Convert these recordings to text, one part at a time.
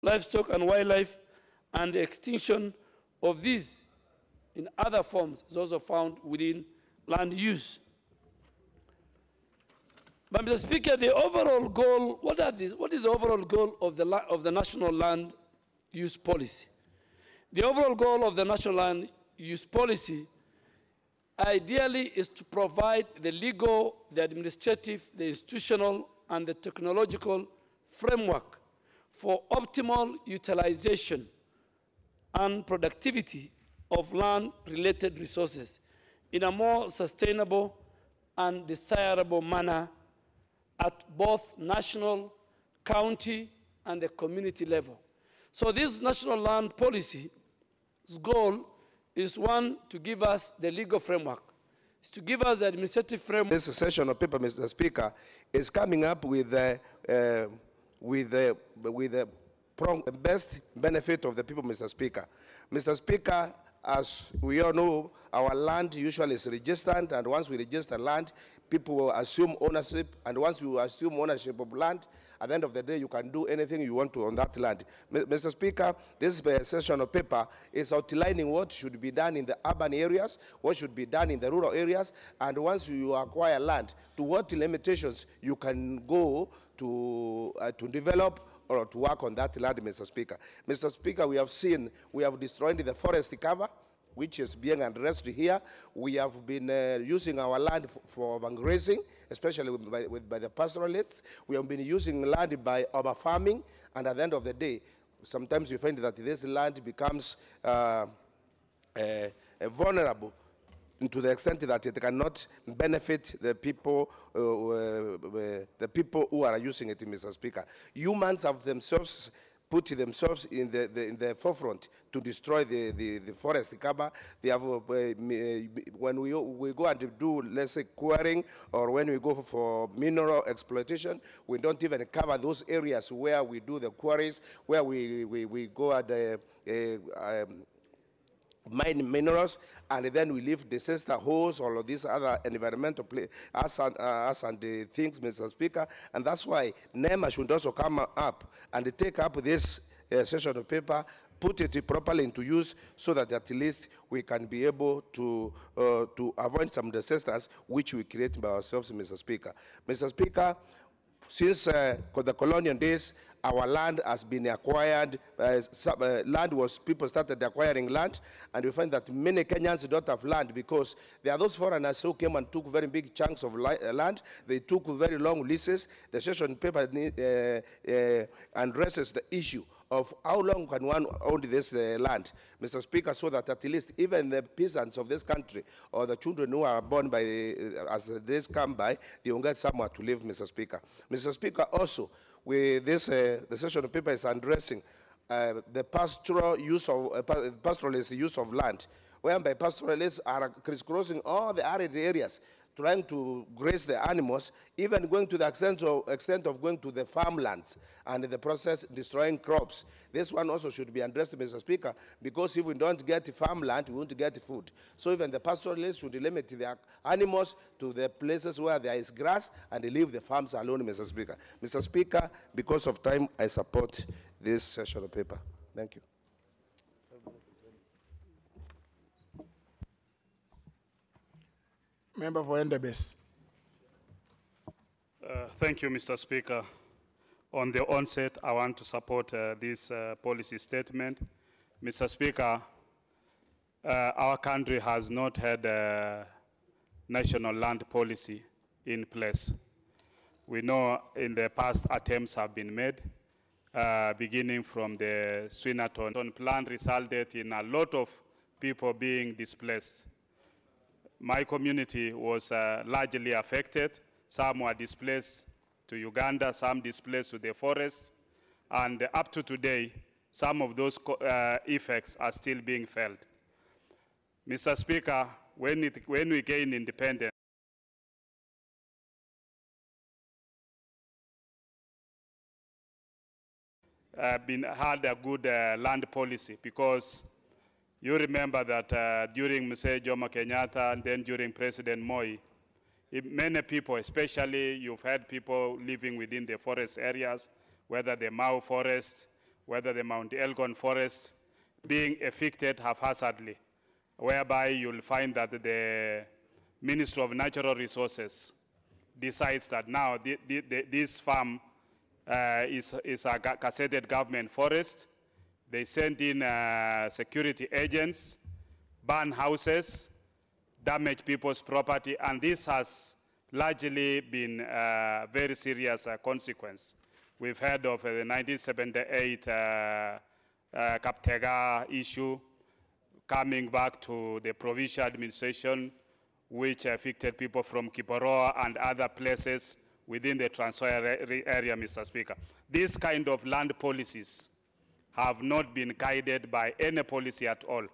livestock and wildlife, and the extinction of these in other forms is also found within land use. But Mr. Speaker, the overall goal, what is the overall goal of the National Land Use Policy? The overall goal of the National Land Use Policy ideally is to provide the legal, the administrative, the institutional, and the technological framework for optimal utilization and productivity of land-related resources in a more sustainable and desirable manner at both national, county, and the community level. So this national land policy's goal is, one, to give us the legal framework, is to give us the administrative framework. This session of paper, Mr. Speaker, is coming up with the best benefit of the people, Mr. Speaker. Mr. Speaker, as we all know, our land usually is registered, and once we register land, people will assume ownership, and once you assume ownership of land, at the end of the day, you can do anything you want to on that land. Mr. Speaker, this session of paper is outlining what should be done in the urban areas, what should be done in the rural areas, and once you acquire land, to what limitations you can go to develop or to work on that land, Mr. Speaker. Mr. Speaker, we have destroyed the forest cover, which is being addressed here. We have been using our land for grazing, especially by the pastoralists. We have been using land by over-farming, and at the end of the day, sometimes you find that this land becomes vulnerable to the extent that it cannot benefit the people who are using it, Mr. Speaker. Humans have themselves put themselves in the forefront to destroy the forest cover. They have, when we go and do, let's say, quarrying, or when we go for mineral exploitation, we don't even cover those areas where we do the quarries, where we go at mine minerals, and then we leave the sister holes, all of these other environmental things, Mr. Speaker. And that's why NEMA should also come up and take up this session of paper, put it properly into use, so that at least we can be able to avoid some disasters which we create by ourselves, Mr. Speaker. Mr. Speaker, since the colonial days, our land has been acquired. People started acquiring land, and we find that many Kenyans don't have land because there are those foreigners who came and took very big chunks of land. They took very long leases. The session paper addresses the issue of how long can one own this land, Mr. Speaker, so that at least even the peasants of this country or the children who are born by as the days come by, they will get somewhere to live, Mr. Speaker. Mr. Speaker, also, with this, the session of paper is addressing the pastoralist use of land, whereby pastoralists are crisscrossing all the arid areas, trying to graze the animals, even going to the extent of going to the farmlands, and in the process destroying crops. This one also should be addressed, Mr. Speaker, because if we don't get farmland, we won't get food. So even the pastoralists should limit their animals to the places where there is grass and leave the farms alone, Mr. Speaker. Mr. Speaker, because of time, I support this session of paper. Thank you. Member for Endebess. Thank you, Mr. Speaker. On the onset, I want to support this policy statement. Mr. Speaker, our country has not had a national land policy in place. We know in the past attempts have been made, beginning from the Swinaton plan resulted in a lot of people being displaced. My community was largely affected. Some were displaced to Uganda, some displaced to the forest, and up to today, some of those effects are still being felt. Mr. Speaker, when we gain independence, had a good land policy, because you remember that during Mr. Jomo Kenyatta and then during President Moi, many people, especially you've had people living within the forest areas, whether the Mau forest whether the Mount Elgon forest, being evicted haphazardly, whereby you'll find that the Ministry of Natural Resources decides that now this farm is a gazetted government forest. They send in security agents, burn houses, damage people's property, and this has largely been a very serious consequence. We've heard of the 1978 Kaptega issue, coming back to the provincial administration, which evicted people from Kiporoa and other places within the Trans Nzoia area, Mr. Speaker. These kind of land policies have not been guided by any policy at all,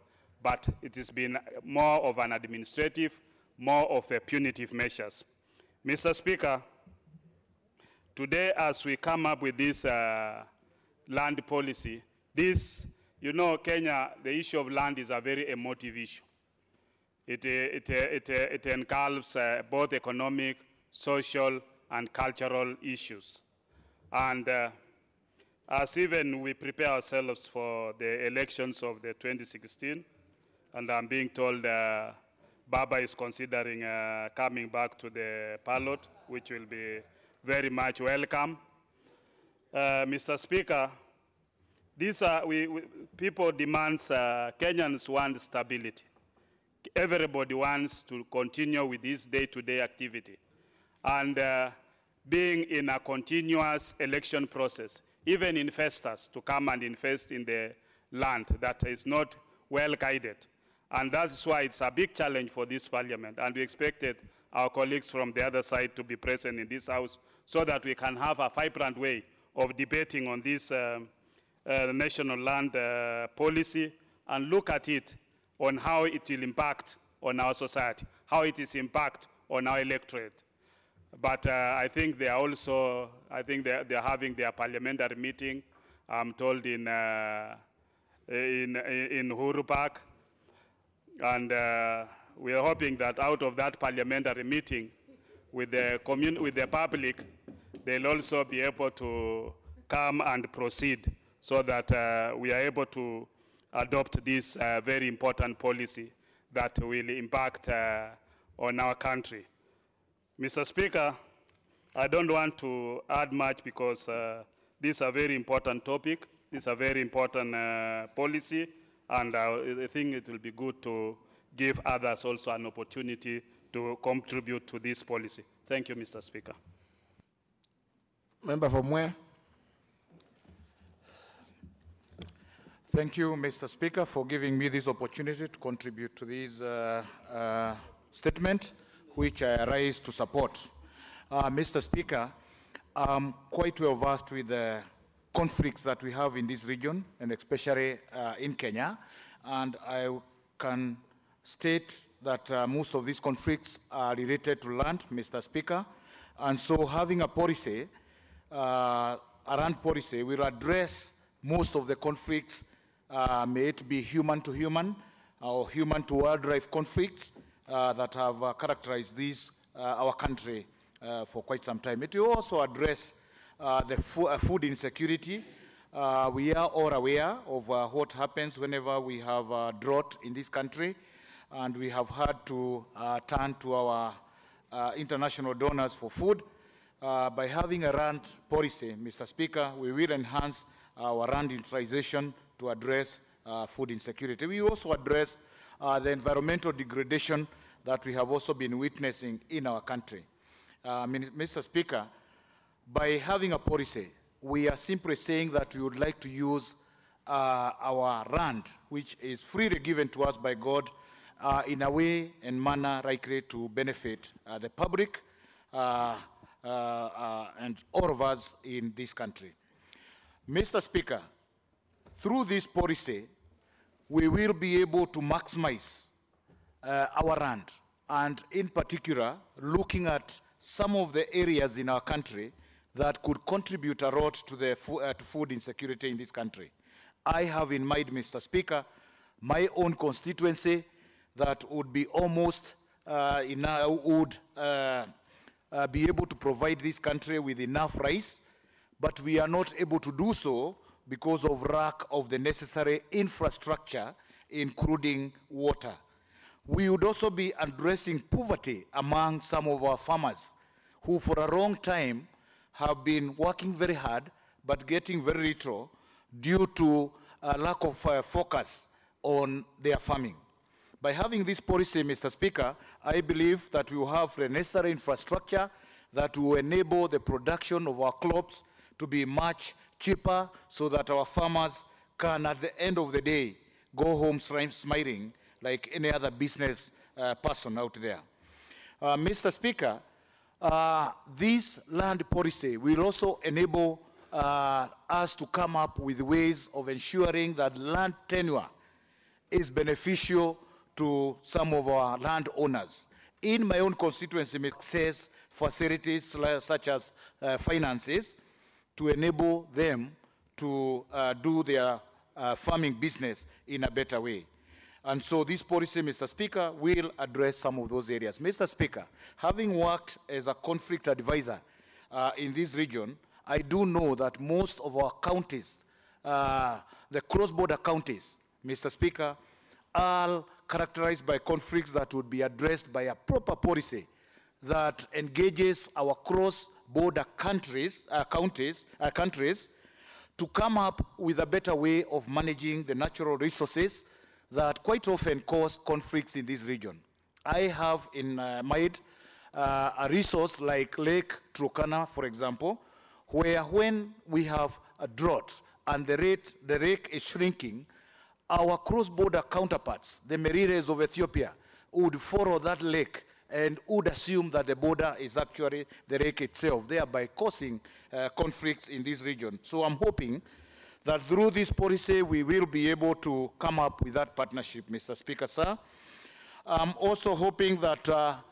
but it has been more of an administrative, more of a punitive measures. Mr. Speaker, today as we come up with this land policy, this, you know, Kenya, the issue of land is a very emotive issue. It engulfs both economic, social, and cultural issues. And as even we prepare ourselves for the elections of the 2016, and I'm being told Baba is considering coming back to the ballot, which will be very much welcome. Mr. Speaker, these are, people demand, Kenyans want stability. Everybody wants to continue with this day-to-day activity. And being in a continuous election process, even investors to come and invest in the land that is not well guided. And that's why it's a big challenge for this parliament. And we expected our colleagues from the other side to be present in this house so that we can have a vibrant way of debating on this national land policy and look at it on how it will impact on our society, how it is impact on our electorate. But I think they are also, I think they're having their parliamentary meeting, I'm told in Uhuru Park. And we are hoping that out of that parliamentary meeting with the public, they'll also be able to come and proceed so that we are able to adopt this very important policy that will impact on our country. Mr. Speaker, I don't want to add much because this is a very important topic. This is a very important policy, and I think it will be good to give others also an opportunity to contribute to this policy. Thank you, Mr. Speaker. Member from where? Thank you, Mr. Speaker, for giving me this opportunity to contribute to this statement, which I rise to support. Mr. Speaker, I'm quite well versed with the conflicts that we have in this region, and especially in Kenya, and I can state that most of these conflicts are related to land, Mr. Speaker, and so having a policy, a land policy, will address most of the conflicts, may it be human to human or human to wildlife conflicts that have characterized our country for quite some time. It will also address the food insecurity. We are all aware of what happens whenever we have drought in this country, and we have had to turn to our international donors for food. By having a land policy, Mr. Speaker, we will enhance our land utilization to address food insecurity. We also address the environmental degradation that we have also been witnessing in our country. Mr. Speaker, by having a policy, we are simply saying that we would like to use our land, which is freely given to us by God, in a way and manner likely to benefit the public and all of us in this country. Mr. Speaker, through this policy, we will be able to maximize our land, and in particular, looking at some of the areas in our country that could contribute a lot to the food insecurity in this country. I have in mind, Mr. Speaker, my own constituency that would be almost would be able to provide this country with enough rice, but we are not able to do so because of lack of the necessary infrastructure, including water. We would also be addressing poverty among some of our farmers who for a long time have been working very hard but getting very little due to a lack of focus on their farming. By having this policy, Mr. Speaker, I believe that we will have the necessary infrastructure that will enable the production of our crops to be much cheaper so that our farmers can, at the end of the day, go home smiling like any other business person out there. Mr. Speaker, this land policy will also enable us to come up with ways of ensuring that land tenure is beneficial to some of our landowners. In my own constituency, access facilities such as finances to enable them to do their farming business in a better way. And so this policy, Mr. Speaker, will address some of those areas. Mr. Speaker, having worked as a conflict advisor in this region, I do know that most of our counties, the cross-border counties, Mr. Speaker, are characterized by conflicts that would be addressed by a proper policy that engages our cross-border countries to come up with a better way of managing the natural resources that quite often cause conflicts in this region. I have in mind a resource like Lake Turkana, for example, where when we have a drought and the lake is shrinking, our cross-border counterparts, the Merides of Ethiopia, would follow that lake and would assume that the border is actually the lake itself, thereby causing conflicts in this region. So I'm hoping that through this policy, we will be able to come up with that partnership, Mr. Speaker, sir. I'm also hoping that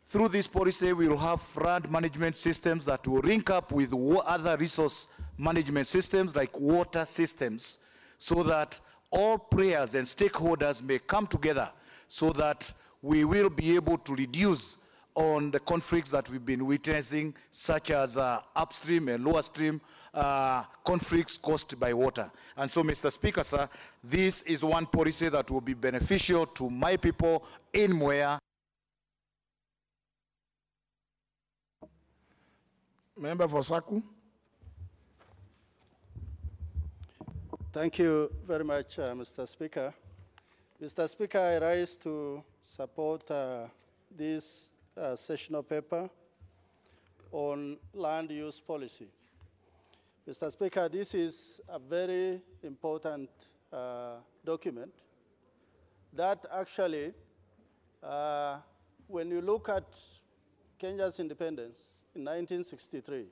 through this policy, we will have flood management systems that will link up with other resource management systems like water systems so that all players and stakeholders may come together so that we will be able to reduce on the conflicts that we've been witnessing, such as upstream and lower stream conflicts caused by water. And so, Mr. Speaker, sir, this is one policy that will be beneficial to my people in Mwea. Member for Saku. Thank you very much, Mr. Speaker. Mr. Speaker, I rise to support this sessional paper on land use policy. Mr. Speaker, this is a very important document that actually, when you look at Kenya's independence in 1963,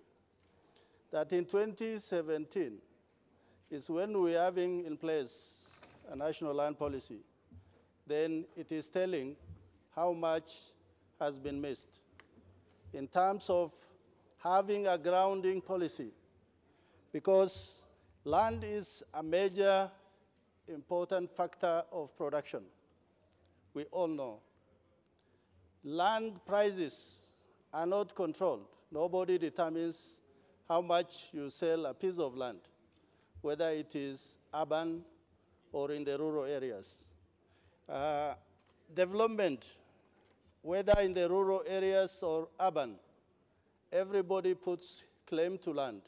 that in 2017, is when we're having in place a national land policy, then it is telling how much has been missed in terms of having a grounding policy, because land is a major important factor of production. We all know. Land prices are not controlled. Nobody determines how much you sell a piece of land, whether it is urban or in the rural areas. Development, whether in the rural areas or urban, everybody puts claim to land.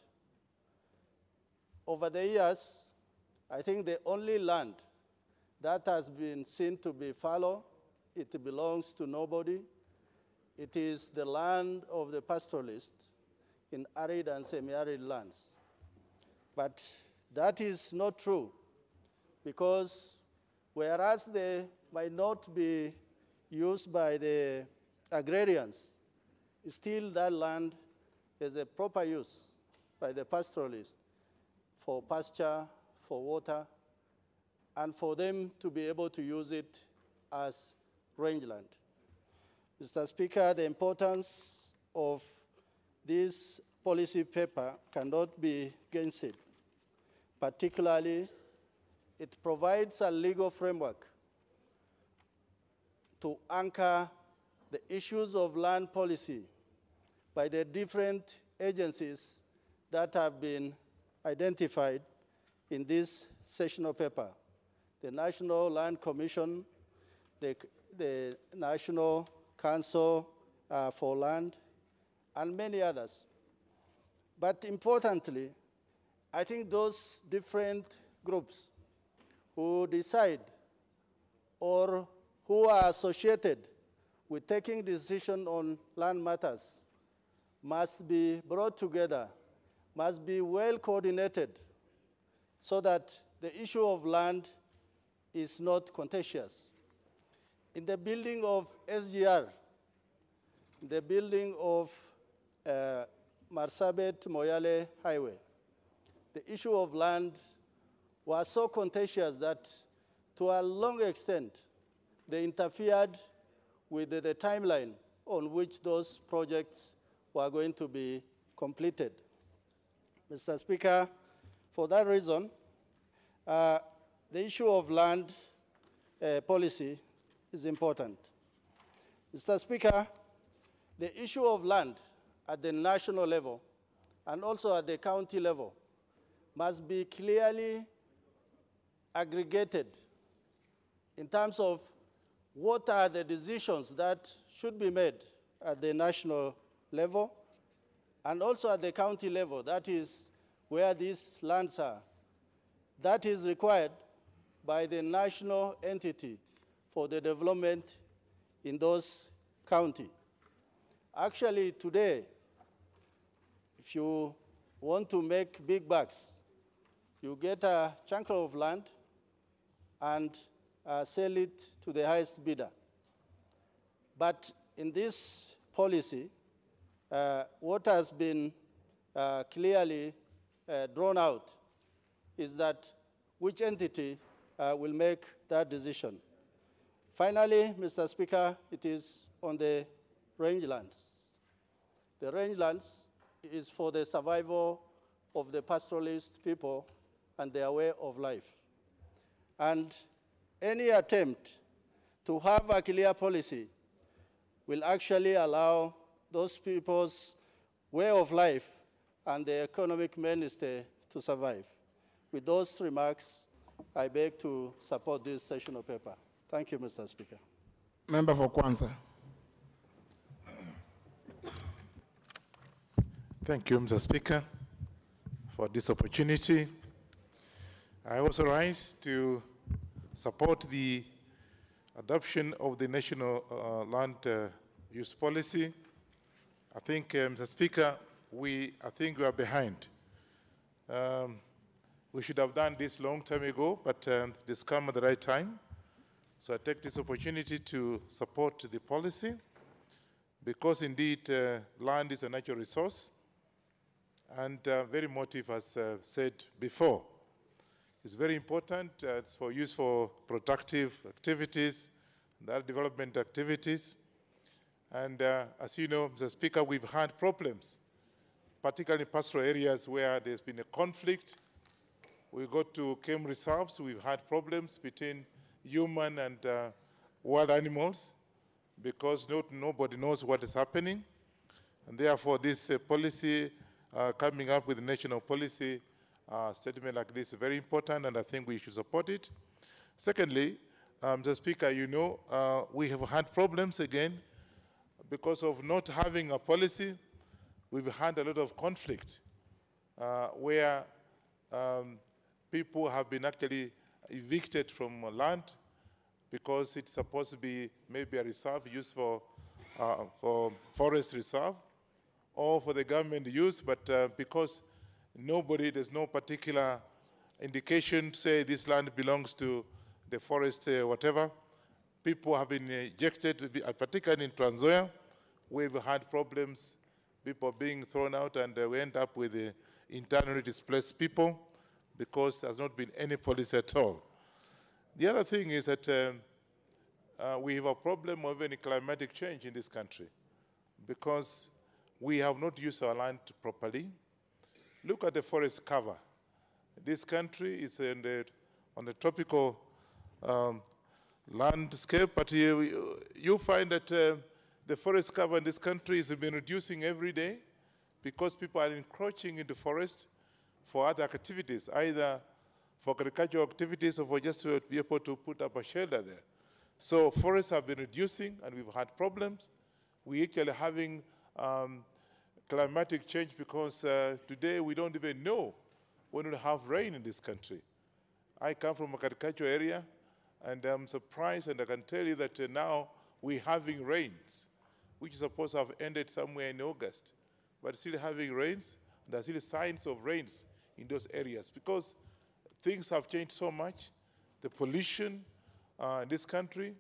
Over the years, I think the only land that has been seen to be fallow, it belongs to nobody. It is the land of the pastoralist in arid and semi-arid lands. But that is not true, because whereas they might not be used by the agrarians, still that land is a proper use by the pastoralist for pasture, for water, and for them to be able to use it as rangeland. Mr. Speaker, the importance of this policy paper cannot be gainsaid. Particularly, it provides a legal framework to anchor the issues of land policy by the different agencies that have been identified in this sessional paper, the National Land Commission, the National Council for Land, and many others. But importantly, I think those different groups who decide or who are associated with taking decision on land matters must be brought together, must be well coordinated so that the issue of land is not contentious. In the building of SGR, the building of Marsabit-Moyale Highway, the issue of land was so contentious that to a long extent, they interfered with the timeline on which those projects were going to be completed. Mr. Speaker, for that reason, the issue of land policy is important. Mr. Speaker, the issue of land at the national level and also at the county level must be clearly aggregated in terms of what are the decisions that should be made at the national level and also at the county level, that is where these lands are. That is required by the national entity for the development in those counties. Actually, today, if you want to make big bucks, you get a chunk of land and sell it to the highest bidder. But in this policy, what has been clearly drawn out is that which entity will make that decision. Finally, Mr. Speaker, it is on the rangelands. The rangelands is for the survival of the pastoralist people and their way of life. And any attempt to have a clear policy will actually allow those people's way of life and the economic mainstay to survive. With those remarks, I beg to support this sessional paper. Thank you, Mr. Speaker. Member for Kwanza. Thank you, Mr. Speaker, for this opportunity. I also rise to support the adoption of the National Land Use Policy. I think, Mr. Speaker, I think we are behind. We should have done this long time ago, but this come at the right time. So I take this opportunity to support the policy because indeed land is a natural resource and very motive, as said before. It's very important. It's for use for productive activities, and development activities. And as you know, Mr. Speaker, we've had problems, particularly in pastoral areas where there's been a conflict. We go to game reserves, we've had problems between human and wild animals because nobody knows what is happening. And therefore, this policy, coming up with a national policy statement like this is very important, and I think we should support it. Secondly, Mr. Speaker, you know, we have had problems again because of not having a policy. We've had a lot of conflict where people have been actually evicted from land because it's supposed to be maybe a reserve used for forest reserve or for the government use, but because there's no particular indication to say this land belongs to the forest, whatever. People have been ejected, particularly in Trans Nzoia. We've had problems, people being thrown out, and we end up with internally displaced people because there's not been any policy at all. The other thing is that we have a problem of any climatic change in this country because we have not used our land properly. Look at the forest cover. This country is on the tropical landscape, but you find that the forest cover in this country has been reducing every day because people are encroaching into forest for other activities, either for agricultural activities or for just to be able to put up a shelter there. So forests have been reducing and we've had problems. We're actually having climatic change because today we don't even know when we'll have rain in this country. I come from a agricultural area and I'm surprised, and I can tell you that now we're having rains, which is supposed to have ended somewhere in August, but still having rains. There's still signs of rains in those areas because things have changed so much. The pollution in this country.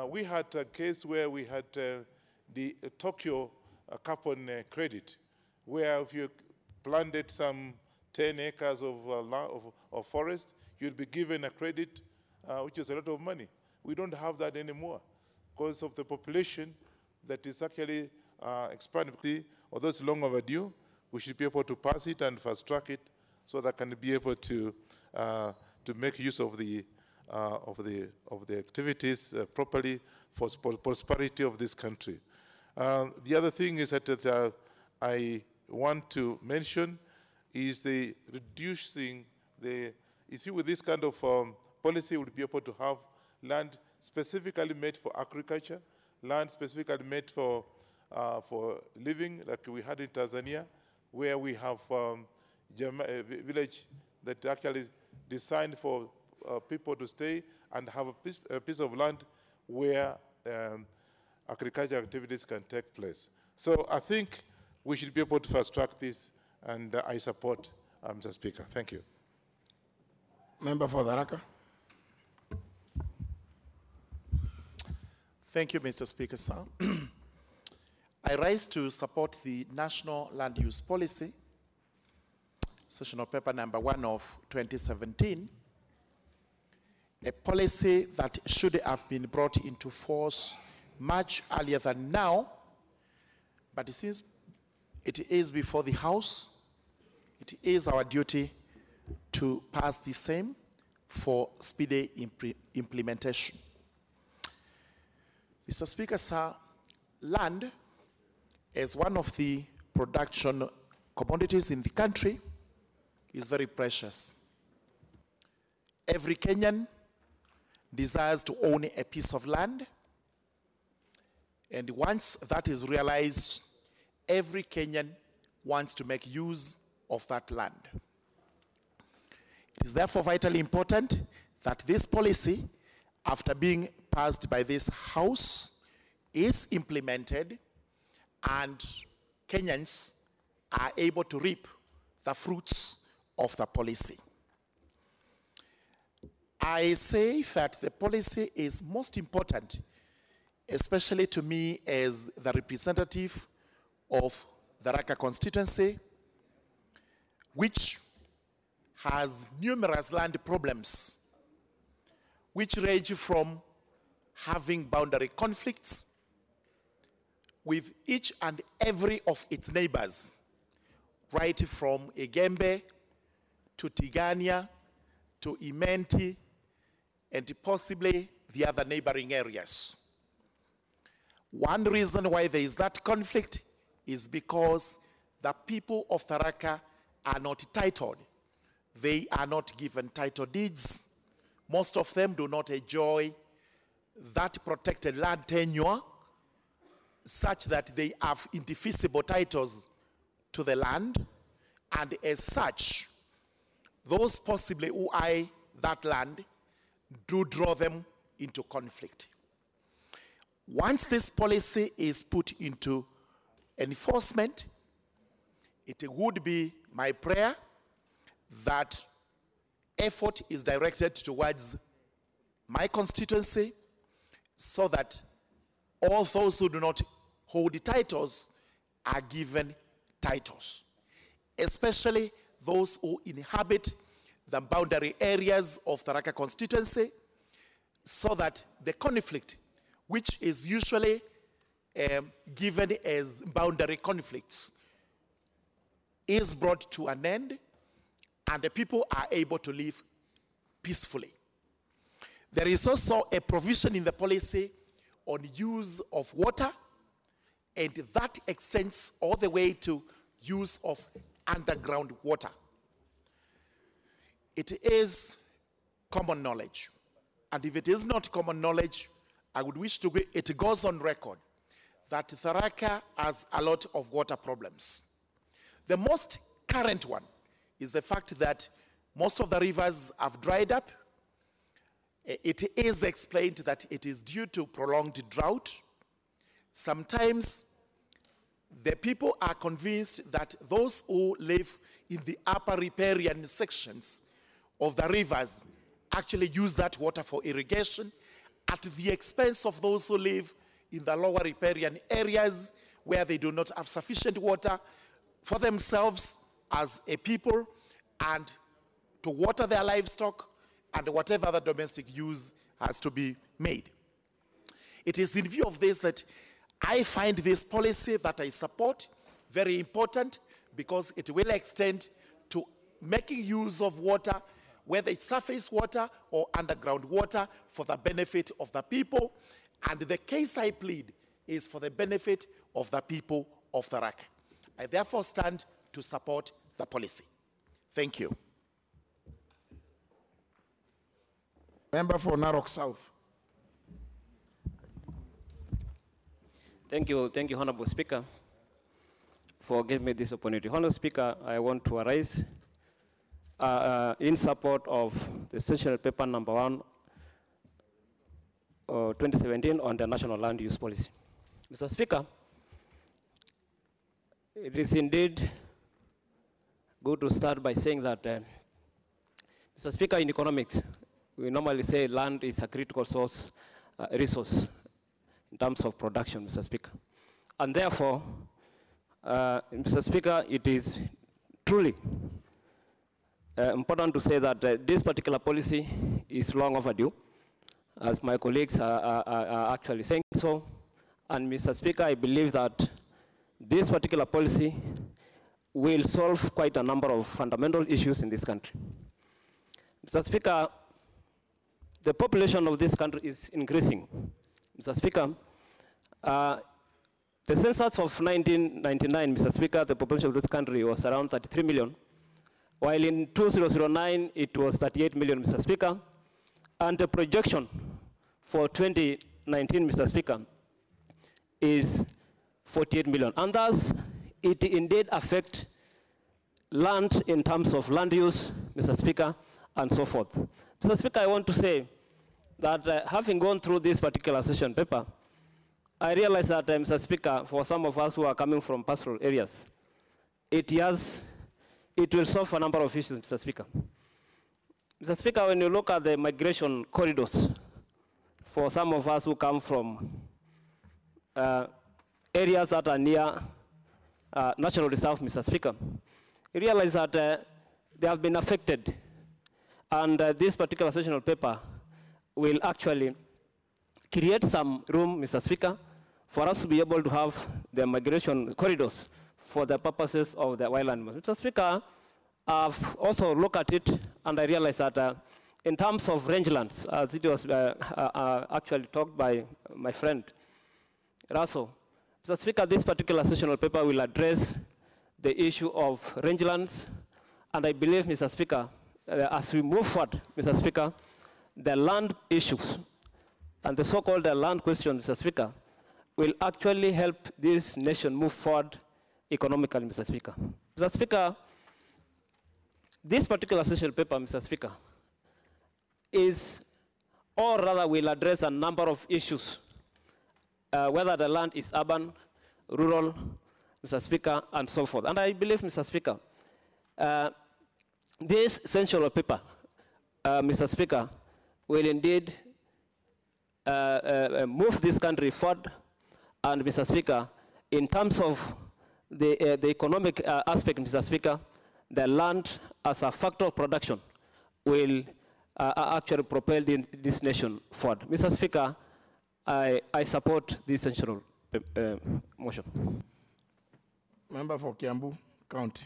We had a case where we had the Tokyo carbon credit, where if you planted some 10 acres of forest, you'd be given a credit, which is a lot of money. We don't have that anymore because of the population that is actually expanding. Although it's long overdue, we should be able to pass it and fast track it so that can be able to make use of the activities properly for prosperity of this country. The other thing is that I want to mention is the reducing the issue with this kind of policy. We'll be able to have land specifically made for agriculture, land specifically made for living, like we had in Tanzania, where we have a village that actually designed for people to stay and have a piece of land where agricultural activities can take place. So I think we should be able to fast track this, and I support Mr. Speaker. Thank you. Member for Tharaka. Thank you, Mr. Speaker, sir. I rise to support the National Land Use Policy, Sessional Paper number 1 of 2017, a policy that should have been brought into force much earlier than now, but since it is before the House, it is our duty to pass the same for speedy implementation. Mr. Speaker, sir, land as one of the production commodities in the country is very precious. Every Kenyan desires to own a piece of land, and once that is realized, every Kenyan wants to make use of that land. It is therefore vitally important that this policy, after being passed by this House, is implemented and Kenyans are able to reap the fruits of the policy. I say that the policy is most important, especially to me as the representative of the Raka constituency, which has numerous land problems, which range from having boundary conflicts with each and every of its neighbors, right from Igembe to Tigania to Imenti and possibly the other neighboring areas. One reason why there is that conflict is because the people of Tharaka are not titled. They are not given title deeds. Most of them do not enjoy that protected land tenure such that they have indefeasible titles to the land, and as such, those possibly who own that land do draw them into conflict. Once this policy is put into enforcement, it would be my prayer that effort is directed towards my constituency so that all those who do not hold the titles are given titles, especially those who inhabit the boundary areas of the Raka constituency, so that the conflict, which is usually given as boundary conflicts, is brought to an end and the people are able to live peacefully. There is also a provision in the policy on use of water, and that extends all the way to use of underground water. it is common knowledge. And if it is not common knowledge, I would wish to it goes on record that Tharaka has a lot of water problems. The most current one is the fact that most of the rivers have dried up. It is explained that it is due to prolonged drought. Sometimes the people are convinced that those who live in the upper riparian sections of the rivers actually use that water for irrigation at the expense of those who live in the lower riparian areas where they do not have sufficient water for themselves as a people and to water their livestock and whatever other domestic use has to be made. It is in view of this that I find this policy that I support very important because it will extend to making use of water, whether it's surface water or underground water, for the benefit of the people. And the case I plead is for the benefit of the people of Tharaka. I therefore stand to support the policy. Thank you. Member for Narok South. Thank you, Honorable Speaker, for giving me this opportunity. Honorable Speaker, I want to arise in support of the sessional paper number 1, 2017 on the National Land Use Policy. Mr. Speaker, it is indeed good to start by saying that, Mr. Speaker, in economics, we normally say land is a critical resource in terms of production, Mr. Speaker. And therefore, Mr. Speaker, it is truly important to say that this particular policy is long overdue, as my colleagues are actually saying so. And Mr. Speaker, I believe that this particular policy will solve quite a number of fundamental issues in this country. Mr. Speaker, the population of this country is increasing. Mr. Speaker, the census of 1999, Mr. Speaker, the population of this country was around 33 million, while in 2009 it was 38 million, Mr. Speaker, and the projection for 2019, Mr. Speaker, is 48 million. And thus, it indeed affects land in terms of land use, Mr. Speaker, and so forth. Mr. Speaker, I want to say that having gone through this particular session paper, I realize that, Mr. Speaker, for some of us who are coming from pastoral areas, it will solve a number of issues, Mr. Speaker. Mr. Speaker, when you look at the migration corridors, for some of us who come from areas that are near natural reserve, Mr. Speaker, you realize that they have been affected. And this particular sessional paper will actually create some room, Mr. Speaker, for us to be able to have the migration corridors for the purposes of the wild animals. Mr. Speaker, I've also looked at it, and I realized that in terms of rangelands, as it was actually talked by my friend Russell, Mr. Speaker, this particular sessional paper will address the issue of rangelands, and I believe, Mr. Speaker, as we move forward, Mr. Speaker, the land issues and the so-called land question, Mr. Speaker, will actually help this nation move forward economically, Mr. Speaker. Mr. Speaker, this particular sessional paper, Mr. Speaker, is, or rather will address a number of issues, whether the land is urban, rural, Mr. Speaker, and so forth. And I believe, Mr. Speaker, this essential paper, Mr. Speaker, will indeed move this country forward. And, Mr. Speaker, in terms of the economic aspect, Mr. Speaker, the land as a factor of production will actually propel this nation forward. Mr. Speaker, I support this essential motion. Member for Kiambu County.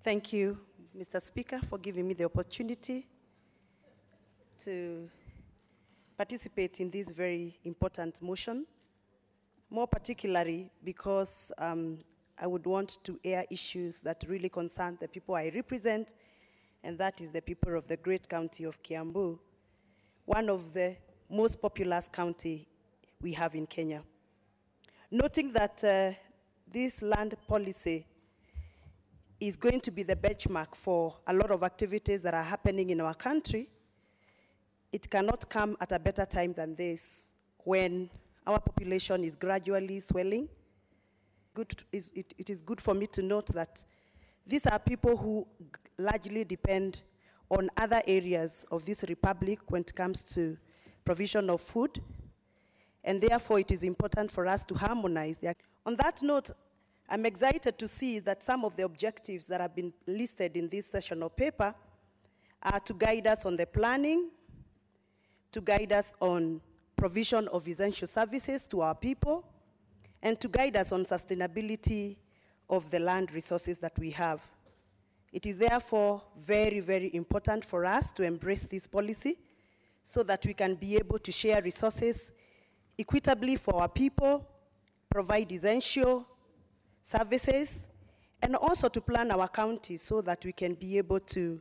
Thank you, Mr. Speaker, for giving me the opportunity to participate in this very important motion, more particularly because I would want to air issues that really concern the people I represent, and that is the people of the great county of Kiambu, one of the most populous county we have in Kenya. Noting that this land policy is going to be the benchmark for a lot of activities that are happening in our country, it cannot come at a better time than this, when our population is gradually swelling. It is good for me to note that these are people who largely depend on other areas of this republic when it comes to provision of food, and therefore it is important for us to harmonize. On that note, I'm excited to see that some of the objectives that have been listed in this sessional paper are to guide us on the planning, to guide us on provision of essential services to our people, and to guide us on sustainability of the land resources that we have. It is therefore very, very important for us to embrace this policy so that we can be able to share resources equitably for our people, provide essential services, and also to plan our county so that we can be able to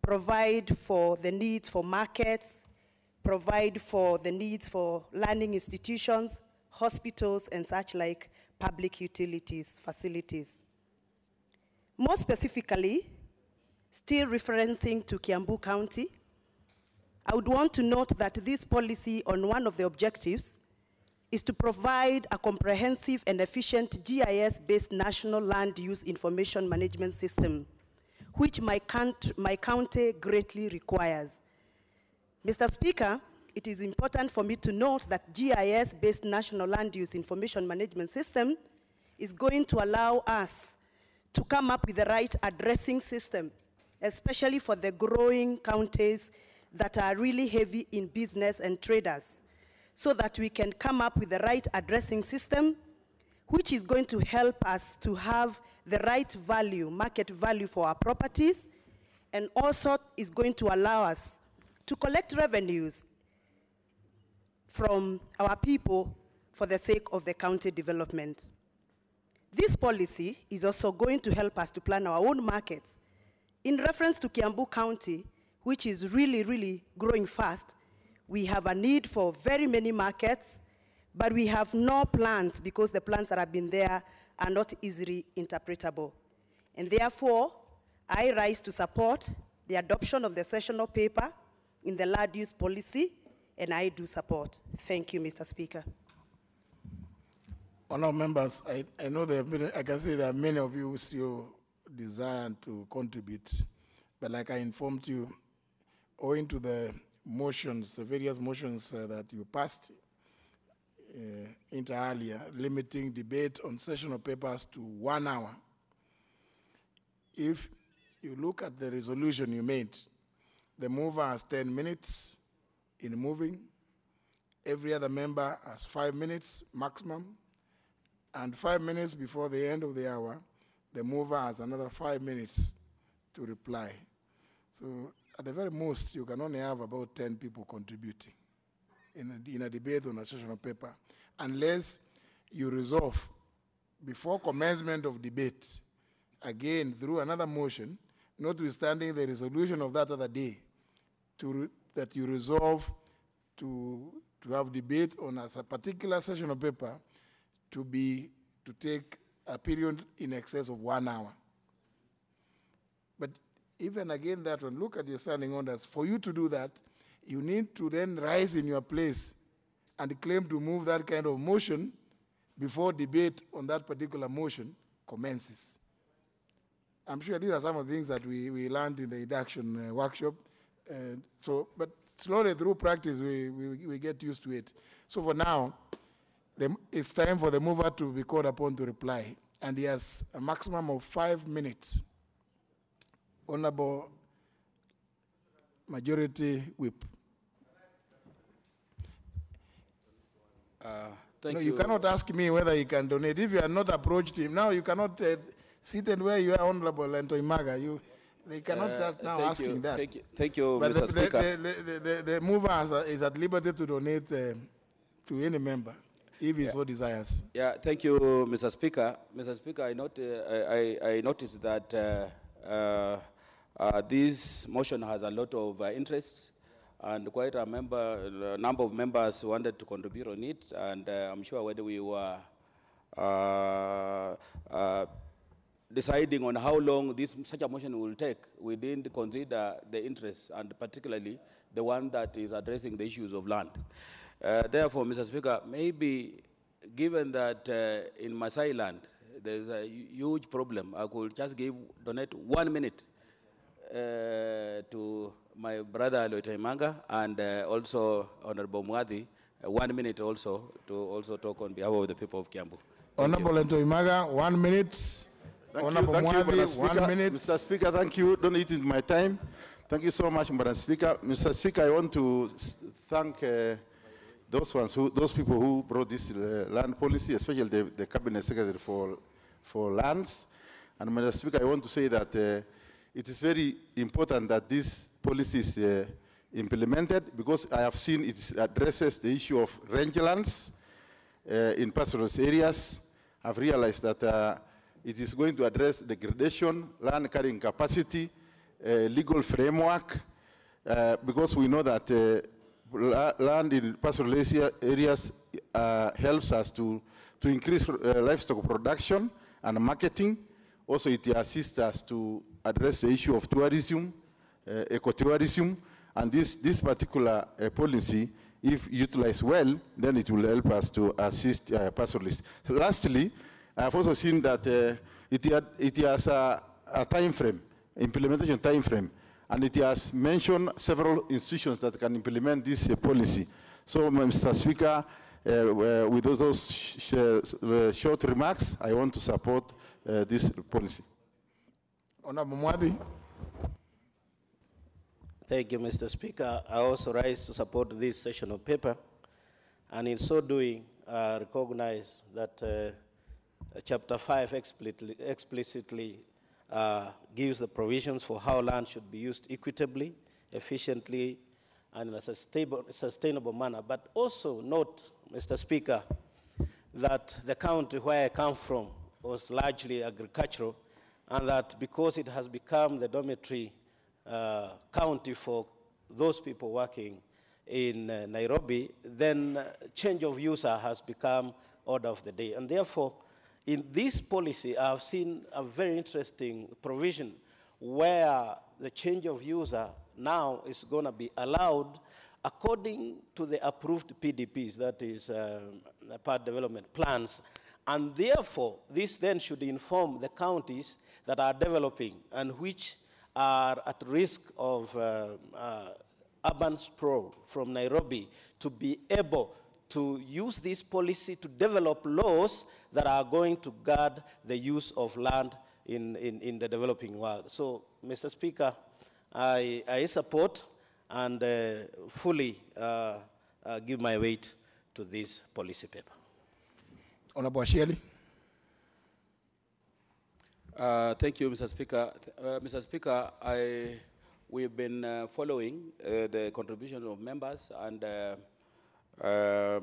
provide for the needs for markets, provide for the needs for learning institutions, hospitals, and such like public utilities, facilities. More specifically, still referencing to Kiambu County, I would want to note that this policy on one of the objectives is to provide a comprehensive and efficient GIS-based national land use information management system, which my county greatly requires. Mr. Speaker, it is important for me to note that GIS-based national land use information management system is going to allow us to come up with the right addressing system, especially for the growing counties that are really heavy in business and traders, so that we can come up with the right addressing system, which is going to help us to have the right value, market value for our properties, and also is going to allow us to collect revenues from our people for the sake of the county development. This policy is also going to help us to plan our own markets. In reference to Kiambu County, which is really, really growing fast, we have a need for very many markets, but we have no plans because the plans that have been there are not easily interpretable. And therefore, I rise to support the adoption of the sessional paper in the land use policy, and I do support. Thank you, Mr. Speaker. Honourable members, I know I can say there are many of you who still desire to contribute, but like I informed you, owing to the motions, the various motions that you passed inter alia, limiting debate on sessional papers to 1 hour. If you look at the resolution you made, the mover has 10 minutes in moving. Every other member has 5 minutes maximum. And 5 minutes before the end of the hour, the mover has another 5 minutes to reply. So at the very most, you can only have about 10 people contributing in a debate on a sessional paper, unless you resolve before commencement of debate, again through another motion, notwithstanding the resolution of that other day, that you resolve to have debate on a particular sessional paper to take a period in excess of 1 hour. But even again that one, look at your standing orders. For you to do that, you need to then rise in your place and claim to move that kind of motion before debate on that particular motion commences. I'm sure these are some of the things that we learned in the induction workshop. But slowly through practice, we get used to it. So for now, it's time for the mover to be called upon to reply. And he has a maximum of 5 minutes. Honorable Majority Whip. You cannot ask me whether he can donate. If you have not approached him, now you cannot sit and where you are, Honorable Ntoimaga. They cannot start now asking that. Thank you, but Mr. Speaker. The mover is at liberty to donate to any member. if he so desires. Yeah, thank you, Mr. Speaker. Mr. Speaker, I noticed that this motion has a lot of interest, and quite a number of members wanted to contribute on it, and I'm sure whether we were deciding on how long such a motion will take, we didn't consider the interest, and particularly the one that is addressing the issues of land. Therefore, Mr. Speaker, maybe given that in Maasai land there's a huge problem, I could just donate 1 minute to my brother Loitaimanga and also Honorable Mwadi, 1 minute also to talk on behalf of the people of Kiambu. Honorable Loitaimanga, 1 minute. Thank you, Mr. 1 minute. Mr. Speaker, thank you. Don't eat into my time. Thank you so much, Mr. Speaker. Mr. Speaker, I want to thank those people who brought this land policy, especially the Cabinet Secretary for Lands. And Mr. Speaker, I want to say that it is very important that this policy is implemented, because I have seen it addresses the issue of rangelands in pastoralist areas. I've realized that it is going to address degradation, land carrying capacity, legal framework, because we know that land in pastoral areas helps us to increase livestock production and marketing. Also, it assists us to address the issue of tourism, ecotourism, and this particular policy, if utilized well, then it will help us to assist pastoralists. So lastly, I've also seen that it has a time frame, implementation time frame, and it has mentioned several institutions that can implement this policy. So, Mr. Speaker, with those short remarks, I want to support this policy. Honorable Mwadi. Thank you, Mr. Speaker. I also rise to support this session of paper, and in so doing, recognize that Chapter 5 explicitly gives the provisions for how land should be used equitably, efficiently, and in a sustainable manner. But also note, Mr. Speaker, that the county where I come from was largely agricultural, and that because it has become the dormitory county for those people working in Nairobi, then change of user has become order of the day. And therefore, in this policy, I've seen a very interesting provision where the change of user now is going to be allowed according to the approved PDPs, that is part development plans. And therefore, this then should inform the counties that are developing and which are at risk of urban sprawl from Nairobi to be able to use this policy to develop laws that are going to guard the use of land in the developing world. So, Mr. Speaker, I support and fully give my weight to this policy paper. Honorable Asheli. Thank you, Mr. Speaker. Mr. Speaker, we've been following the contribution of members, and I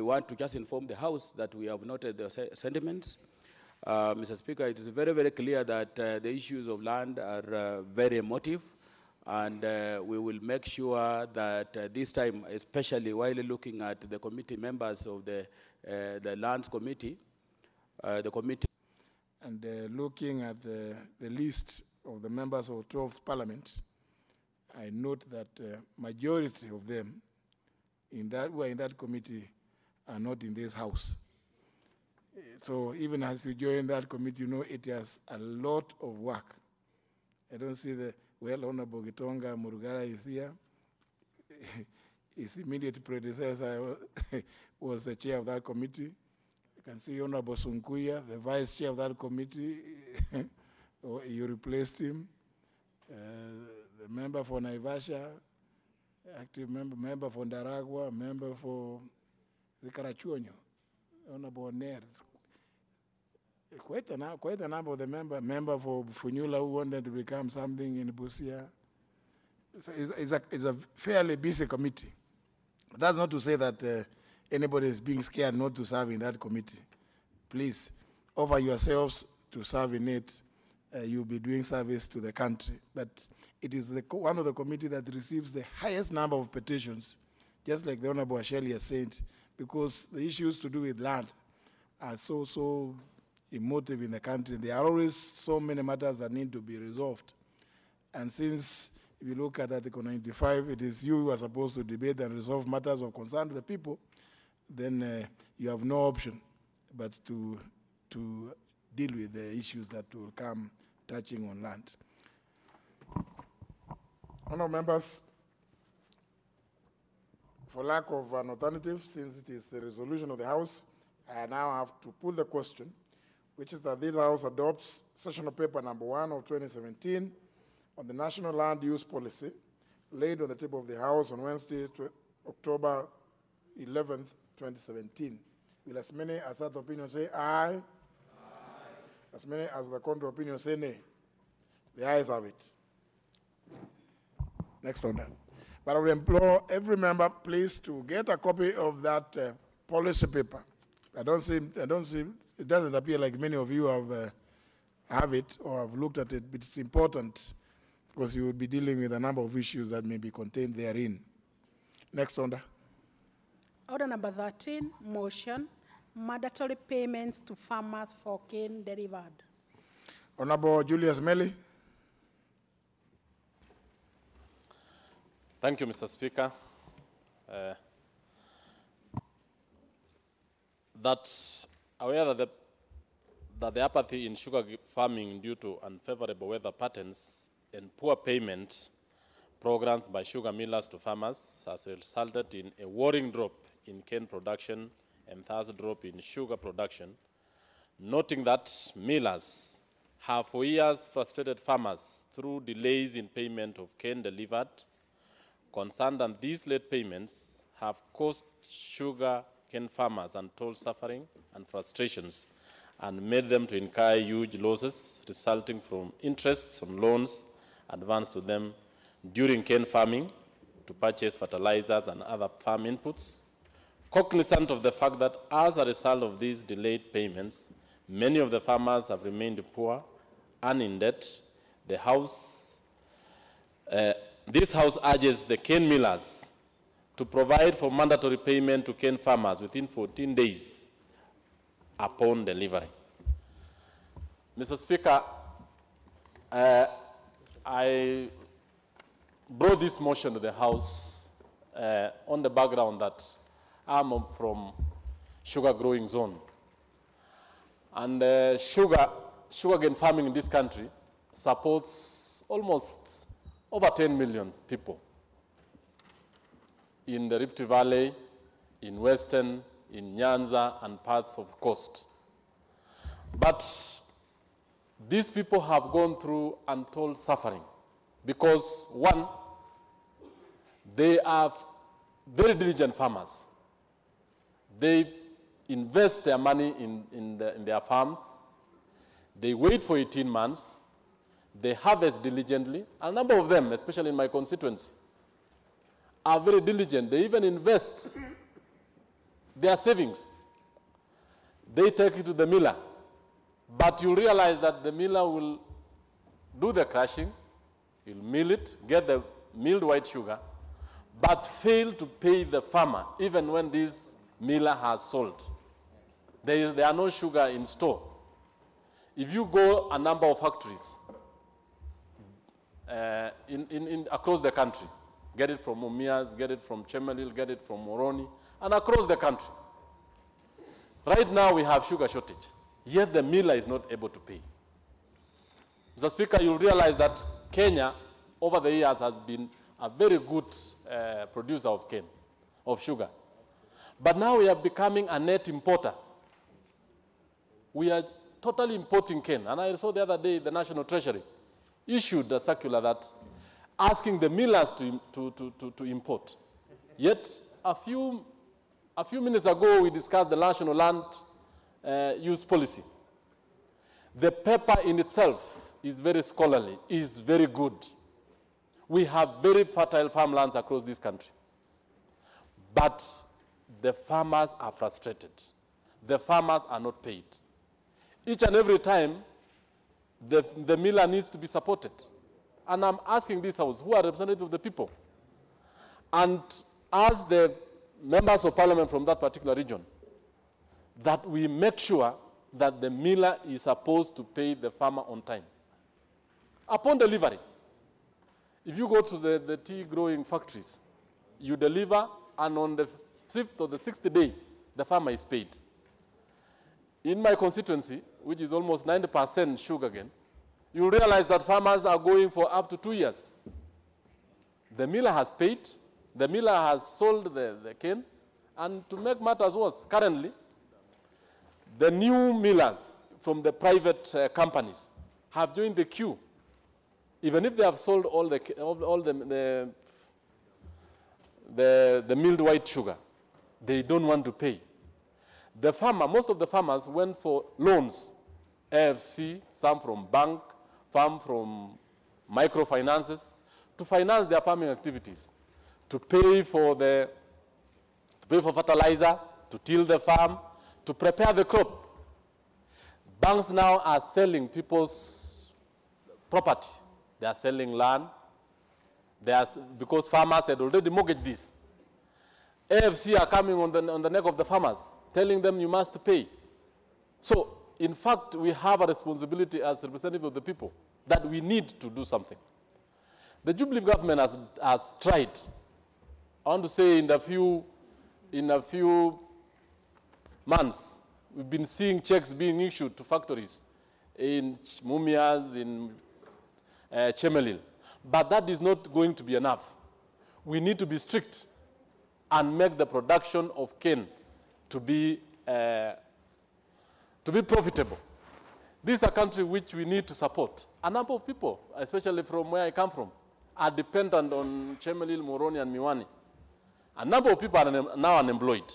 want to just inform the House that we have noted the sentiments. Mr. Speaker, it is very, very clear that the issues of land are very emotive, and we will make sure that this time, especially while looking at the committee members of the Lands Committee, the committee. And looking at the list of the members of 12th Parliament, I note that majority of them who are in that committee are not in this House. So even as you join that committee, you know it has a lot of work. I don't see Honorable Gitonga Murugara is here. His immediate predecessor was the chair of that committee. You can see Honorable Sunkuya, the vice chair of that committee. You replaced him. The member for Naivasha, active member for Ndaragwa, member for Zikarachuonyo, Honorable Nair. Quite a number of the member for Funyula who wanted to become something in Busia. So it's a fairly busy committee. That's not to say that anybody is being scared not to serve in that committee, please offer yourselves to serve in it. You'll be doing service to the country. But it is one of the committees that receives the highest number of petitions, just like the Honorable Asheli has said, because the issues to do with land are so emotive in the country. There are always so many matters that need to be resolved. And since, if you look at Article 95, it is you who are supposed to debate and resolve matters of concern to the people, then you have no option but to deal with the issues that will come touching on land. Honourable members, for lack of an alternative, since it is a resolution of the House, I now have to put the question, which is that this House adopts Sessional Paper number 1 of 2017 on the National Land Use Policy, laid on the table of the House on Wednesday, October 11th, 2017. Will as many as that opinion say aye? Aye. As many as the contrary opinion say nay? The ayes have it. Next on that. But I will implore every member, please, to get a copy of that policy paper. It doesn't appear like many of you have it or have looked at it, but it's important because you will be dealing with a number of issues that may be contained therein. Next on that. Order number 13, motion, mandatory payments to farmers for cane delivered. Honorable Julius Meli. Thank you, Mr. Speaker. Aware that the apathy in sugar farming due to unfavorable weather patterns and poor payment programs by sugar millers to farmers has resulted in a worrying drop in cane production and thus a drop in sugar production, noting that millers have for years frustrated farmers through delays in payment of cane delivered, concerned that these late payments have caused sugar cane farmers untold suffering and frustrations and made them to incur huge losses resulting from interests on loans advanced to them during cane farming to purchase fertilizers and other farm inputs. Cognizant of the fact that as a result of these delayed payments, many of the farmers have remained poor and in debt, this House urges the cane millers to provide for mandatory payment to cane farmers within 14 days upon delivery. Mr. Speaker, I brought this motion to the House on the background that I'm from sugar growing zone. And sugarcane farming in this country supports almost over 10 million people in the Rift Valley, in Western, in Nyanza, and parts of the coast. But these people have gone through untold suffering because, one, they are very diligent farmers. They invest their money in their farms. They wait for 18 months. They harvest diligently. A number of them, especially in my constituency, are very diligent. They even invest their savings. They take it to the miller. But you realize that the miller will do the crushing, he'll mill it, get the milled white sugar, but fail to pay the farmer even when this miller has sold. There are no sugar in store. If you go a number of factories across the country, get it from Mumias, get it from Chemelil, get it from Moroni, and across the country. Right now we have sugar shortage, yet the miller is not able to pay. Mr. Speaker, you'll realize that Kenya, over the years, has been a very good producer of cane, of sugar. But now we are becoming a net importer. We are totally importing cane. And I saw the other day the National Treasury issued a circular that asking the millers to import. Yet a few minutes ago we discussed the National Land Use Policy. The paper in itself is very scholarly, is very good. We have very fertile farmlands across this country. But the farmers are frustrated. The farmers are not paid. Each and every time, the miller needs to be supported. And I'm asking this house, who are representatives of the people? And as the members of parliament from that particular region, that we make sure that the miller is supposed to pay the farmer on time. Upon delivery, if you go to the tea growing factories, you deliver, and on the 5th or the 6th day, the farmer is paid. In my constituency, which is almost 90% sugarcane, you realize that farmers are going for up to 2 years. The miller has paid, the miller has sold the cane, and to make matters worse, currently, the new millers from the private companies have joined the queue. Even if they have sold all the milled white sugar, they don't want to pay. The farmer, most of the farmers went for loans, AFC, some from bank, some from microfinances, to finance their farming activities, to pay for fertilizer, to till the farm, to prepare the crop. Banks now are selling people's property. They are selling land. Because farmers had already mortgaged this. AFC are coming on the neck of the farmers, telling them you must pay. So, in fact, we have a responsibility as representatives of the people that we need to do something. The Jubilee government has tried. I want to say in a few months, we've been seeing checks being issued to factories in Mumias, in Chemelil. But that is not going to be enough. We need to be strict and make the production of cane to be profitable. This is a country which we need to support. A number of people, especially from where I come from, are dependent on Chemelil, Moroni, and Miwani. A number of people are now unemployed.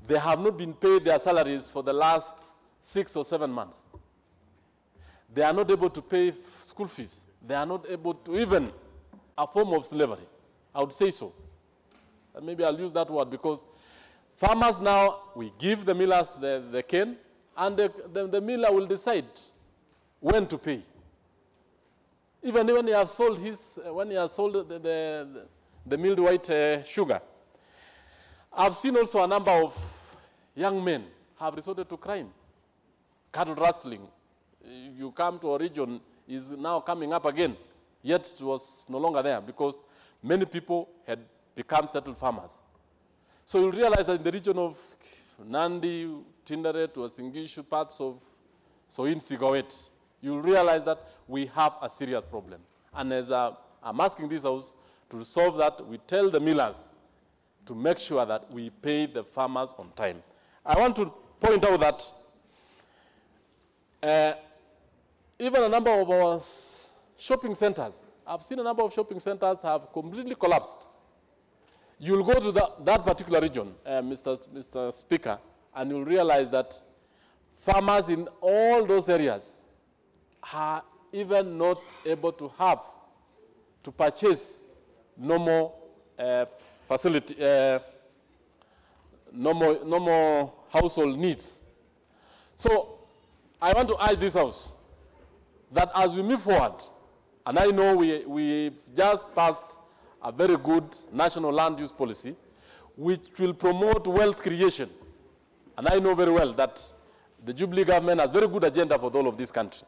They have not been paid their salaries for the last 6 or 7 months. They are not able to pay school fees. They are not able to, even a form of slavery. I would say so. And maybe I'll use that word because farmers now, we give the millers the cane, and the miller will decide when to pay. Even when he has sold the milled white sugar. I've seen also a number of young men have resorted to crime. Cattle rustling. You come to a region, is now coming up again, yet it was no longer there because many people had become settled farmers. So you'll realize that in the region of Nandi, Tinderet, Wasingishu, parts of Soin Sigawet, you'll realize that we have a serious problem. And as I'm asking this house to solve that, we tell the millers to make sure that we pay the farmers on time. I want to point out that even a number of our shopping centers, I've seen a number of shopping centers have completely collapsed. You'll go to that particular region, Mr. Speaker, and you'll realize that farmers in all those areas are even not able to purchase normal normal household needs. So I want to urge this house that as we move forward, and I know we just passed a very good national land use policy, which will promote wealth creation. And I know very well that the Jubilee government has very good agenda for the whole of this country.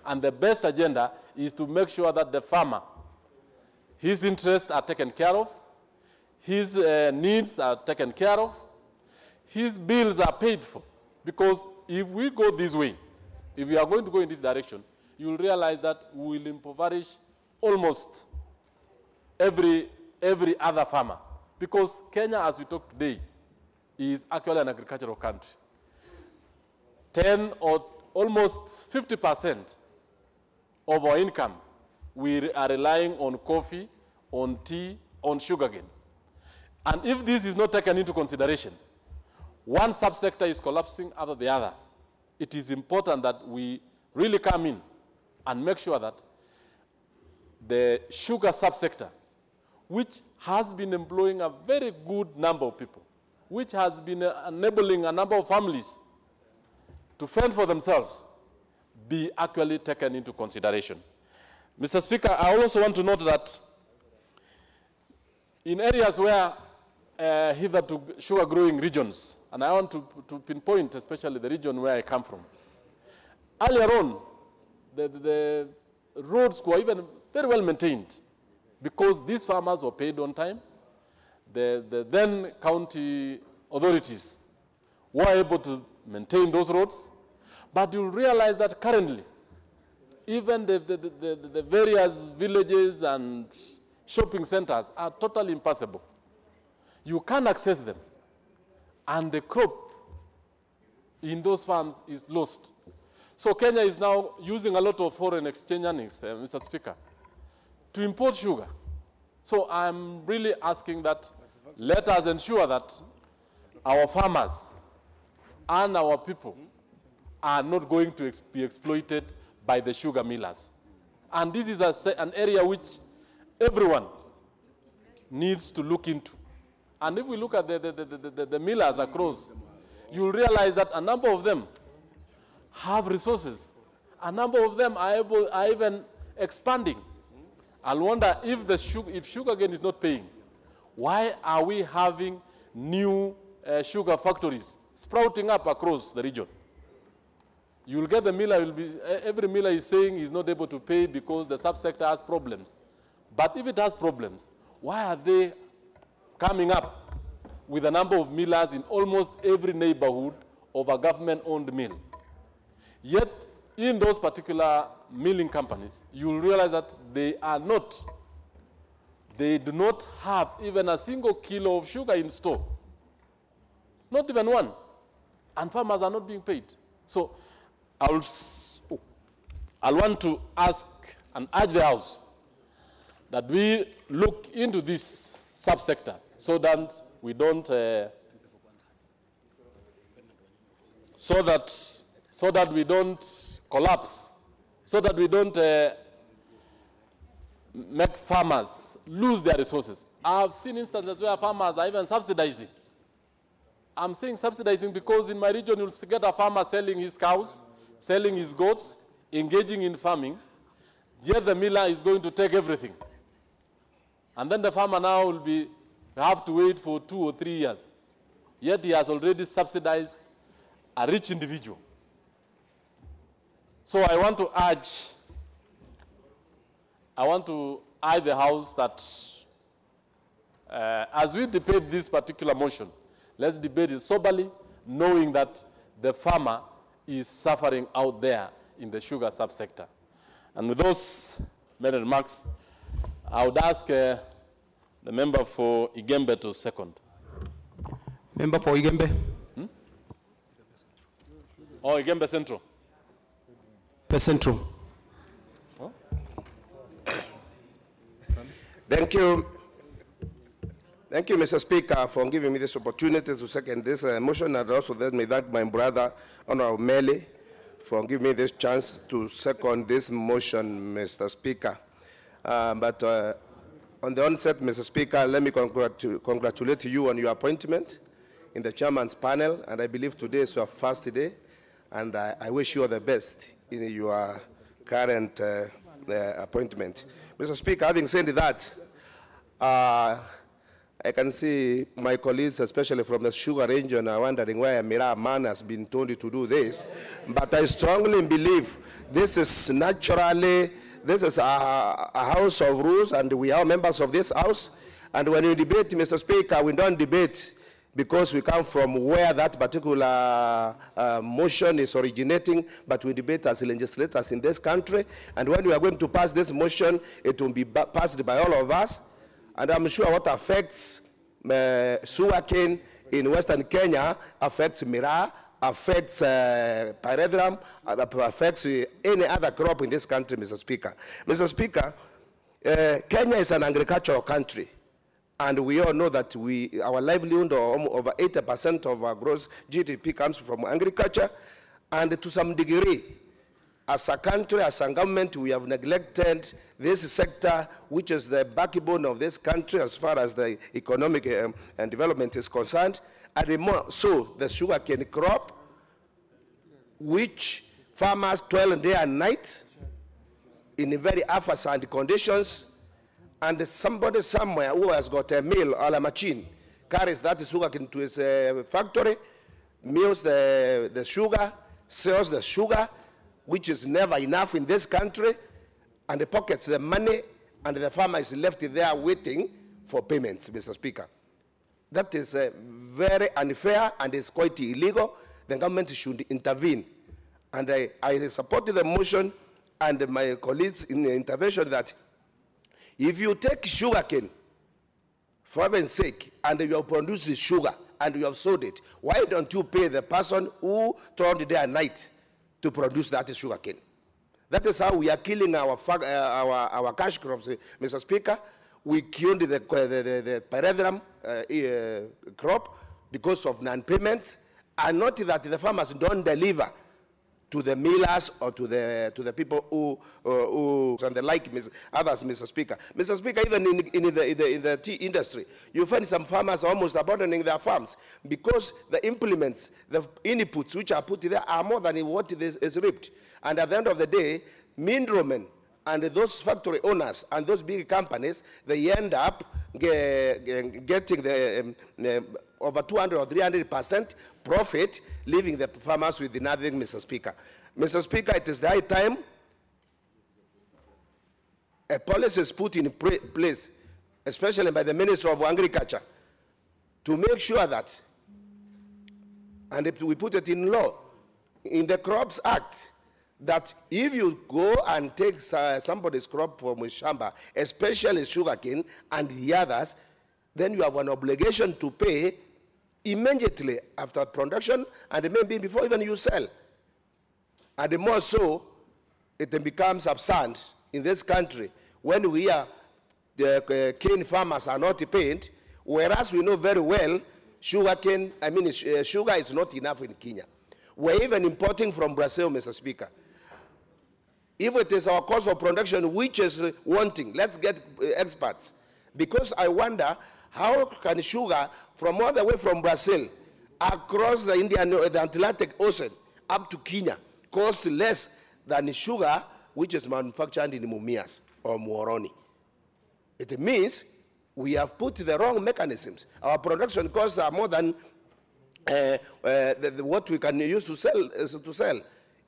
And the best agenda is to make sure that the farmer, his interests are taken care of, his needs are taken care of, his bills are paid for. Because if we go this way, if we are going to go in this direction, you will realize that we will impoverish almost every other farmer. Because Kenya, as we talk today, is actually an agricultural country. 10 or almost 50% of our income, we are relying on coffee, on tea, on sugarcane. And if this is not taken into consideration, one subsector is collapsing after the other. It is important that we really come in and make sure that the sugar subsector, which has been employing a very good number of people, which has been enabling a number of families to fend for themselves, be actually taken into consideration. Mr. Speaker, I also want to note that in areas where hitherto sugar-growing regions, and I want to pinpoint especially the region where I come from, earlier on, the roads were even very well maintained because these farmers were paid on time. The then county authorities were able to maintain those roads, but you'll realize that currently, even the various villages and shopping centers are totally impassable. You can't access them, and the crop in those farms is lost. So Kenya is now using a lot of foreign exchange earnings, Mr. Speaker, to import sugar. So I'm really asking that let us ensure that our farmers and our people are not going to be exploited by the sugar millers. And this is an area which everyone needs to look into. And if we look at the millers across, you'll realize that a number of them have resources. A number of them are even expanding. I'll wonder if sugarcane is not paying, why are we having new sugar factories sprouting up across the region? You'll get the miller, every miller is saying he's not able to pay because the subsector has problems. But if it has problems, why are they coming up with a number of millers in almost every neighborhood of a government-owned mill? Yet, in those particular milling companies, you'll realize that they do not have even a single kilo of sugar in store. Not even one. And farmers are not being paid. So I'll want to ask and urge the House that we look into this subsector so that we don't, so that we don't collapse, so that we don't make farmers lose their resources. I've seen instances where farmers are even subsidizing. I'm saying subsidizing because in my region you'll get a farmer selling his cows, selling his goats, engaging in farming, yet the miller is going to take everything. And then the farmer now will have to wait for 2 or 3 years. Yet he has already subsidized a rich individual. So I want to urge the House that as we debate this particular motion, let's debate it soberly, knowing that the farmer is suffering out there in the sugar subsector. And with those many remarks, I would ask the member for Igembe to second. Member for Igembe. Oh, Igembe Central. Central. Oh. Thank you. Thank you, Mr. Speaker, for giving me this opportunity to second this motion, and also let me thank my brother, Honorable Mele, for giving me this chance to second this motion, Mr. Speaker. On the onset, Mr. Speaker, let me congratulate you on your appointment in the chairman's panel, and I believe today is your first day, and I wish you all the best in your current appointment. Mr. Speaker, having said that, I can see my colleagues, especially from the sugar region, are wondering why Mira Man has been told to do this. But I strongly believe this is naturally, this is a house of rules, and we are members of this house. And when we debate, Mr. Speaker, we don't debate because we come from where that particular motion is originating, but we debate as legislators in this country. And when we are going to pass this motion, it will be passed by all of us. And I'm sure what affects sugarcane in Western Kenya affects Miraa, affects pyrethrum, affects any other crop in this country, Mr. Speaker. Mr. Speaker, Kenya is an agricultural country. And we all know that our livelihood, over 80% of our gross GDP comes from agriculture. And to some degree, as a country, as a government, we have neglected this sector, which is the backbone of this country as far as the economic and development is concerned. and the more so the sugarcane crop, which farmers toil day and night in very adverse conditions, and somebody somewhere who has got a mill or a machine carries that sugarcane to his factory, mills the sugar, sells the sugar, which is never enough in this country, and pockets the money, and the farmer is left there waiting for payments, Mr. Speaker. That is very unfair and is quite illegal. The government should intervene. And I supported the motion and my colleagues in the intervention that if you take sugarcane, for heaven's sake, and you have produced the sugar and you have sold it, why don't you pay the person who toiled day and night to produce that sugarcane? That is how we are killing our cash crops, Mr. Speaker. We killed the pyrethrum crop because of non-payments, and not that the farmers don't deliver to the millers or to the people who and the like others, Mr. Speaker. Mr. Speaker, even in the tea industry, you find some farmers almost abandoning their farms because the implements, the inputs which are put there are more than what is reaped. And at the end of the day, middlemen and those factory owners and those big companies, they end up getting the over 200 or 300% profit, leaving the farmers with nothing, Mr. Speaker. Mr. Speaker, it is the high time a policy is put in place, especially by the Minister of Agriculture, to make sure that, and if we put it in law, in the Crops Act, that if you go and take somebody's crop from a shamba, especially sugarcane and the others, then you have an obligation to pay immediately after production and maybe before even you sell. And the more so, it becomes absurd in this country when we are the cane farmers are not paid, whereas we know very well sugar is not enough in Kenya. We're even importing from Brazil, Mr. Speaker. If it is our cost of production which is wanting, let's get experts. Because I wonder, how can sugar from all the way from Brazil across the the Atlantic Ocean up to Kenya cost less than sugar which is manufactured in Mumias or Muhoroni? It means we have put the wrong mechanisms. Our production costs are more than what we can use to sell.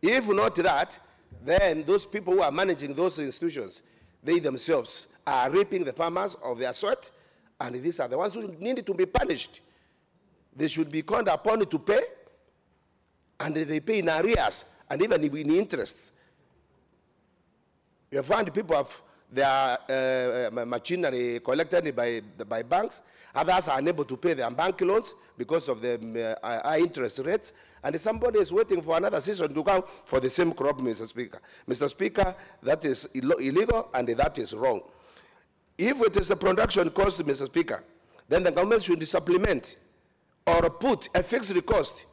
If not that, then those people who are managing those institutions, they themselves are reaping the farmers of their sweat, and these are the ones who need to be punished. They should be called upon to pay, and they pay in arrears, and even in interests. You find people have their machinery collected by banks. Others are unable to pay their bank loans because of the high interest rates. And somebody is waiting for another season to come for the same crop, Mr. Speaker. Mr. Speaker, that is illegal and that is wrong. If it is the production cost, Mr. Speaker, then the government should supplement or put a fixed cost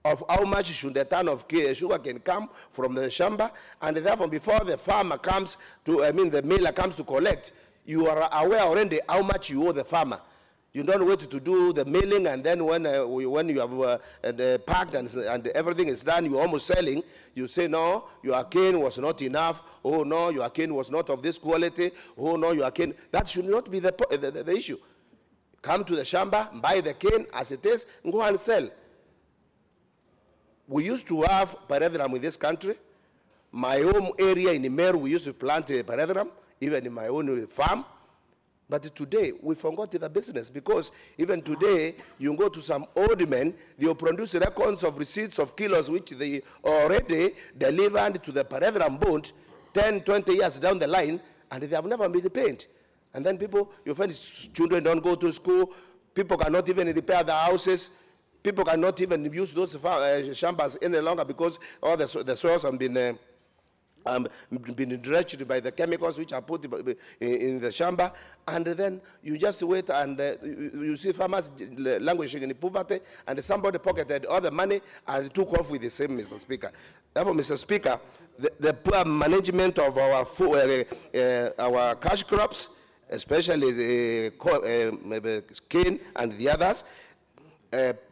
of how much should a ton of sugar can come from the shamba, and therefore before the farmer comes to, the miller comes to collect, you are aware already how much you owe the farmer. You don't wait to do the mailing, and then when you have packed and everything is done, you're almost selling, you say, no, your cane was not enough. Oh, no, your cane was not of this quality. Oh, no, your cane. That should not be the issue. Come to the shamba, buy the cane as it is, and go and sell. We used to have pyrethrum in this country. My home area in Imeru, we used to plant pyrethrum, even in my own farm. But today, we forgot the business, because even today, you go to some old men, they will produce records of receipts of kilos which they already delivered to the pyrethrum board 10, 20 years down the line, and they have never been paid. And then people, you find children don't go to school, people cannot even repair their houses, people cannot even use those shambas any longer because all the soils have been dredged by the chemicals which are put in the shamba, and then you just wait and you see farmers languishing in poverty, and somebody pocketed all the money and took off with the same, Mr. Speaker. Therefore, Mr. Speaker, the poor management of our cash crops, especially the cane and the others,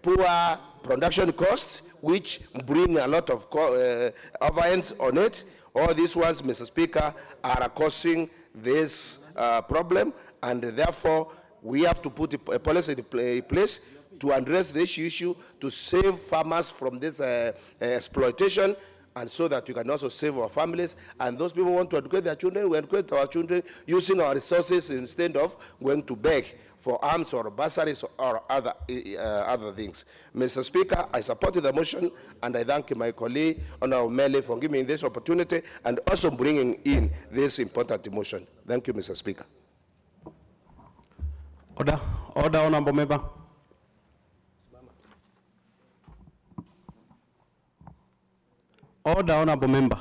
poor production costs, which bring a lot of overheads on it. All these ones, Mr. Speaker, are causing this problem, and therefore we have to put a policy in place to address this issue, to save farmers from this exploitation, and so that we can also save our families. And those people who want to educate their children, we educate our children using our resources instead of going to beg for arms or bursaries or other things. Mr. Speaker, I supported the motion, and I thank my colleague, Honorable Mele, for giving me this opportunity and also bringing in this important motion. Thank you, Mr. Speaker. Order, Honorable Member. Order, Honorable Member.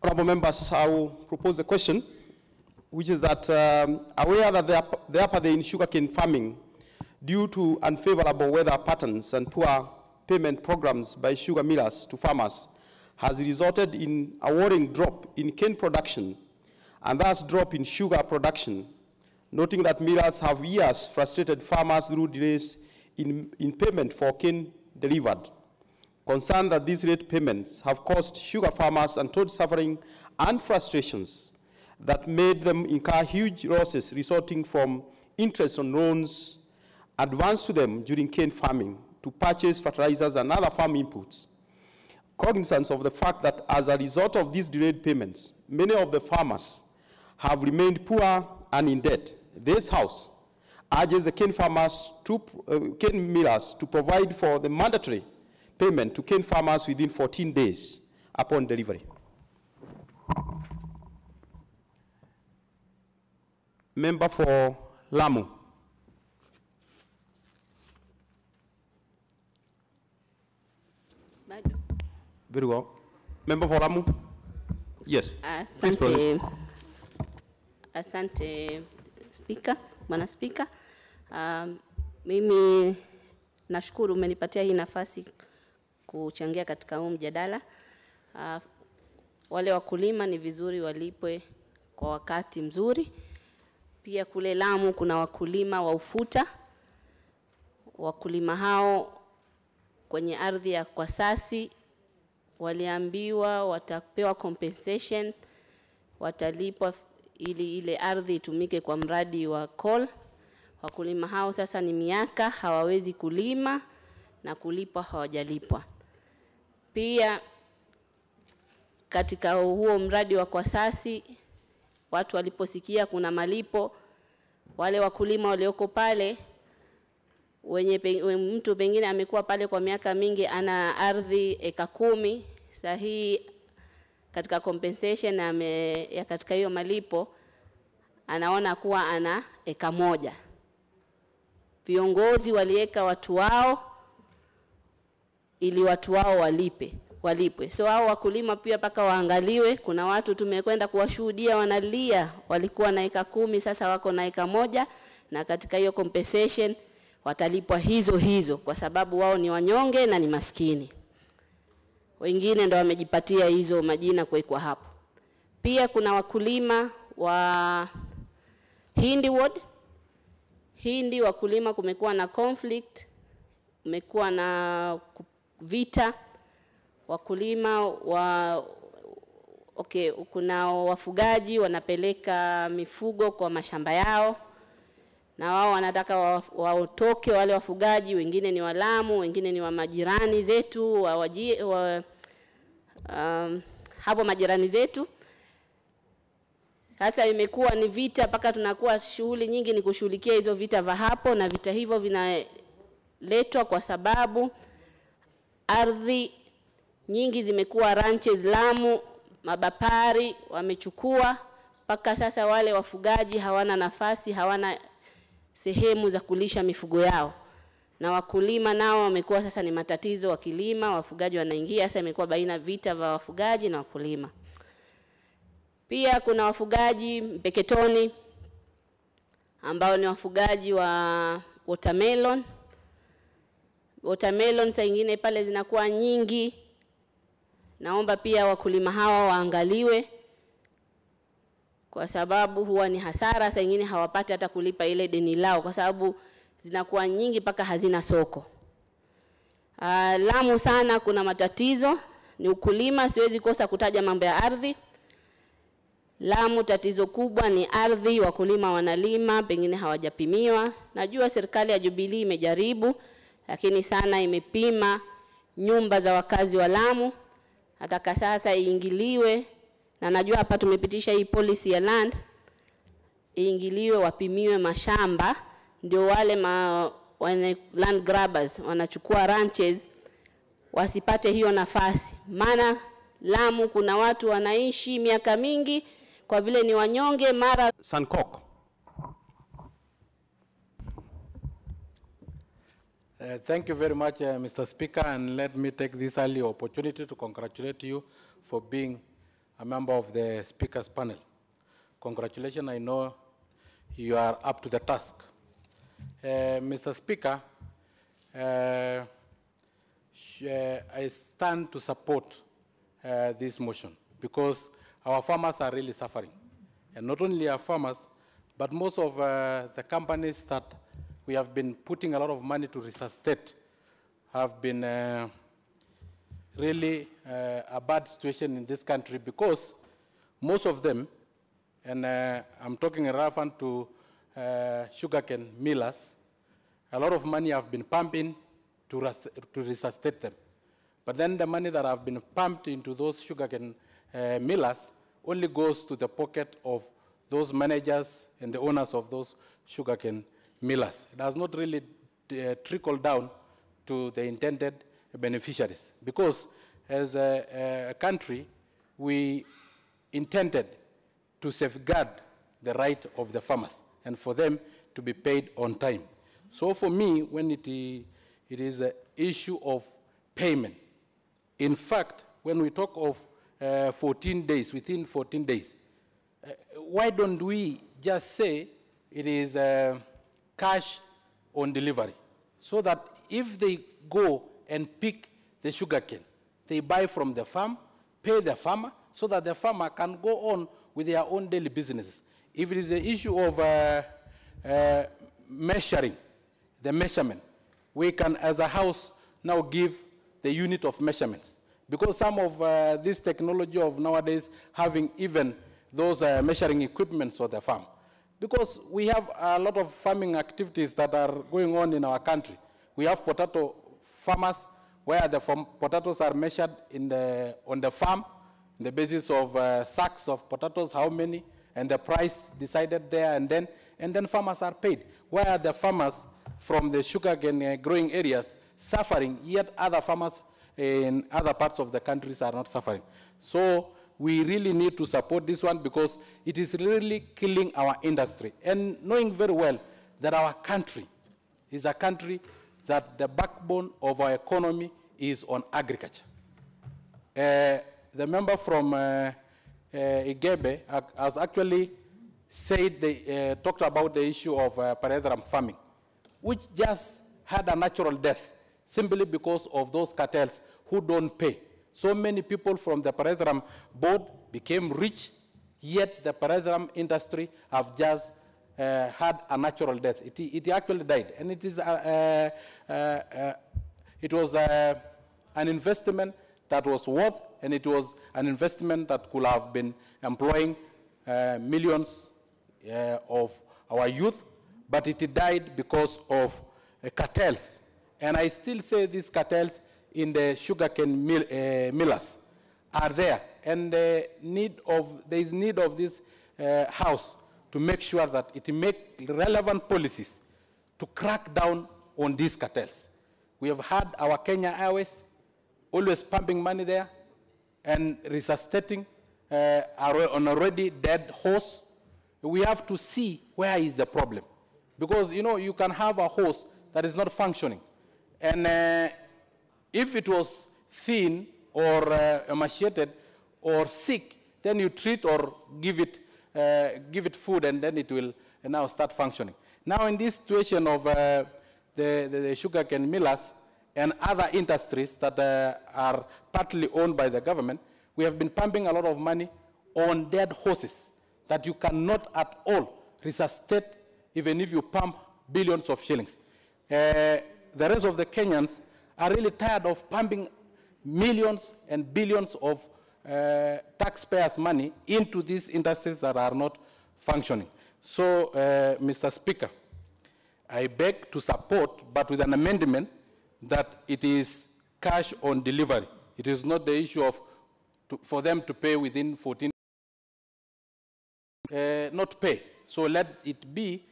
Honorable members, I will propose a question, which is that aware that the apathy in sugarcane farming due to unfavorable weather patterns and poor payment programs by sugar millers to farmers has resulted in a worrying drop in cane production and thus drop in sugar production, noting that millers have years frustrated farmers through delays in payment for cane delivered. Concerned that these late payments have caused sugar farmers untold suffering and frustrations that made them incur huge losses resulting from interest on loans advanced to them during cane farming to purchase fertilizers and other farm inputs. Cognizance of the fact that as a result of these delayed payments, many of the farmers have remained poor and in debt. This House urges the cane millers to provide for the mandatory payment to cane farmers within 14 days upon delivery. Member for Lamu. Very well. Member for Lamu. Yes. Asante. Asante Speaker, Bwana Speaker. Mimi nashukuru umenipatia hii nafasi kuchangia katika huu mjadala. Wale wakulima ni vizuri walipwe kwa wakati mzuri. Pia kule Lamu kuna wakulima wa ufuta. Wakulima hao kwenye ardhi ya Kwasasi waliambiwa watapewa compensation, watalipwa ili ile ardhi itumike kwa mradi wa coal. Wakulima hao sasa ni miaka hawawezi kulima na kulipwa hawajalipwa. Pia katika huo mradi wa Kwasasi watu waliposikia kuna malipo, wale wakulima walioko pale mtu pengine amekuwa pale kwa miaka mingi ana ardhi eka 10, sahihi katika compensation ya katika hiyo malipo anaona kuwa ana eka 1. Viongozi walieka watu wao ili watu wao walipwe. So hao wakulima pia paka waangaliwe. Kuna watu tumekwenda kuwashuhudia wanalia, walikuwa na eka 10 sasa wako na eka 1, na katika hiyo compensation watalipwa hizo kwa sababu wao ni wanyonge na ni maskini. Wengine ndo wamejipatia hizo majina kuwekwa hapo. Pia kuna wakulima wa Hindi Ward. Hindi wakulima kumekuwa na conflict, kumekuwa na vita. Wakulima kuna wafugaji wanapeleka mifugo kwa mashamba yao, na wao wanataka waotoke wale wafugaji. Wengine ni wa Lamu, wengine ni wa majirani zetu, hapo majirani zetu. Sasa imekuwa ni vita mpaka tunakuwa shughuli nyingi ni kushughulikia hizo vita vya hapo, na vita hivyo vinaletwa kwa sababu ardhi nyingi zimekuwa ranches Lamu, mabapari wamechukua, mpaka sasa wale wafugaji hawana nafasi, hawana sehemu za kulisha mifugo yao. Na wakulima nao wamekuwa sasa ni matatizo, wakilima wafugaji wanaingia, sasa imekuwa baina vita vya wafugaji na wakulima. Pia kuna wafugaji Mpeketoni ambao ni wafugaji wa watermelon. Watermelon saa nyingine pale zinakuwa nyingi. Naomba pia wakulima hawa waangaliwe kwa sababu huwa ni hasara, saa nyingine hawapati hata kulipa ile deni lao kwa sababu zinakuwa nyingi mpaka hazina soko. Lamu sana kuna matatizo, ni ukulima, siwezi kosa kutaja mambo ya ardhi. Lamu tatizo kubwa ni ardhi, wakulima wanalima, pengine hawajapimiwa. Najua serikali ya Jubilee imejaribu, lakini sana imepima nyumba za wakazi wa Lamu. Nataka sasa iingiliwe, na najua hapa tumepitisha hii policy ya land, iingiliwe, wapimiwe mashamba, ndio wale land grabbers wanachukua ranches wasipate hiyo nafasi. Maana Lamu kuna watu wanaishi miaka mingi kwa vile ni wanyonge mara. Sankok. Thank you very much, Mr. Speaker, and let me take this early opportunity to congratulate you for being a member of the Speaker's panel. Congratulations, I know you are up to the task. Mr. Speaker, I stand to support this motion because our farmers are really suffering. And not only our farmers, but most of the companies that we have been putting a lot of money to resuscitate have been really a bad situation in this country because most of them, and I'm talking relevant to sugarcane millers, a lot of money have been pumped in to resuscitate them. But then the money that have been pumped into those sugarcane millers only goes to the pocket of those managers and the owners of those sugarcane millers. It does not really trickle down to the intended beneficiaries because as a country, we intended to safeguard the right of the farmers and for them to be paid on time. So for me, when it is an issue of payment, in fact, when we talk of 14 days, within 14 days, why don't we just say it is cash on delivery? So that if they go and pick the sugarcane, they buy from the farm, pay the farmer, so that the farmer can go on with their own daily businesses. If it is an issue of measuring, the measurement, we can, as a house, now give the unit of measurements. Because some of this technology of nowadays having even those measuring equipments for the farm. Because we have a lot of farming activities that are going on in our country. We have potato farmers where the potatoes are measured on the farm, on the basis of sacks of potatoes, how many, and the price decided there, and then farmers are paid. Where the farmers from the sugarcane growing areas suffering, yet other farmers in other parts of the countries are not suffering. So we really need to support this one because it is really killing our industry. And knowing very well that our country is a country that the backbone of our economy is on agriculture. The member from Igebe has actually said, they talked about the issue of parentheral farming, which just had a natural death simply because of those cartels who don't pay. So many people from the parentheral board became rich, yet the parentheral industry have just had a natural death. It actually died, and it was an investment that was worth, and it was an investment that could have been employing millions of our youth, but it died because of cartels. And I still say these cartels in the sugarcane millers are there, and there is need of this house to make sure that it make relevant policies to crack down on these cartels. We have had our Kenya Airways always pumping money there and resuscitating an already dead horse. We have to see where is the problem. Because, you know, you can have a horse that is not functioning. And if it was thin or emaciated or sick, then you treat or give it food, and then it will now start functioning. Now in this situation of the sugarcane millers and other industries that are partly owned by the government, we have been pumping a lot of money on dead horses. that you cannot at all resuscitate even if you pump billions of shillings. The rest of the Kenyans are really tired of pumping millions and billions of taxpayers' money into these industries that are not functioning. So, Mr. Speaker, I beg to support, but with an amendment that it is cash on delivery. It is not the issue of for them to pay within 14 not pay. So let it be,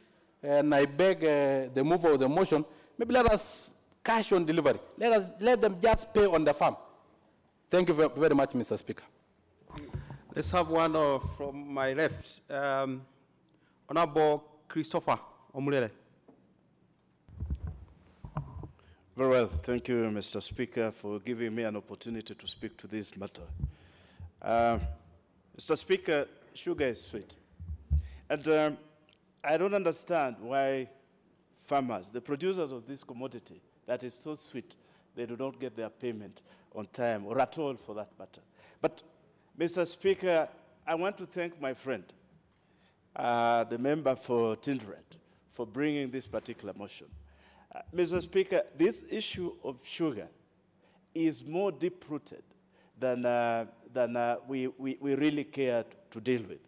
and I beg the mover of the motion, maybe let us cash on delivery. Let them just pay on the farm. Thank you very much, Mr. Speaker. Let's have one from my left. Honorable Christopher Omulele. Very well. Thank you, Mr. Speaker, for giving me an opportunity to speak to this matter. Mr. Speaker, sugar is sweet. And I don't understand why farmers, the producers of this commodity that is so sweet, they do not get their payment on time, or at all for that matter. But, Mr. Speaker, I want to thank my friend, the member for Tindred, for bringing this particular motion. Mr. Speaker, this issue of sugar is more deep-rooted than we really care to deal with.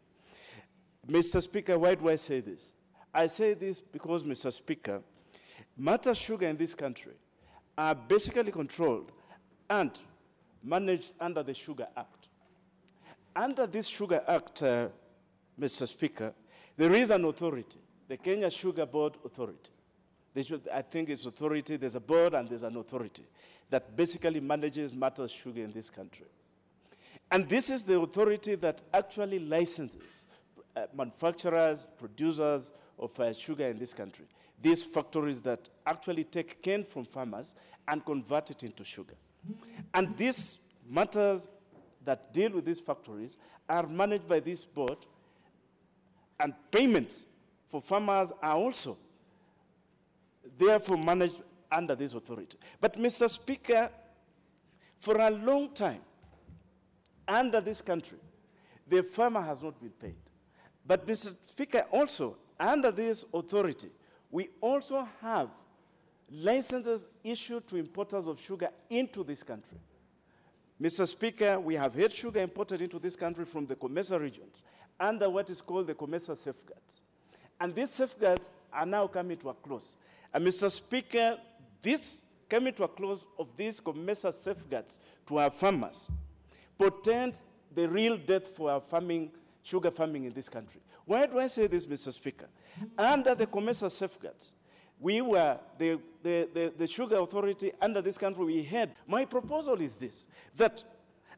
Mr. Speaker, why do I say this? I say this because, Mr. Speaker, matters sugar in this country are basically controlled and managed under the Sugar Act. Under this Sugar Act, Mr. Speaker, there is an authority, the Kenya Sugar Board Authority. I think it's authority, there's a board and there's an authority that basically manages matters sugar in this country. And this is the authority that actually licenses manufacturers, producers of sugar in this country. These factories that actually take cane from farmers and convert it into sugar. And these matters that deal with these factories are managed by this board, and payments for farmers are also therefore managed under this authority. But, Mr. Speaker, for a long time, under this country, the farmer has not been paid. But, Mr. Speaker, also, under this authority, we also have licenses issued to importers of sugar into this country. Mr. Speaker, we have had sugar imported into this country from the COMESA regions under what is called the COMESA safeguards. And these safeguards are now coming to a close. And, Mr. Speaker, this coming to a close of these COMESA safeguards to our farmers portends the real death for our farming, sugar farming in this country. Why do I say this, Mr. Speaker? Under the COMESA safeguards, we were, the sugar authority under this country, we had. My proposal is this, that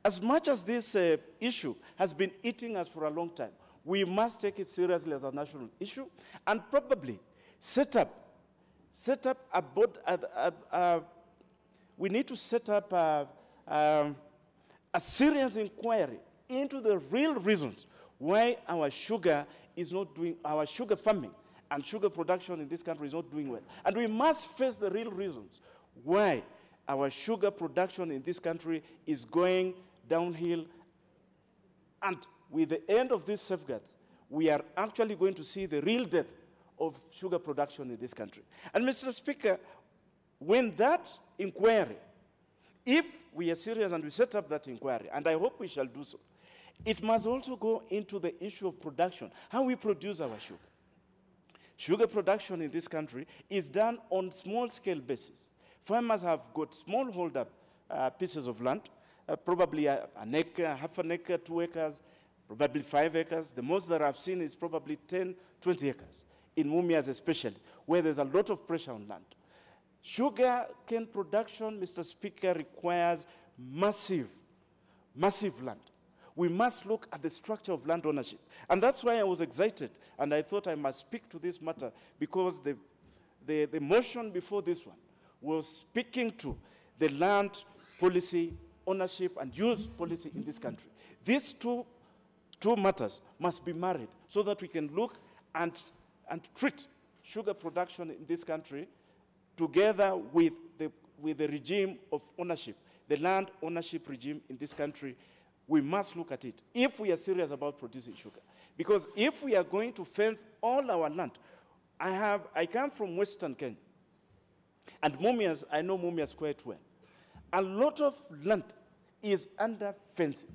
as much as this issue has been eating us for a long time, we must take it seriously as a national issue and probably set up a board, we need to set up a serious inquiry into the real reasons why our sugar is not doing, our sugar farming and sugar production in this country is not doing well. And we must face the real reasons why our sugar production in this country is going downhill. And with the end of these safeguards, we are actually going to see the real death of sugar production in this country. And, Mr. Speaker, when that inquiry, if we are serious and we set up that inquiry, and I hope we shall do so, it must also go into the issue of production, how we produce our sugar. Sugar production in this country is done on small-scale basis. Farmers have got small-holder pieces of land, probably an acre, half an acre, 2 acres, probably 5 acres. The most that I've seen is probably 10, 20 acres, in Mumias especially, where there's a lot of pressure on land. Sugar cane production, Mr. Speaker, requires massive land. We must look at the structure of land ownership. And that's why I was excited, and I thought I must speak to this matter, because the motion before this one was speaking to the land policy, ownership, and use policy in this country. These two matters must be married so that we can look and treat sugar production in this country together with the regime of ownership, the land ownership regime in this country. We must look at it if we are serious about producing sugar. Because if we are going to fence all our land, I come from Western Kenya. And Mumias, I know Mumias quite well. A lot of land is under fencing.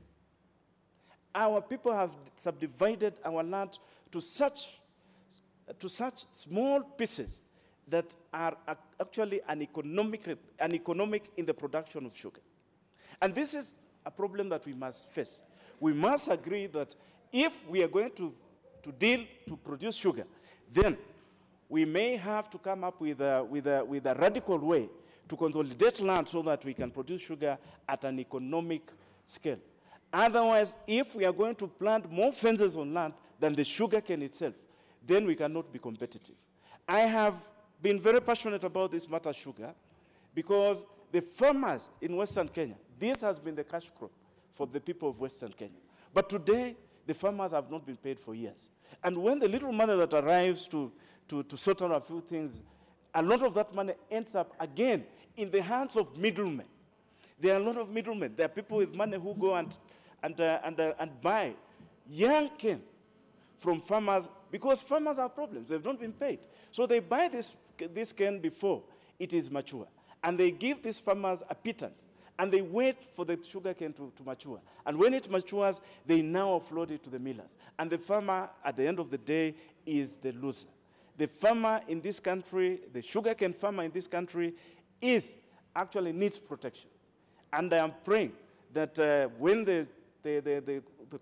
Our people have subdivided our land to such small pieces that are actually uneconomic in the production of sugar. And this is a problem that we must face. We must agree that if we are going to produce sugar, then we may have to come up with a radical way to consolidate land so that we can produce sugar at an economic scale. Otherwise, if we are going to plant more fences on land than the sugar cane itself, then we cannot be competitive. I have been very passionate about this matter, sugar, because the farmers in Western Kenya, this has been the cash crop for the people of Western Kenya. But today, the farmers have not been paid for years. And when the little money that arrives to sort out a few things, a lot of that money ends up again in the hands of middlemen. There are a lot of middlemen. There are people with money who go and buy young cane from farmers because farmers have problems. They've not been paid. So they buy this cane before it is mature. And they give these farmers a pittance. And they wait for the sugar cane to mature. And when it matures, they now offload it to the millers. And the farmer, at the end of the day, is the loser. The farmer in this country, the sugarcane farmer in this country, actually needs protection. And I am praying that when the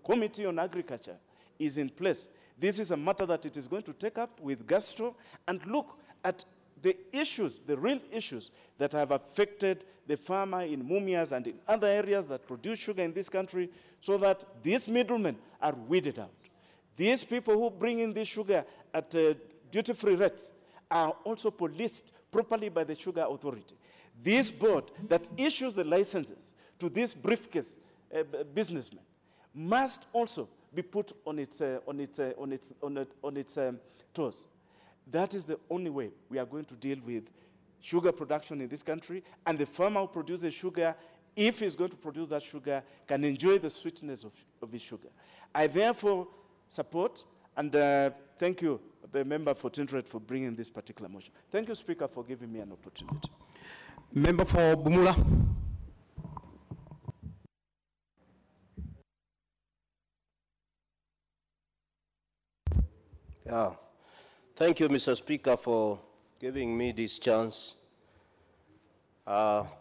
Committee on Agriculture is in place, this is a matter that it is going to take up with Gastro and look at the issues, the real issues that have affected the farmer in Mumias and in other areas that produce sugar in this country so that these middlemen are weeded out. These people who bring in this sugar at duty-free rates are also policed properly by the Sugar Authority. This board that issues the licenses to these briefcase businessmen must also be put on its toes. That is the only way we are going to deal with sugar production in this country, and the farmer who produces sugar, if he's going to produce that sugar, can enjoy the sweetness of his sugar. I therefore support and thank you, the member for Tintred, for bringing this particular motion. Thank you, Speaker, for giving me an opportunity. Member for Bumula. Yeah. Thank you, Mr. Speaker, for giving me this chance.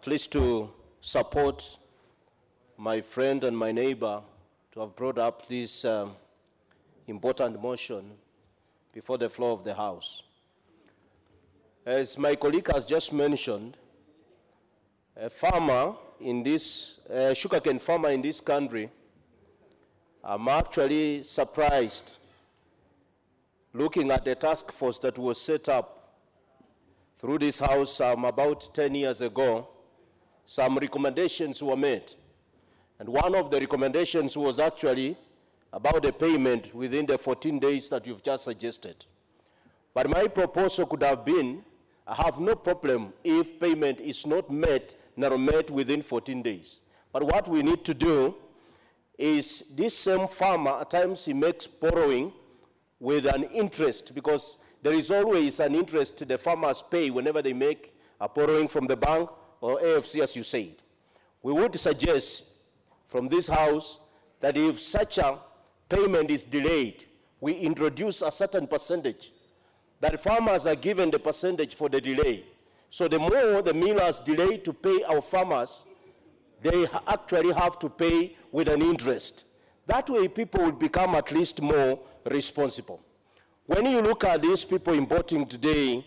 Pleased to support my friend and my neighbor to have brought up this important motion before the floor of the House. As my colleague has just mentioned, a farmer in this, sugarcane farmer in this country, I'm actually surprised looking at the task force that was set up through this House about 10 years ago. Some recommendations were made. And one of the recommendations was actually about the payment within the 14 days that you've just suggested. But my proposal could have been, I have no problem if payment is not met within 14 days. But what we need to do is this same farmer, at times he makes borrowing with an interest, because there is always an interest the farmers pay whenever they make a borrowing from the bank or AFC, as you said. We would suggest from this House that if such a payment is delayed, we introduce a certain percentage, that farmers are given the percentage for the delay. So the more the millers delay to pay our farmers, they actually have to pay with an interest. That way people will become at least more responsible. When you look at these people importing today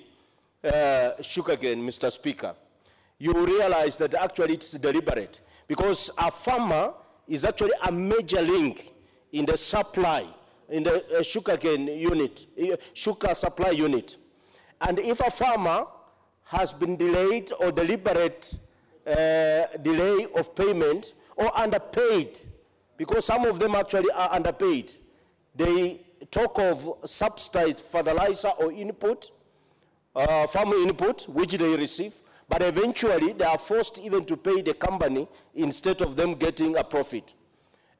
sugarcane, Mr. Speaker, you realize that actually it's deliberate, because a farmer is actually a major link in the supply, in the sugarcane unit, sugar supply unit. And if a farmer has been delayed or deliberate delay of payment or underpaid, because some of them actually are underpaid, they talk of subsidized fertilizer or input, farm input, which they receive, but eventually they are forced even to pay the company instead of them getting a profit.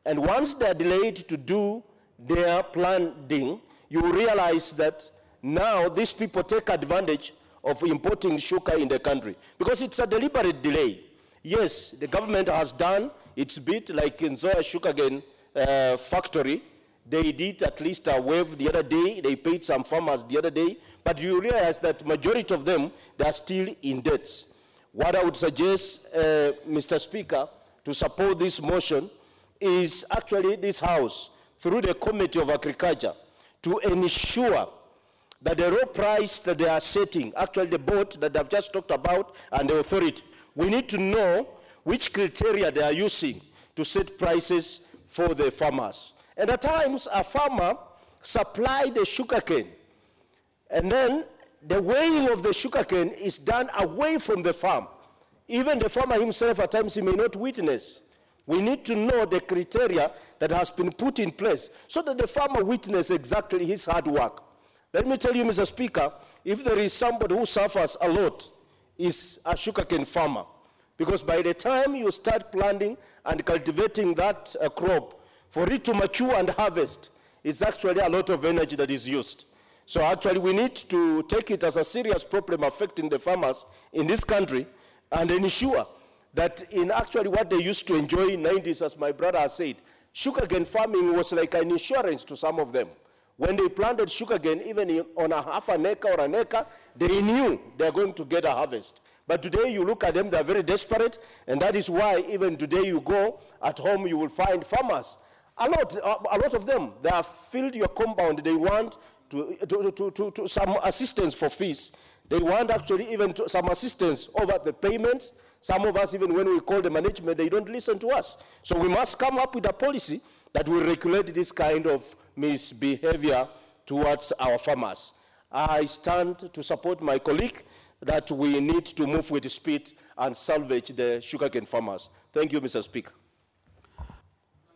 And once they are delayed to do their planting, you realize that now these people take advantage of importing sugar in the country because it's a deliberate delay. Yes, the government has done its bit, like in Zoya Sugarcane factory. They did at least a wave the other day. They paid some farmers the other day. But you realize that majority of them, they are still in debts. What I would suggest, Mr. Speaker, to support this motion is actually this House, through the Committee of Agriculture, to ensure that the raw price that they are setting, actually the board that I've just talked about and the authority, we need to know which criteria they are using to set prices for the farmers. And at times, a farmer supplies the sugarcane, and then the weighing of the sugarcane is done away from the farm. Even the farmer himself, at times, he may not witness. We need to know the criteria that has been put in place so that the farmer witnesses exactly his hard work. Let me tell you, Mr. Speaker, if there is somebody who suffers a lot, is a sugarcane farmer. Because by the time you start planting and cultivating that crop, for it to mature and harvest, it's actually a lot of energy that is used. So actually we need to take it as a serious problem affecting the farmers in this country and ensure that in actually what they used to enjoy in the 90s, as my brother has said, sugarcane farming was like an insurance to some of them. When they planted sugarcane, even on a half an acre or an acre, they knew they're going to get a harvest. But today you look at them, they're very desperate, and that is why even today you go at home, you will find farmers. A lot of them, they have filled your compound. They want to some assistance for fees. They want actually even some assistance over the payments. Some of us, even when we call the management, they don't listen to us. So we must come up with a policy that will regulate this kind of misbehavior towards our farmers. I stand to support my colleague that we need to move with speed and salvage the sugarcane farmers. Thank you, Mr. Speaker.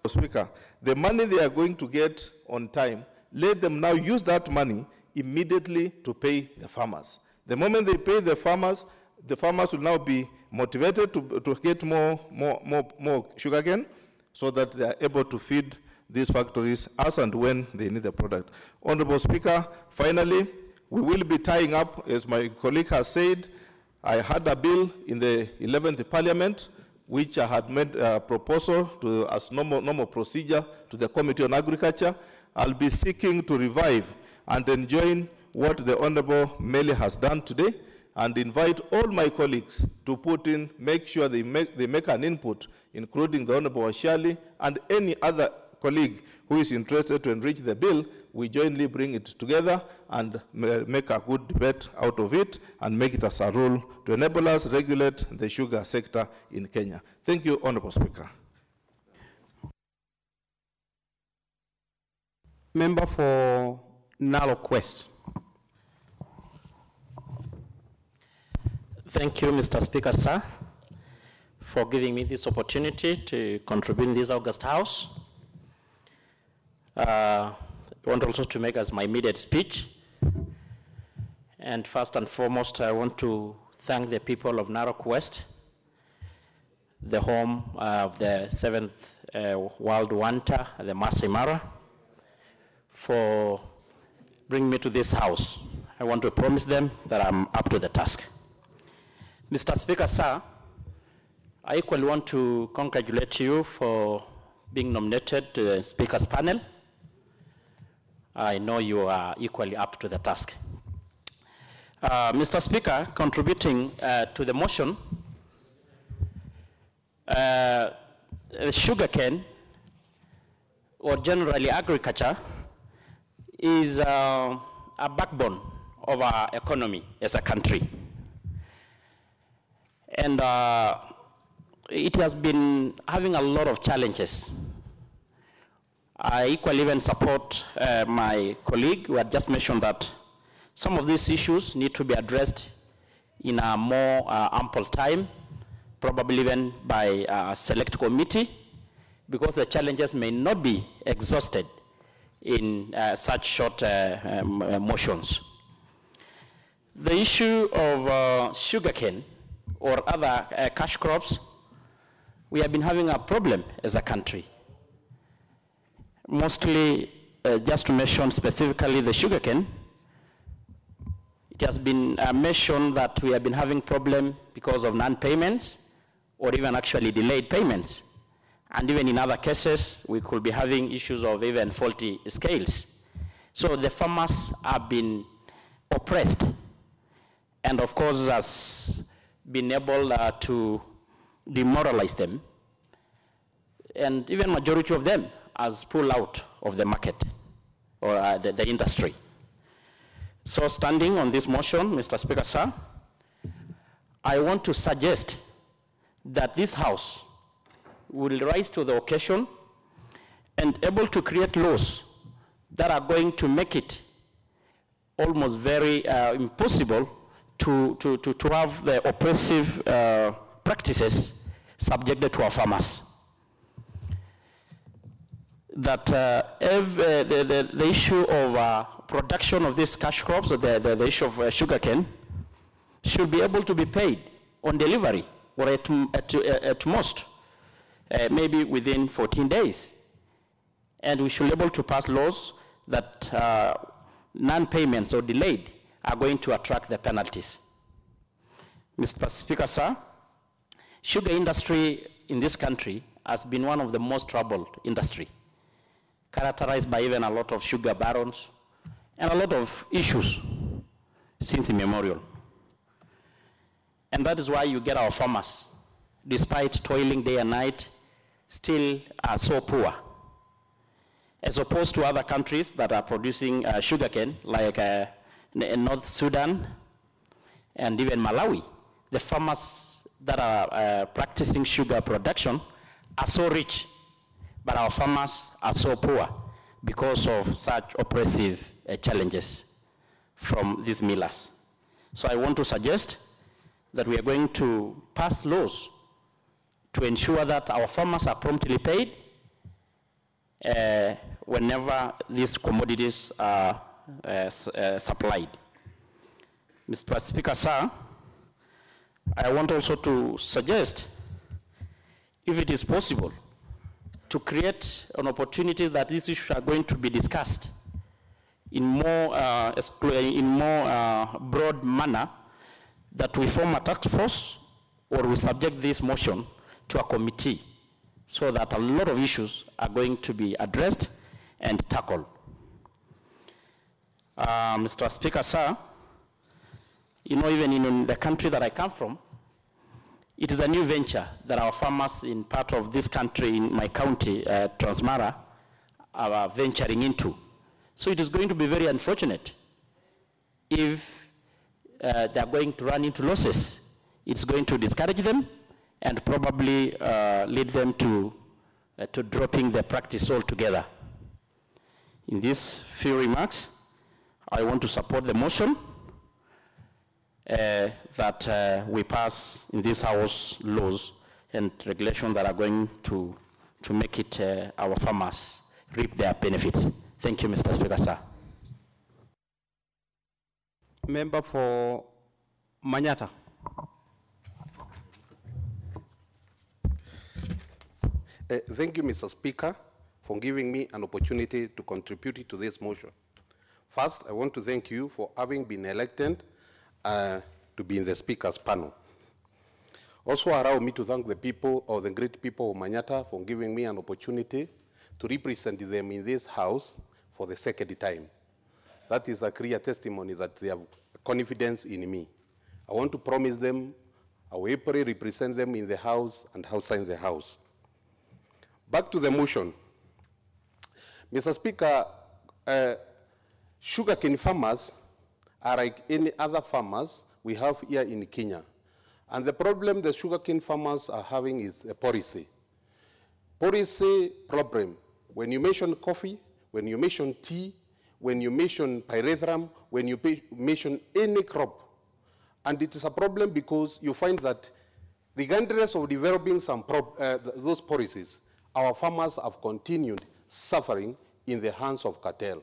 Speaker, the money they are going to get on time, let them now use that money immediately to pay the farmers. The moment they pay the farmers will now be motivated to get more sugarcane so that they are able to feed these factories as and when they need the product. Honorable Speaker, finally, we will be tying up, as my colleague has said, I had a bill in the 11th Parliament which I had made a proposal to, as normal procedure to the Committee on Agriculture. I'll be seeking to revive and enjoin what the Honorable Mele has done today and invite all my colleagues to put in, make sure they make an input, including the Honorable Ashali and any other colleague who is interested to enrich the bill. We jointly bring it together and make a good debate out of it and make it as a rule to enable us regulate the sugar sector in Kenya. Thank you, Honorable Speaker. Member for Narok West. Thank you, Mr. Speaker, sir, for giving me this opportunity to contribute in this August House. I want also to make as my immediate speech. And first and foremost, I want to thank the people of Narok West, the home of the 7th World Wanta, the Masai Mara, for bringing me to this house. I want to promise them that I'm up to the task. Mr. Speaker, sir, I equally want to congratulate you for being nominated to the Speaker's panel. I know you are equally up to the task. Mr. Speaker, contributing to the motion, sugarcane, or generally agriculture, is a backbone of our economy as a country. And it has been having a lot of challenges. I equally even support my colleague who had just mentioned that some of these issues need to be addressed in a more ample time, probably even by a select committee, because the challenges may not be exhausted in such short motions. The issue of sugarcane or other cash crops, we have been having a problem as a country. Mostly just to mention specifically the sugarcane, it has been mentioned that we have been having problem because of non-payments or even actually delayed payments. And even in other cases, we could be having issues of even faulty scales. So the farmers have been oppressed, and of course has been able to demoralize them. And even majority of them has pulled out of the market or the industry. So standing on this motion, Mr. Speaker, sir, I want to suggest that this House will rise to the occasion and able to create laws that are going to make it almost very impossible to have the oppressive practices subjected to our farmers. That the issue of production of these cash crops, or the issue of sugarcane, should be able to be paid on delivery, or at most, maybe within 14 days. And we should be able to pass laws that non-payments or delayed are going to attract the penalties. Mr. Speaker, sir, sugar industry in this country has been one of the most troubled industry, characterized by even a lot of sugar barons and a lot of issues since immemorial. And that is why you get our farmers, despite toiling day and night, still are so poor. As opposed to other countries that are producing sugarcane, like North Sudan and even Malawi, the farmers that are practicing sugar production are so rich, but our farmers are so poor because of such oppressive challenges from these millers. So I want to suggest that we are going to pass laws to ensure that our farmers are promptly paid whenever these commodities are supplied. Mr. Speaker, sir, I want also to suggest, if it is possible, to create an opportunity that these issues are going to be discussed in more broad manner, that we form a task force or we subject this motion to a committee so that a lot of issues are going to be addressed and tackled. Mr. Speaker, sir, you know, even in the country that I come from, it is a new venture that our farmers in part of this country, in my county, Transmara, are venturing into. So it is going to be very unfortunate if they are going to run into losses. It's going to discourage them and probably lead them to dropping the practice altogether. In these few remarks, I want to support the motion that we pass in this House laws and regulations that are going to make it our farmers reap their benefits. Thank you, Mr. Speaker, sir. Member for Manyata. Thank you, Mr. Speaker, for giving me an opportunity to contribute to this motion. First, I want to thank you for having been elected to be in the Speaker's panel. Also allow me to thank the people, or the great people of Manyata, for giving me an opportunity to represent them in this House for the second time. That is a clear testimony that they have confidence in me. I want to promise them I will represent them in the House and outside the House. Back to the motion. Mr. Speaker, sugarcane farmers are like any other farmers we have here in Kenya. And the problem the sugarcane farmers are having is a policy. Policy problem. When you mention coffee, when you mention tea, when you mention pyrethrum, when you mention any crop, and it is a problem because you find that regardless of developing some those policies, our farmers have continued suffering in the hands of cartel.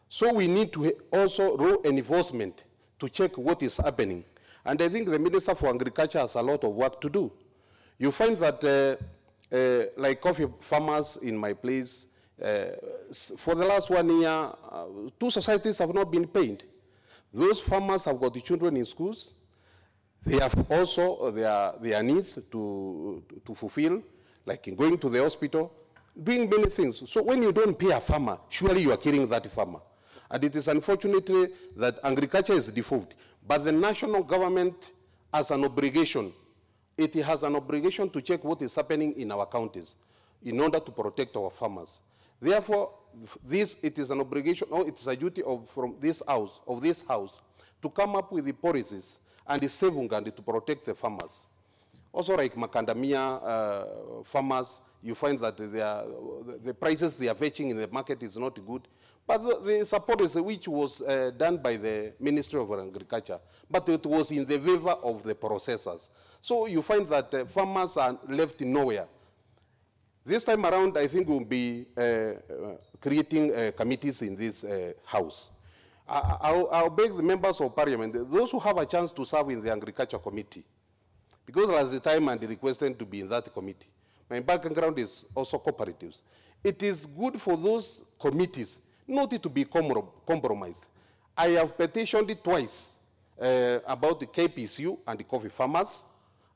So we need to also law enforcement to check what is happening. And I think the Minister for Agriculture has a lot of work to do. You find that like coffee farmers in my place, For the last 1 year, 2 societies have not been paid. Those farmers have got the children in schools. They have also their needs to fulfill, like in going to the hospital, doing many things. So when you don't pay a farmer, surely you are killing that farmer. And it is unfortunate that agriculture is devolved. But the national government has an obligation. It has an obligation to check what is happening in our counties in order to protect our farmers. Therefore, it is an obligation, or it's a duty from this house, to come up with the policies and the saving and to protect the farmers. Also, like macadamia farmers, you find that the prices they are fetching in the market is not good. But the support is which was done by the Ministry of Agriculture, but it was in the favor of the processors. So you find that farmers are left nowhere. This time around, I think we'll be creating committees in this house. I'll beg the members of parliament, those who have a chance to serve in the agriculture committee, because last the time and requested to be in that committee. My background is also cooperatives. It is good for those committees not to be compromised. I have petitioned it twice about the KPSU and the coffee farmers.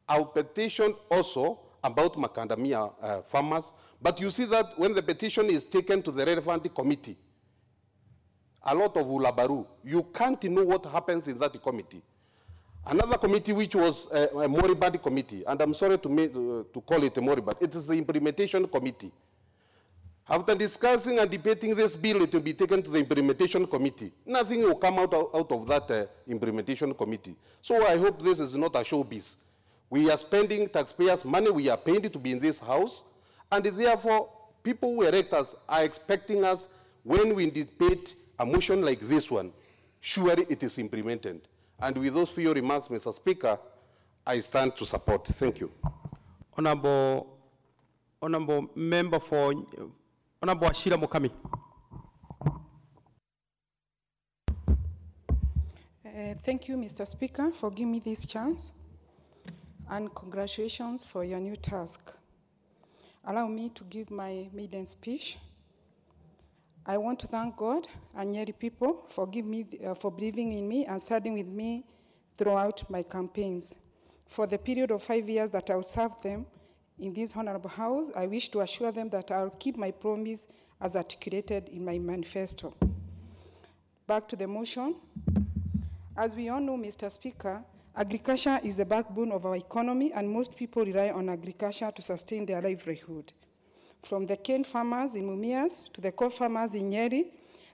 I've petitioned also about macadamia farmers. But you see that when the petition is taken to the relevant committee, a lot of ulabaru, you can't know what happens in that committee. Another committee which was a moribund committee, and I'm sorry to call it a moribund, it is the implementation committee. After discussing and debating this bill, it will be taken to the implementation committee. Nothing will come out of that implementation committee. So I hope this is not a showbiz. We are spending taxpayers' money, we are paid to be in this house, and therefore people who elect us are expecting us, when we debate a motion like this one, surely it is implemented. And with those few remarks, Mr. Speaker, I stand to support. Thank you. Honorable Member for Honorable Ashira Mukami. Thank you, Mr. Speaker, for giving me this chance, and congratulations for your new task. Allow me to give my maiden speech. I want to thank God and Nyeri people for believing in me and standing with me throughout my campaigns. For the period of 5 years that I will serve them in this honorable house, I wish to assure them that I will keep my promise as articulated in my manifesto. Back to the motion. As we all know, Mr. Speaker, agriculture is the backbone of our economy, and most people rely on agriculture to sustain their livelihood. From the cane farmers in Mumias to the coffee farmers in Nyeri,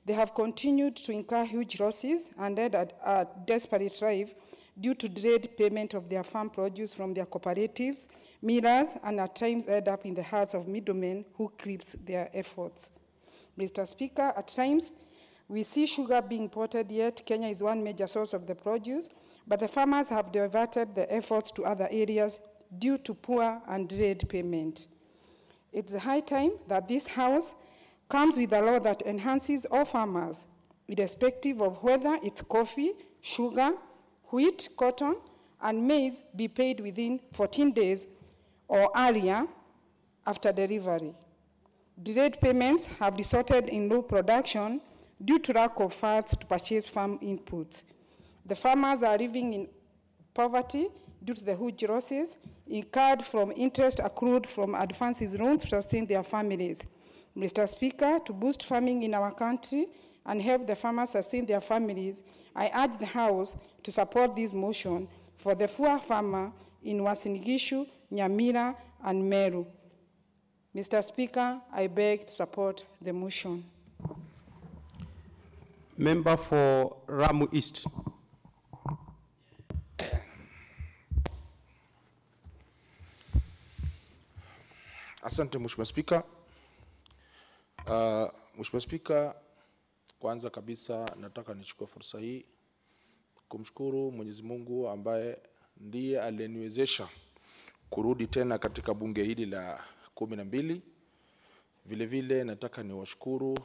they have continued to incur huge losses and led a desperate thrive due to delayed payment of their farm produce from their cooperatives, millers, and at times end up in the hands of middlemen who cripples their efforts. Mr. Speaker, at times, we see sugar being imported, yet Kenya is one major source of the produce, but the farmers have diverted their efforts to other areas due to poor and delayed payment. It's high time that this House comes with a law that enhances all farmers, irrespective of whether it's coffee, sugar, wheat, cotton, and maize, be paid within 14 days or earlier after delivery. Delayed payments have resulted in low production due to lack of funds to purchase farm inputs. The farmers are living in poverty due to the huge losses incurred from interest accrued from advances loans to sustain their families. Mr. Speaker, to boost farming in our country and help the farmers sustain their families, I urge the House to support this motion for the poor farmer in Uasin Gishu, Nyamira, and Meru. Mr. Speaker, I beg to support the motion. Member for Ramu East. Asante Mheshimiwa Spika. Mheshimiwa Spika, kwanza kabisa nataka nichukue fursa hii kumshukuru Mwenyezi Mungu ambaye ndiye aliyeniwezesha kurudi tena katika bunge hili la 12. Vile vile nataka niwashukuru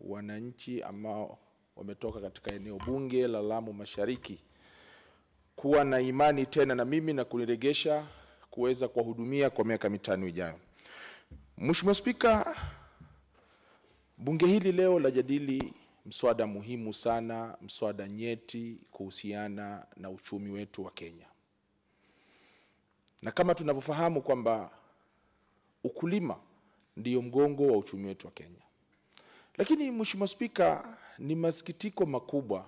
wananchi ambao wametoka katika eneo bunge la Lamu Mashariki kuwa na imani tena na mimi na kuniregesha kuweza kuwahudumia kwa miaka 5 ijayo. Mheshimiwa Spika, Bunge hili leo lajadili mswada muhimu sana, mswada nyeti kuhusiana na uchumi wetu wa Kenya. Na kama tunavyofahamu kwamba ukulima ndiyo mgongo wa uchumi wetu wa Kenya. Lakini Mheshimiwa Spika, ni masikitiko makubwa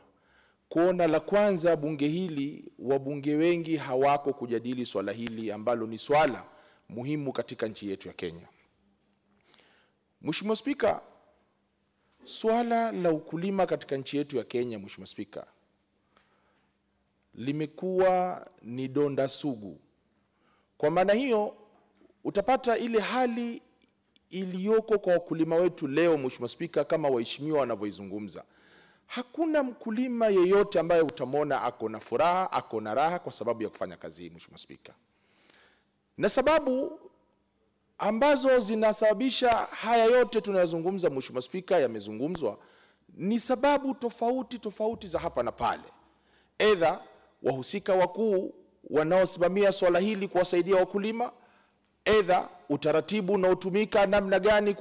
kuona la kwanza bunge hili wabunge wengi hawako kujadili swala hili ambalo ni swala muhimu katika nchi yetu ya Kenya. Mheshimiwa Spika, swala la ukulima katika nchi yetu ya Kenya, Mheshimiwa Spika, limekuwa ni donda sugu. Kwa maana hiyo utapata ile hali iliyoko kwa wakulima wetu leo, Mheshimiwa Spika, kama waheshimiwa wanavyoizungumza. Hakuna mkulima yeyote ambaye utamwona ako na furaha, ako na raha kwa sababu ya kufanya kazi hii, Mheshimiwa Spika. Na sababu ambazo zinasababisha haya yote tunayozungumza, Mheshimiwa Spika, yamezungumzwa, ni sababu tofauti za hapa na pale. Aidha wahusika wakuu wanaosimamia swala hili kuwasaidia wakulima, aidha utaratibu unaotumika namna gani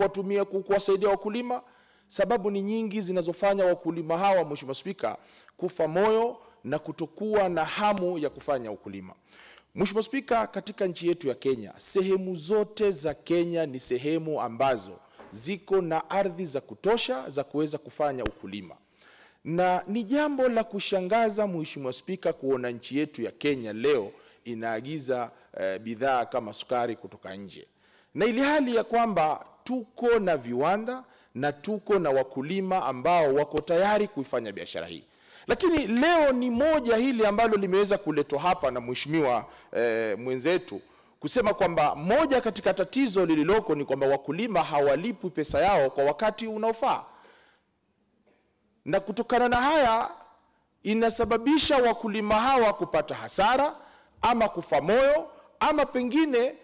kuwasaidia wakulima. Sababu ni nyingi zinazofanya wakulima hawa, Mheshimiwa Spika, kufa moyo na kutokuwa na hamu ya kufanya ukulima. Mheshimiwa Spika, katika nchi yetu ya Kenya, sehemu zote za Kenya ni sehemu ambazo ziko na ardhi za kutosha za kuweza kufanya ukulima. Na ni jambo la kushangaza, Mheshimiwa Spika, kuona nchi yetu ya Kenya leo inaagiza bidhaa kama sukari kutoka nje. Na ili hali ya kwamba tuko na viwanda na tuko na wakulima ambao wako tayari kuifanya biashara hii. Lakini leo ni moja hili ambalo limeweza kuletwa hapa na mheshimiwa mwenzetu kusema kwamba moja katika tatizo lililoko ni kwamba wakulima hawalipwi pesa yao kwa wakati unaofaa. Na kutokana na haya inasababisha wakulima hawa kupata hasara ama kufa moyo, ama pengine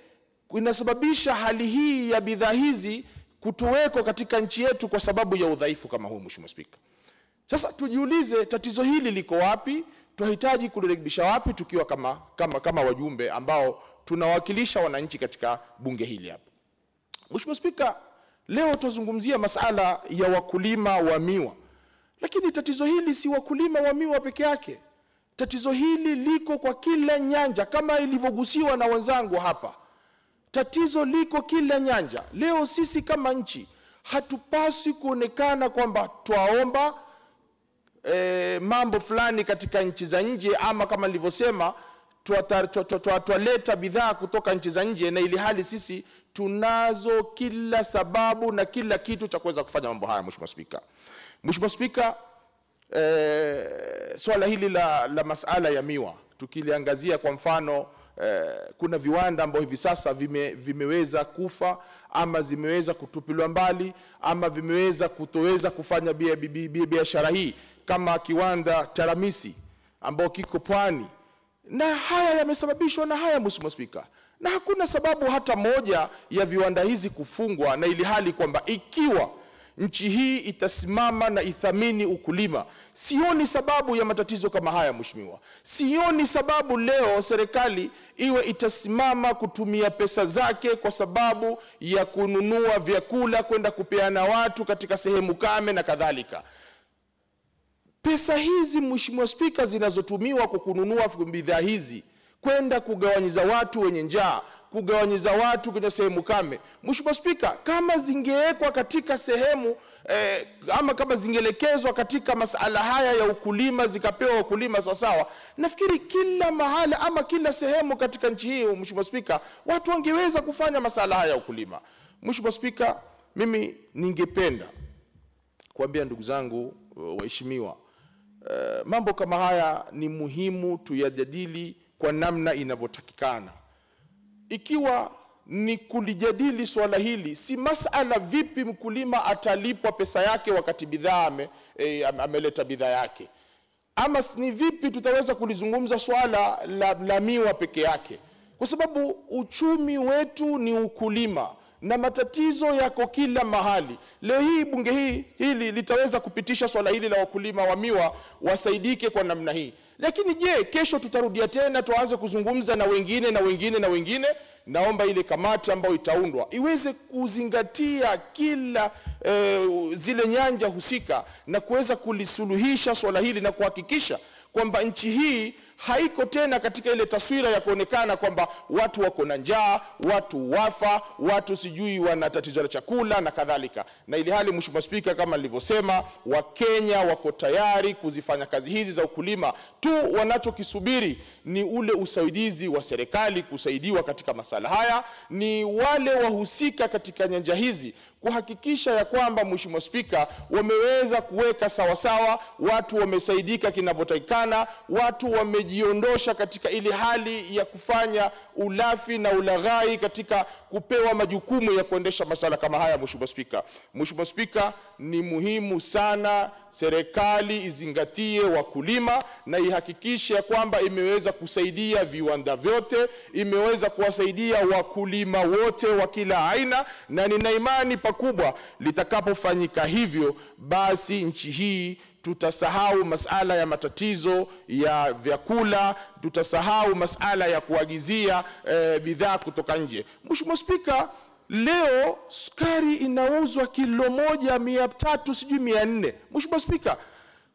inasababisha hali hii ya bidhaa hizi kutoweko katika nchi yetu kwa sababu ya udhaifu kama huu, Mheshimiwa Spika. Sasa tujiulize tatizo hili liko wapi, tunahitaji kulirekebisha wapi tukiwa kama wajumbe ambao tunawakilisha wananchi katika bunge hili hapa. Mheshimiwa Spika, leo tuzungumzia masala ya wakulima wa miwa. Lakini tatizo hili si wakulima wa miwa peke yake. Tatizo hili liko kwa kila nyanja kama ilivyogusiwa na wenzangu hapa. Tatizo liko kila nyanja. Leo sisi kama nchi hatupaswi kuonekana kwamba twaomba mambo fulani katika nchi za nje, ama kama nilivyosema twaleta bidhaa kutoka nchi za nje, na ili hali sisi tunazo kila sababu na kila kitu cha kuweza kufanya mambo haya. Mheshimiwa Spika, Mheshimiwa Spika, swala hili la masala ya miwa tukiliangazia, kwa mfano kuna viwanda ambao hivi sasa vimeweza kufa ama zimeweza kutupiliwa mbali ama vimeweza kutoweza kufanya biashara hii, kama kiwanda Taramisi ambao kiko Pwani. Na haya yamesababishwa na haya, Mheshimiwa Spika. Na hakuna sababu hata moja ya viwanda hizi kufungwa, na ili hali kwamba ikiwa nchi hii itasimama na ithamini ukulima, sioni sababu ya matatizo kama haya, Mheshimiwa. Sioni sababu leo serikali iwe itasimama kutumia pesa zake kwa sababu ya kununua vyakula kwenda kupeana watu katika sehemu kame na kadhalika. Pesa hizi, Mheshimiwa Spika, zinazotumiwa kwa kununua bidhaa hizi kwenda kugawanyiza watu wenye njaa, kugawanyiza watu kwenye sehemu kame, Mheshimiwa Spika, kama zingewekwa katika sehemu ama kama zingelekezwa katika masala haya ya ukulima, zikapewa wakulima sawasawa, nafikiri kila mahala ama kila sehemu katika nchi hii, Mheshimiwa Spika, watu wangeweza kufanya masala haya ya ukulima. Mheshimiwa Spika, mimi ningependa kuambia ndugu zangu waheshimiwa, mambo kama haya ni muhimu tuyajadili kwa namna inavyotakikana. Ikiwa ni kulijadili swala hili, si masala vipi mkulima atalipwa pesa yake wakati bidhaa ameleta bidhaa yake, ama ni vipi tutaweza kulizungumza swala la miwa peke yake, kwa sababu uchumi wetu ni ukulima na matatizo yako kila mahali. Leo hii bunge hili litaweza kupitisha swala hili la wakulima wa miwa wasaidike kwa namna hii. Lakini je, kesho tutarudia tena tuanze kuzungumza na wengine na wengine na wengine? naomba ile kamati ambayo itaundwa iweze kuzingatia kila zile nyanja husika na kuweza kulisuluhisha swala hili na kuhakikisha kwamba nchi hii haiko tena katika ile taswira ya kuonekana kwamba watu wako na njaa, watu wafa, watu sijui wana tatizo la chakula na kadhalika. Na ili hali Mheshimiwa Spika, kama nilivyosema, Wakenya wako tayari kuzifanya kazi hizi za ukulima tu, wanachokisubiri ni ule usaidizi wa serikali kusaidiwa katika masala haya. Ni wale wahusika katika nyanja hizi kuhakikisha ya kwamba Mheshimiwa Spika, wameweza kuweka sawasawa, watu wamesaidika kinavyotakikana, watu wamejiondosha katika ile hali ya kufanya ulafi na ulaghai katika kupewa majukumu ya kuendesha masala kama haya. Mheshimiwa Spika, ni muhimu sana serikali izingatie wakulima na ihakikishe ya kwamba imeweza kusaidia viwanda vyote, imeweza kuwasaidia wakulima wote wa kila aina, na nina imani pakubwa litakapofanyika hivyo, basi nchi hii tutasahau masala ya matatizo ya vyakula, tutasahau masala ya kuagizia bidhaa kutoka nje. Mheshimiwa Spika, leo sukari inauzwa kilo 1,300 sijui 400. Mheshimiwa Spika,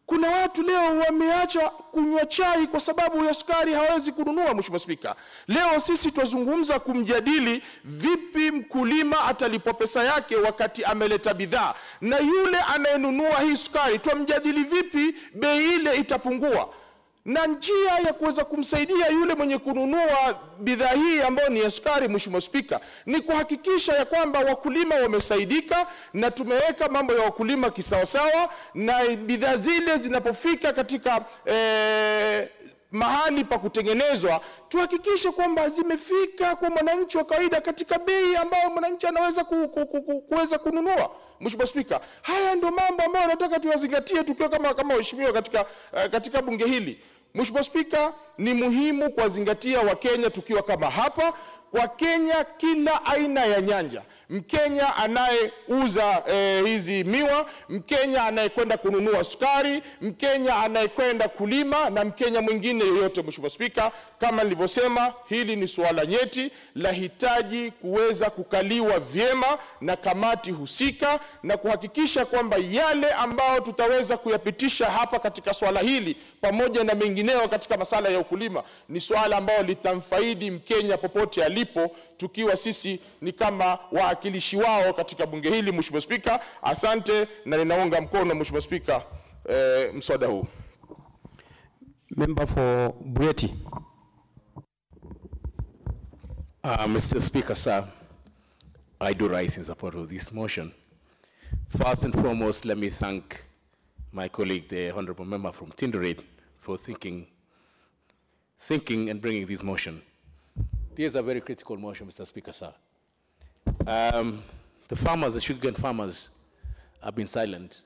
kuna watu leo wameacha kunywa chai kwa sababu ya sukari, hawezi kununua. Mheshimiwa Spika, leo sisi twazungumza kumjadili vipi mkulima atalipwa pesa yake wakati ameleta bidhaa, na yule anayenunua hii sukari twamjadili vipi bei ile itapungua. Na njia ya kuweza kumsaidia yule mwenye kununua bidhaa hii ambayo ni ya sukari, Mheshimiwa Spika, ni kuhakikisha ya kwamba wakulima wamesaidika, na tumeweka mambo ya wakulima kisawasawa, na bidhaa zile zinapofika katika mahali pa kutengenezwa, tuhakikishe kwamba zimefika kwa mwananchi wa kawaida katika bei ambayo mwananchi anaweza kuweza kununua. Mheshimiwa Spika, haya ndio mambo ambayo nataka tuyazingatie tukiwa kama waheshimiwa katika bunge hili. Mheshimiwa Spika, ni muhimu kuwazingatia Wakenya tukiwa kama hapa. Kwa Kenya kila aina ya nyanja, Mkenya anayeuza hizi miwa, Mkenya anayekwenda kununua sukari, Mkenya anayekwenda kulima, na Mkenya mwingine yoyote. Mheshimiwa Spika, kama nilivyosema, hili ni suala nyeti, lahitaji kuweza kukaliwa vyema na kamati husika, na kuhakikisha kwamba yale ambao tutaweza kuyapitisha hapa katika swala hili pamoja na mengineo katika masala ya ukulima ni swala ambao litamfaidi Mkenya popote alipo, tukiwa sisi ni kama waakilishi wao katika bunge hili. Mheshimiwa Spika, asante, na ninaunga mkono Mheshimiwa Spika mswada huu. Member for Burieti. Mr. Speaker, sir, I do rise in support of this motion. First and foremost, let me thank my colleague, the Honorable Member from Tinderet, for thinking and bringing this motion. This is a very critical motion, Mr. Speaker, sir. The farmers, the sugarcane farmers, have been silent,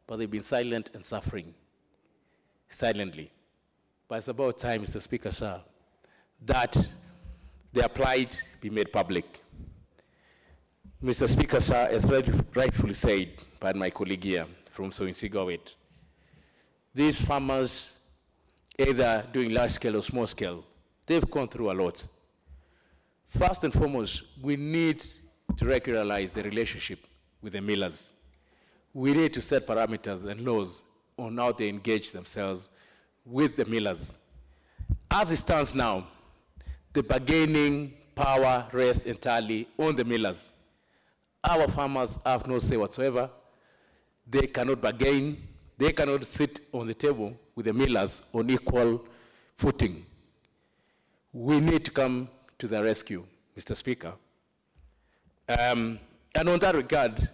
but they've been silent and suffering silently. But it's about time, Mr. Speaker, sir, that their plight be made public. Mr. Speaker, sir, as rightfully said by my colleague here from Soinsigawit, these farmers, either doing large scale or small scale, they've gone through a lot. First and foremost, we need to regularize the relationship with the millers. We need to set parameters and laws on how they engage themselves with the millers. As it stands now, the bargaining power rests entirely on the millers. Our farmers have no say whatsoever. They cannot bargain. They cannot sit on the table with the millers on equal footing. We need to come to the rescue, Mr. Speaker. And on that regard,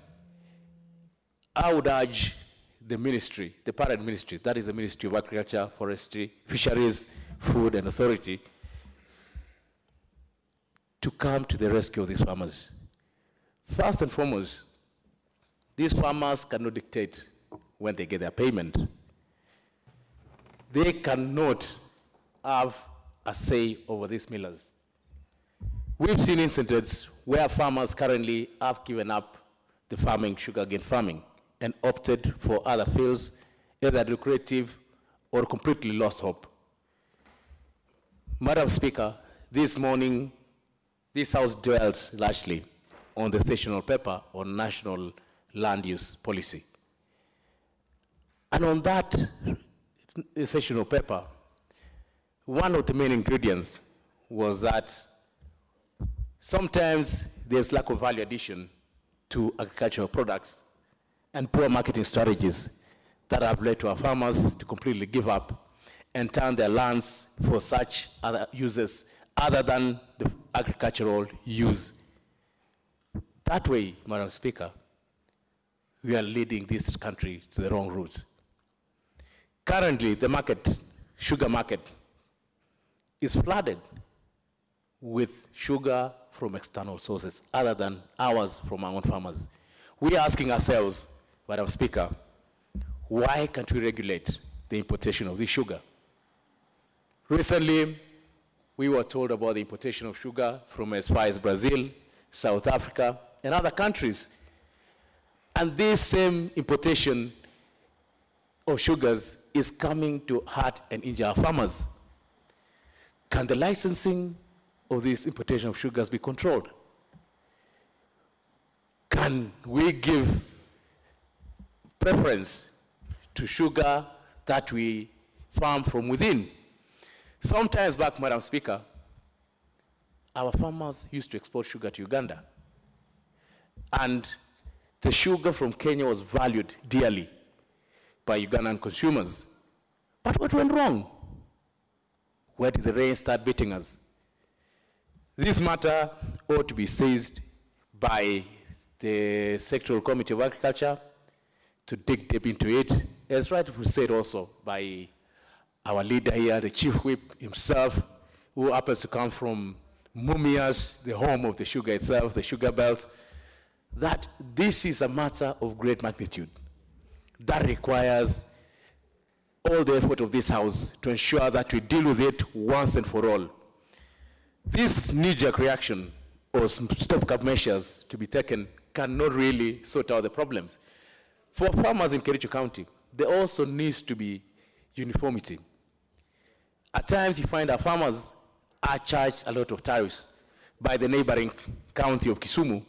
I would urge the ministry, the parent ministry, that is the Ministry of Agriculture, Forestry, Fisheries, Food and Authority, to come to the rescue of these farmers. First and foremost, these farmers cannot dictate when they get their payment. They cannot have a say over these millers. We've seen incidents where farmers currently have given up the farming, sugarcane farming, and opted for other fields, either lucrative or completely lost hope. Madam Speaker, this morning this House dwelt largely on the sessional paper on national land use policy. And on that sessional paper, one of the main ingredients was that sometimes there's lack of value addition to agricultural products and poor marketing strategies that have led to our farmers to completely give up and turn their lands for such other uses other than the agricultural use. That way, Madam Speaker, we are leading this country to the wrong route. Currently, the market, sugar market, is flooded with sugar from external sources other than ours from our own farmers. We are asking ourselves, Madam Speaker, why can't we regulate the importation of this sugar? Recently, we were told about the importation of sugar from as far as Brazil, South Africa, and other countries. And this same importation of sugars is coming to hurt and injure our farmers. Can the licensing of this importation of sugars be controlled? Can we give preference to sugar that we farm from within? Sometimes back, Madam Speaker, our farmers used to export sugar to Uganda. And the sugar from Kenya was valued dearly by Ugandan consumers. But what went wrong? Where did the rain start beating us? This matter ought to be seized by the Sectoral Committee of Agriculture to dig deep into it, as rightfully said also by our leader here, the Chief Whip himself, who happens to come from Mumias, the home of the sugar itself, the sugar belt, that this is a matter of great magnitude that requires all the effort of this House to ensure that we deal with it once and for all. This knee-jerk reaction or stopgap measures to be taken cannot really sort out the problems. For farmers in Kericho County, there also needs to be uniformity. At times, you find our farmers are charged a lot of tariffs by the neighboring county of Kisumu,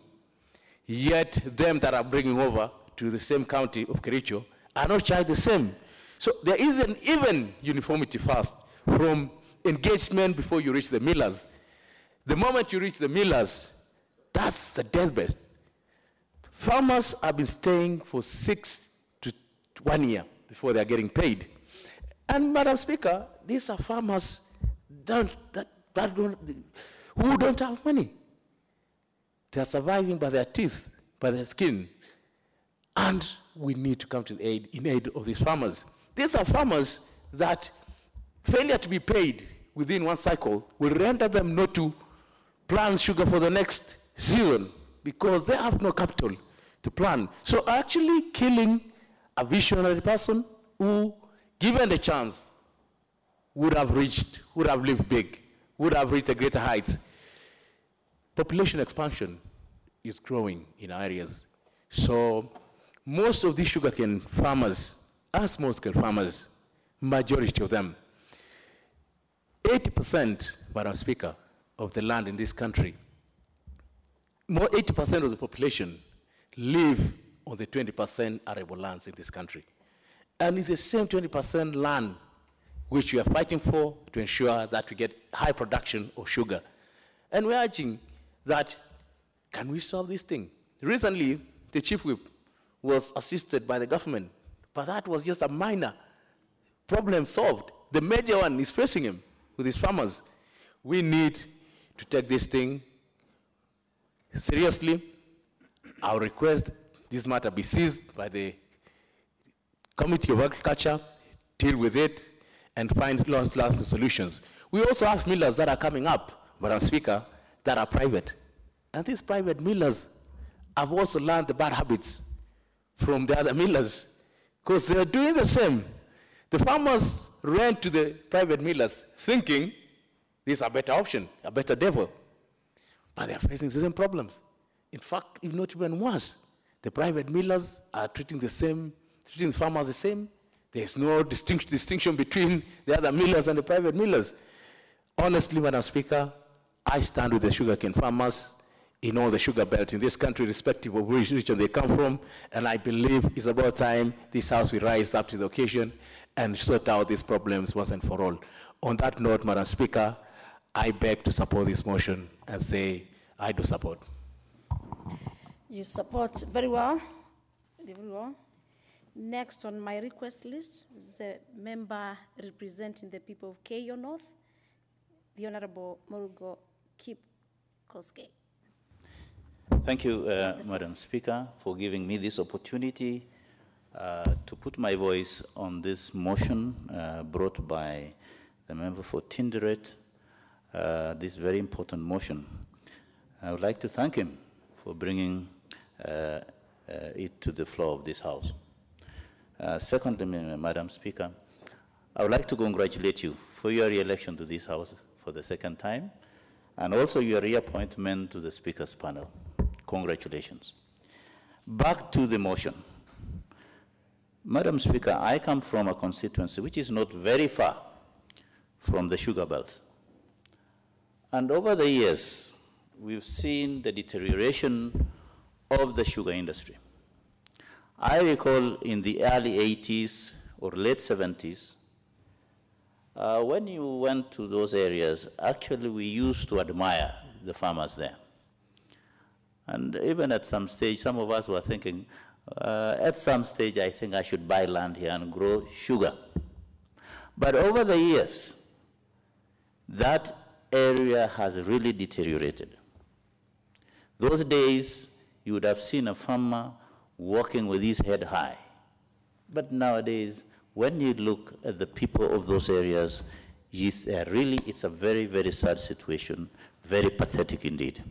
yet them that are bringing over to the same county of Kericho are not charged the same. So there isn't even uniformity first from engagement before you reach the millers. The moment you reach the millers, that's the deathbed. Farmers have been staying for 6 to 1 year before they're getting paid. And Madam Speaker, these are farmers who don't have money. They're surviving by their teeth, by their skin. And we need to come to the aid of these farmers. These are farmers that failure to be paid within one cycle will render them not to plant sugar for the next season because they have no capital to plant. So actually killing a visionary person who, given the chance, would have lived big, would have reached a greater heights. Population expansion is growing in our areas. So most of these sugarcane farmers are small-scale farmers, majority of them. 80%, Madam Speaker, of the land in this country, 80% of the population live on the 20% arable lands in this country. And it's the same 20% land which we are fighting for to ensure that we get high production of sugar. And we're urging that, can we solve this thing? Recently, the Chief Whip was assisted by the government, but that was just a minor problem solved. The major one is facing him with his farmers. We need to take this thing seriously. I'll request this matter be seized by the Committee of Agriculture, deal with it, and find lasting solutions. We also have millers that are coming up, Madam Speaker, that are private. And these private millers have also learned the bad habits from the other millers, because they're doing the same. The farmers ran to the private millers thinking this is a better option, a better devil. But they're facing the same problems. In fact, if not even worse, the private millers are treating the farmers the same. There's no distinction between the other millers and the private millers. Honestly, Madam Speaker, I stand with the sugarcane farmers in all the sugar belts in this country, irrespective of which region they come from, and I believe it's about time this House will rise up to the occasion and sort out these problems once and for all. On that note, Madam Speaker, I beg to support this motion and say I do support. You support very well. Very well. Next on my request list is the member representing the people of Keio North, the Honorable Murugo Kip-Koske. Thank you, Madam Speaker, for giving me this opportunity to put my voice on this motion brought by the member for Tinderet, this very important motion. I would like to thank him for bringing it to the floor of this House. Secondly, Madam Speaker, I would like to congratulate you for your re-election to this House for the second time, and also your reappointment to the Speaker's panel. Congratulations. Back to the motion. Madam Speaker, I come from a constituency which is not very far from the sugar belt. And over the years, we've seen the deterioration of the sugar industry. I recall in the early 80s or late 70s, when you went to those areas, actually we used to admire the farmers there. And even at some stage, some of us were thinking, at some stage, I think I should buy land here and grow sugar. But over the years, that area has really deteriorated. Those days, you would have seen a farmer walking with his head high. But nowadays, when you look at the people of those areas, it's a very, very sad situation, very pathetic indeed.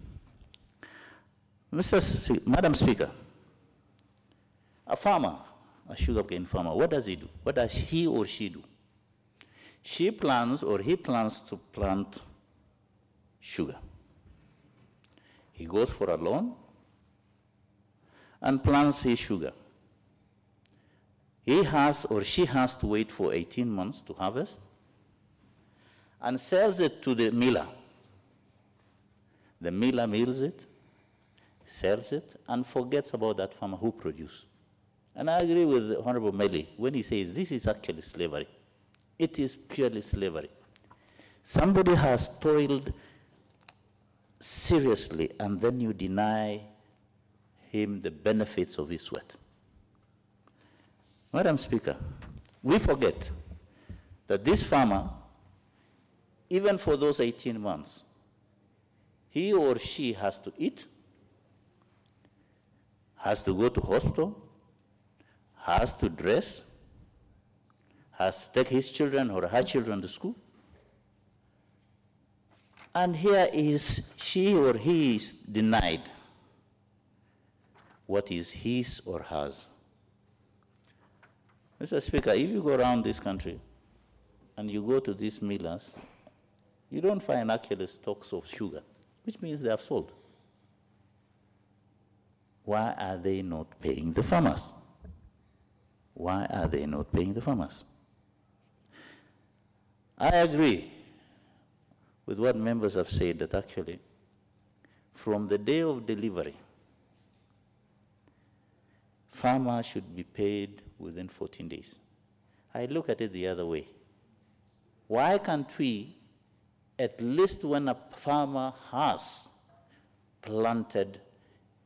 Madam Speaker, a farmer, a sugarcane farmer, what does he do? What does he or she do? She plants or he plans to plant sugar. He goes for a loan and plants his sugar. He has or she has to wait for 18 months to harvest and sells it to the miller. The miller mills it, sells it, and forgets about that farmer who produced. And I agree with Honorable Meli when he says this is actually slavery. It is purely slavery. Somebody has toiled seriously, and then you deny him the benefits of his sweat. Madam Speaker, we forget that this farmer, even for those 18 months, he or she has to eat, has to go to hospital, has to dress, has to take his children or her children to school. And here is she or he is denied what is his or hers. Mr. Speaker, if you go around this country and you go to these millers, you don't find actually stocks of sugar, which means they have sold. Why are they not paying the farmers? Why are they not paying the farmers? I agree with what members have said, that actually from the day of delivery, farmers should be paid within 14 days. I look at it the other way. Why can't we, at least when a farmer has planted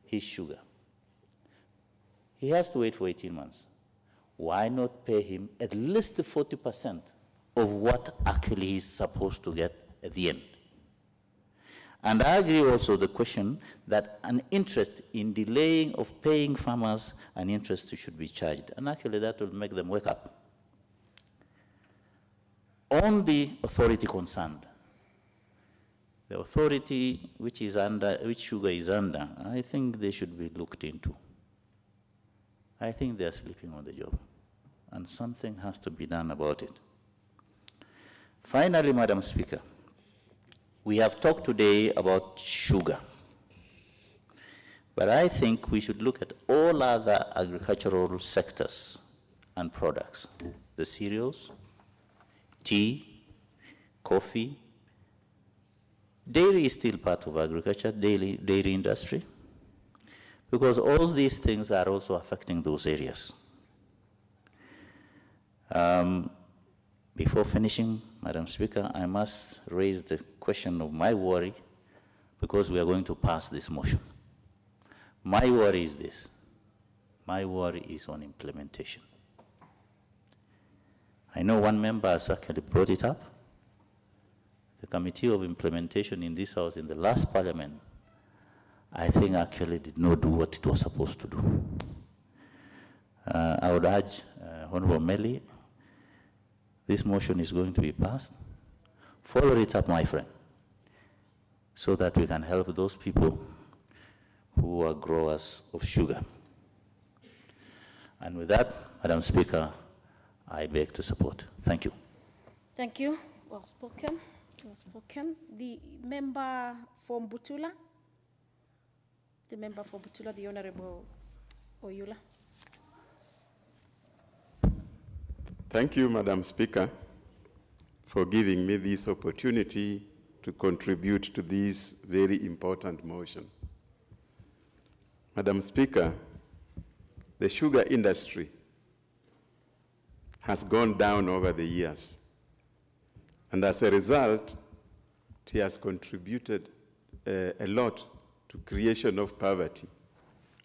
his sugar, he has to wait for 18 months. Why not pay him at least 40% of what actually he's supposed to get at the end? And I agree also the question that an interest in delaying of paying farmers, an interest should be charged. And actually that will make them wake up. On the authority concerned, the authority which sugar is under, I think they should be looked into. I think they're sleeping on the job, and something has to be done about it. Finally, Madam Speaker, we have talked today about sugar, but I think we should look at all other agricultural sectors and products, the cereals, tea, coffee, Dairy is still part of agriculture, dairy industry, because all these things are also affecting those areas. Before finishing, Madam Speaker, I must raise the question of my worry, because we are going to pass this motion. My worry is this. My worry is on implementation. I know one member has actually brought it up. The Committee of Implementation in this House in the last Parliament, I think actually did not do what it was supposed to do. I would urge Honorable Meli, this motion is going to be passed. Follow it up, my friend, so that we can help those people who are growers of sugar. And with that, Madam Speaker, I beg to support. Thank you. Thank you. Well spoken. Well spoken. The member from Butula. The member for Butula, the Honorable Oyula. Thank you, Madam Speaker, for giving me this opportunity to contribute to this very important motion. Madam Speaker, the sugar industry has gone down over the years, and as a result, it has contributed a lot to creation of poverty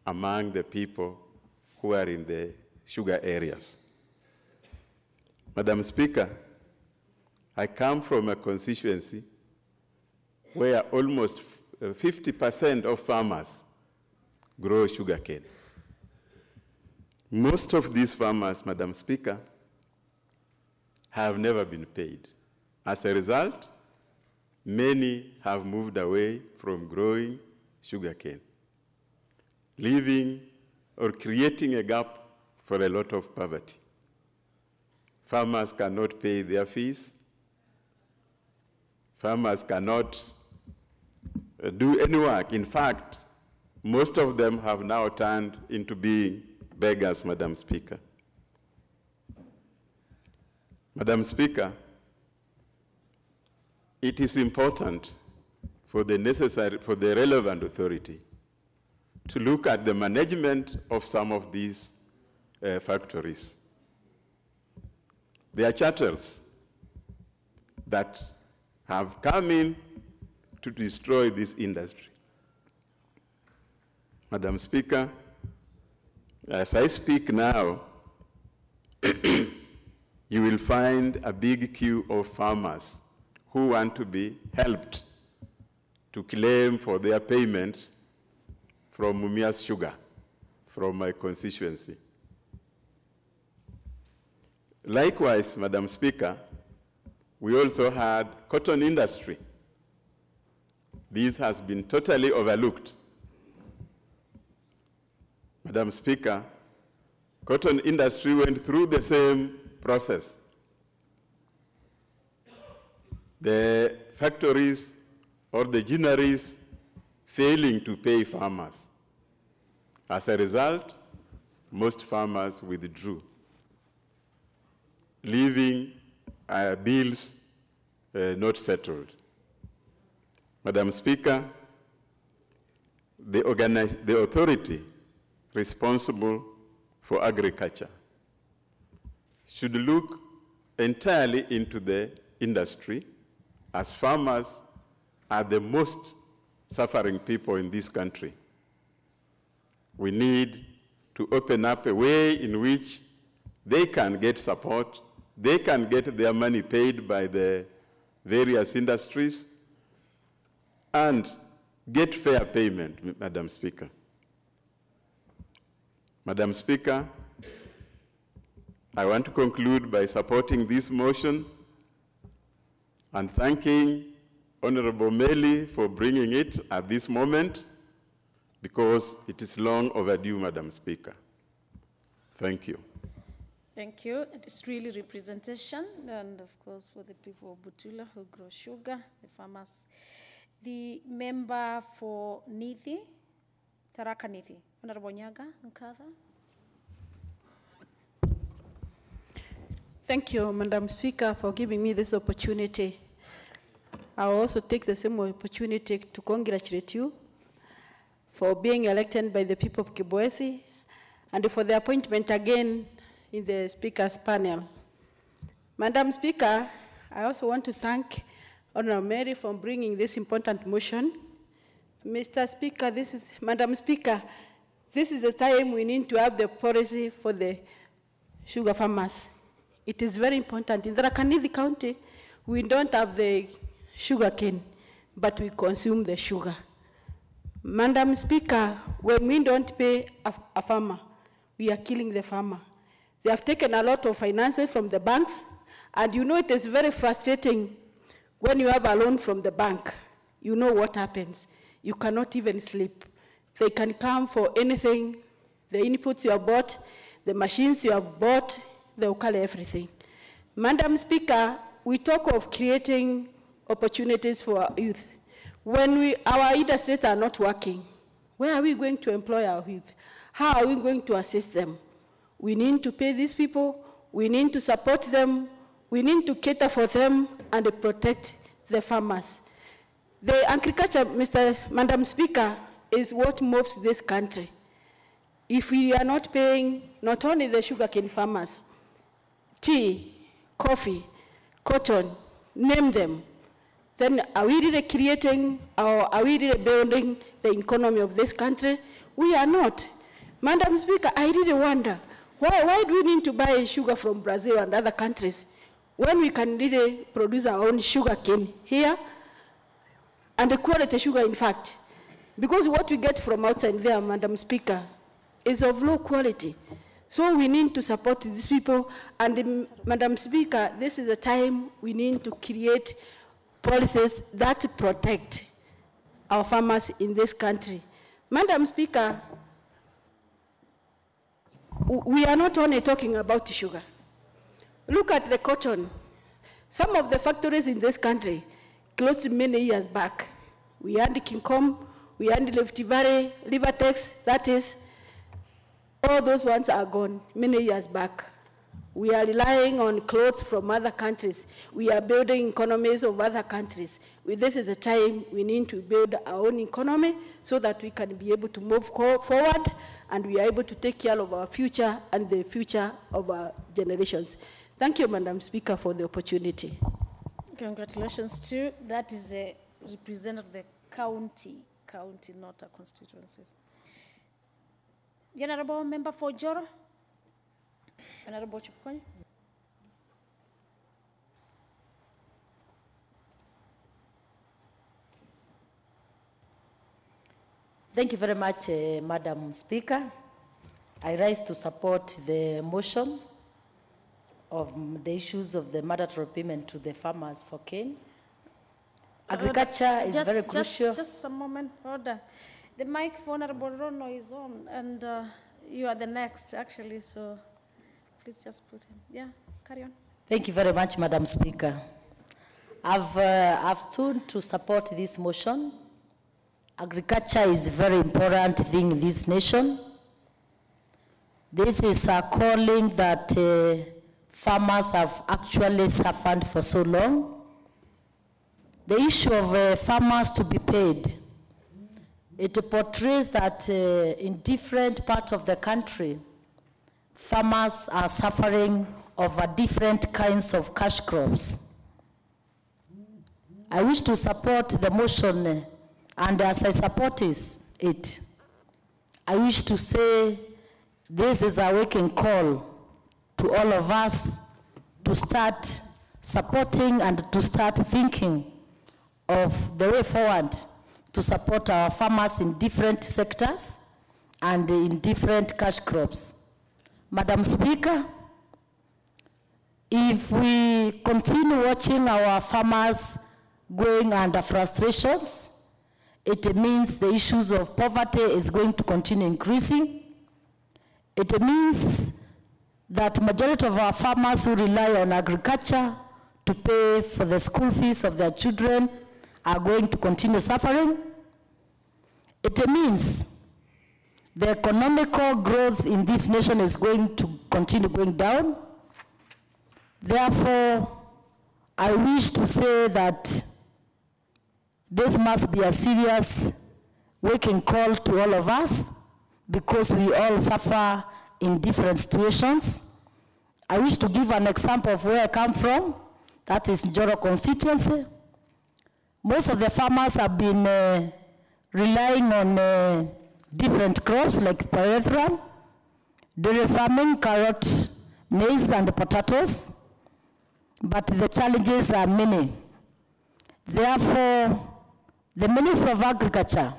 among the people who are in the sugar areas. Madam Speaker, I come from a constituency where almost 50% of farmers grow sugarcane. Most of these farmers, Madam Speaker, have never been paid. As a result, many have moved away from growing sugarcane, leaving or creating a gap for a lot of poverty. Farmers cannot pay their fees. Farmers cannot do any work. In fact, most of them have now turned into being beggars, Madam Speaker. Madam Speaker, it is important for the relevant authority to look at the management of some of these factories. There are charters that have come in to destroy this industry. Madam Speaker, as I speak now, you will find a big queue of farmers who want to be helped to claim for their payments from Mumias Sugar, from my constituency. Likewise, Madam Speaker, we also had cotton industry. This has been totally overlooked. Madam Speaker, cotton industry went through the same process. The factories or the ginneries failing to pay farmers. As a result, most farmers withdrew, leaving bills not settled. Madam Speaker, the authority responsible for agriculture should look entirely into the industry, as farmers are the most suffering people in this country. We need to open up a way in which they can get support, they can get their money paid by the various industries, and get fair payment, Madam Speaker. Madam Speaker, I want to conclude by supporting this motion and thanking Honorable Meli for bringing it at this moment, because it is long overdue, Madam Speaker. Thank you. Thank you. It is really representation, and of course for the people of Butula who grow sugar, the farmers. The member for Nithi, Tharaka Nithi, Honorable Nyaga Nkatha. Thank you, Madam Speaker, for giving me this opportunity. I'll also take the same opportunity to congratulate you for being elected by the people of Kibwezi and for the appointment again in the Speaker's panel. Madam Speaker, I also want to thank Honorable Mary for bringing this important motion. Mr. Speaker, Madam Speaker, this is the time we need to have the policy for the sugar farmers. It is very important. In Tharaka Nithi County, we don't have the sugar cane, but we consume the sugar. Madam Speaker, when we don't pay a farmer, we are killing the farmer. They have taken a lot of finances from the banks, and you know it is very frustrating when you have a loan from the bank. You know what happens. You cannot even sleep. They can come for anything, the inputs you have bought, the machines you have bought, they will call everything. Madam Speaker, we talk of creating opportunities for our youth. When our industries are not working, where are we going to employ our youth? How are we going to assist them? We need to pay these people, we need to support them, we need to cater for them and protect the farmers. The agriculture, Madam Speaker, is what moves this country. If we are not paying not only the sugarcane farmers, tea, coffee, cotton, name them, then are we really creating or are we really building the economy of this country? We are not. Madam Speaker, I really wonder, why do we need to buy sugar from Brazil and other countries when we can really produce our own sugar cane here, and the quality sugar, in fact? Because what we get from outside there, Madam Speaker, is of low quality. So we need to support these people, and Madam Speaker, this is a time we need to create policies that protect our farmers in this country. Madam Speaker, we are not only talking about sugar. Look at the cotton. Some of the factories in this country closed many years back. We had Kincom, we had Rift Valley, Rivertex, that is, all those ones are gone many years back. We are relying on clothes from other countries. We are building economies of other countries. This is the time we need to build our own economy so that we can be able to move forward and we are able to take care of our future and the future of our generations. Thank you, Madam Speaker, for the opportunity. Congratulations to you. That is a representative of the county, not a constituency. The Honorable Member for Joro. Honorable Chupkwani. Thank you very much, Madam Speaker. I rise to support the motion of the issues of the mandatory payment to the farmers for cane. Agriculture is very crucial. Just a moment, order. The mic for Honorable Rono is on, and you are the next, actually, so please just put in. Yeah, carry on. Thank you very much, Madam Speaker. I've stood to support this motion. Agriculture is a very important thing in this nation. This is a calling that farmers have actually suffered for so long. The issue of farmers to be paid, it portrays that in different parts of the country, farmers are suffering over different kinds of cash crops. I wish to support the motion, and as I support it, I wish to say this is a waking call to all of us to start supporting and to start thinking of the way forward to support our farmers in different sectors and in different cash crops. Madam Speaker, if we continue watching our farmers going under frustrations, it means the issues of poverty is going to continue increasing. It means that majority of our farmers who rely on agriculture to pay for the school fees of their children are going to continue suffering. It means the economical growth in this nation is going to continue going down. Therefore, I wish to say that this must be a serious waking call to all of us because we all suffer in different situations. I wish to give an example of where I come from. That is Njoro constituency. Most of the farmers have been relying on different crops like pyrethrum, dairy farming, carrots, maize, and potatoes. But the challenges are many. Therefore, the Minister of Agriculture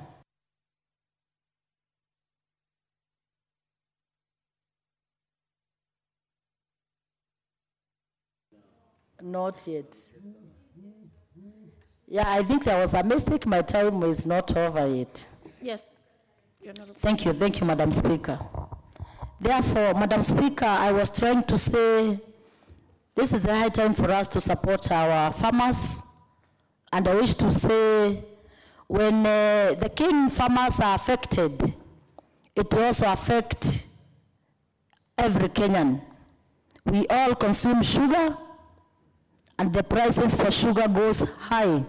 not yet. Yeah, I think there was a mistake. My time is not over yet. Yes. Thank you, Madam Speaker. Therefore, Madam Speaker, I was trying to say this is the high time for us to support our farmers. And I wish to say when the cane farmers are affected, it also affects every Kenyan. We all consume sugar, and the prices for sugar goes high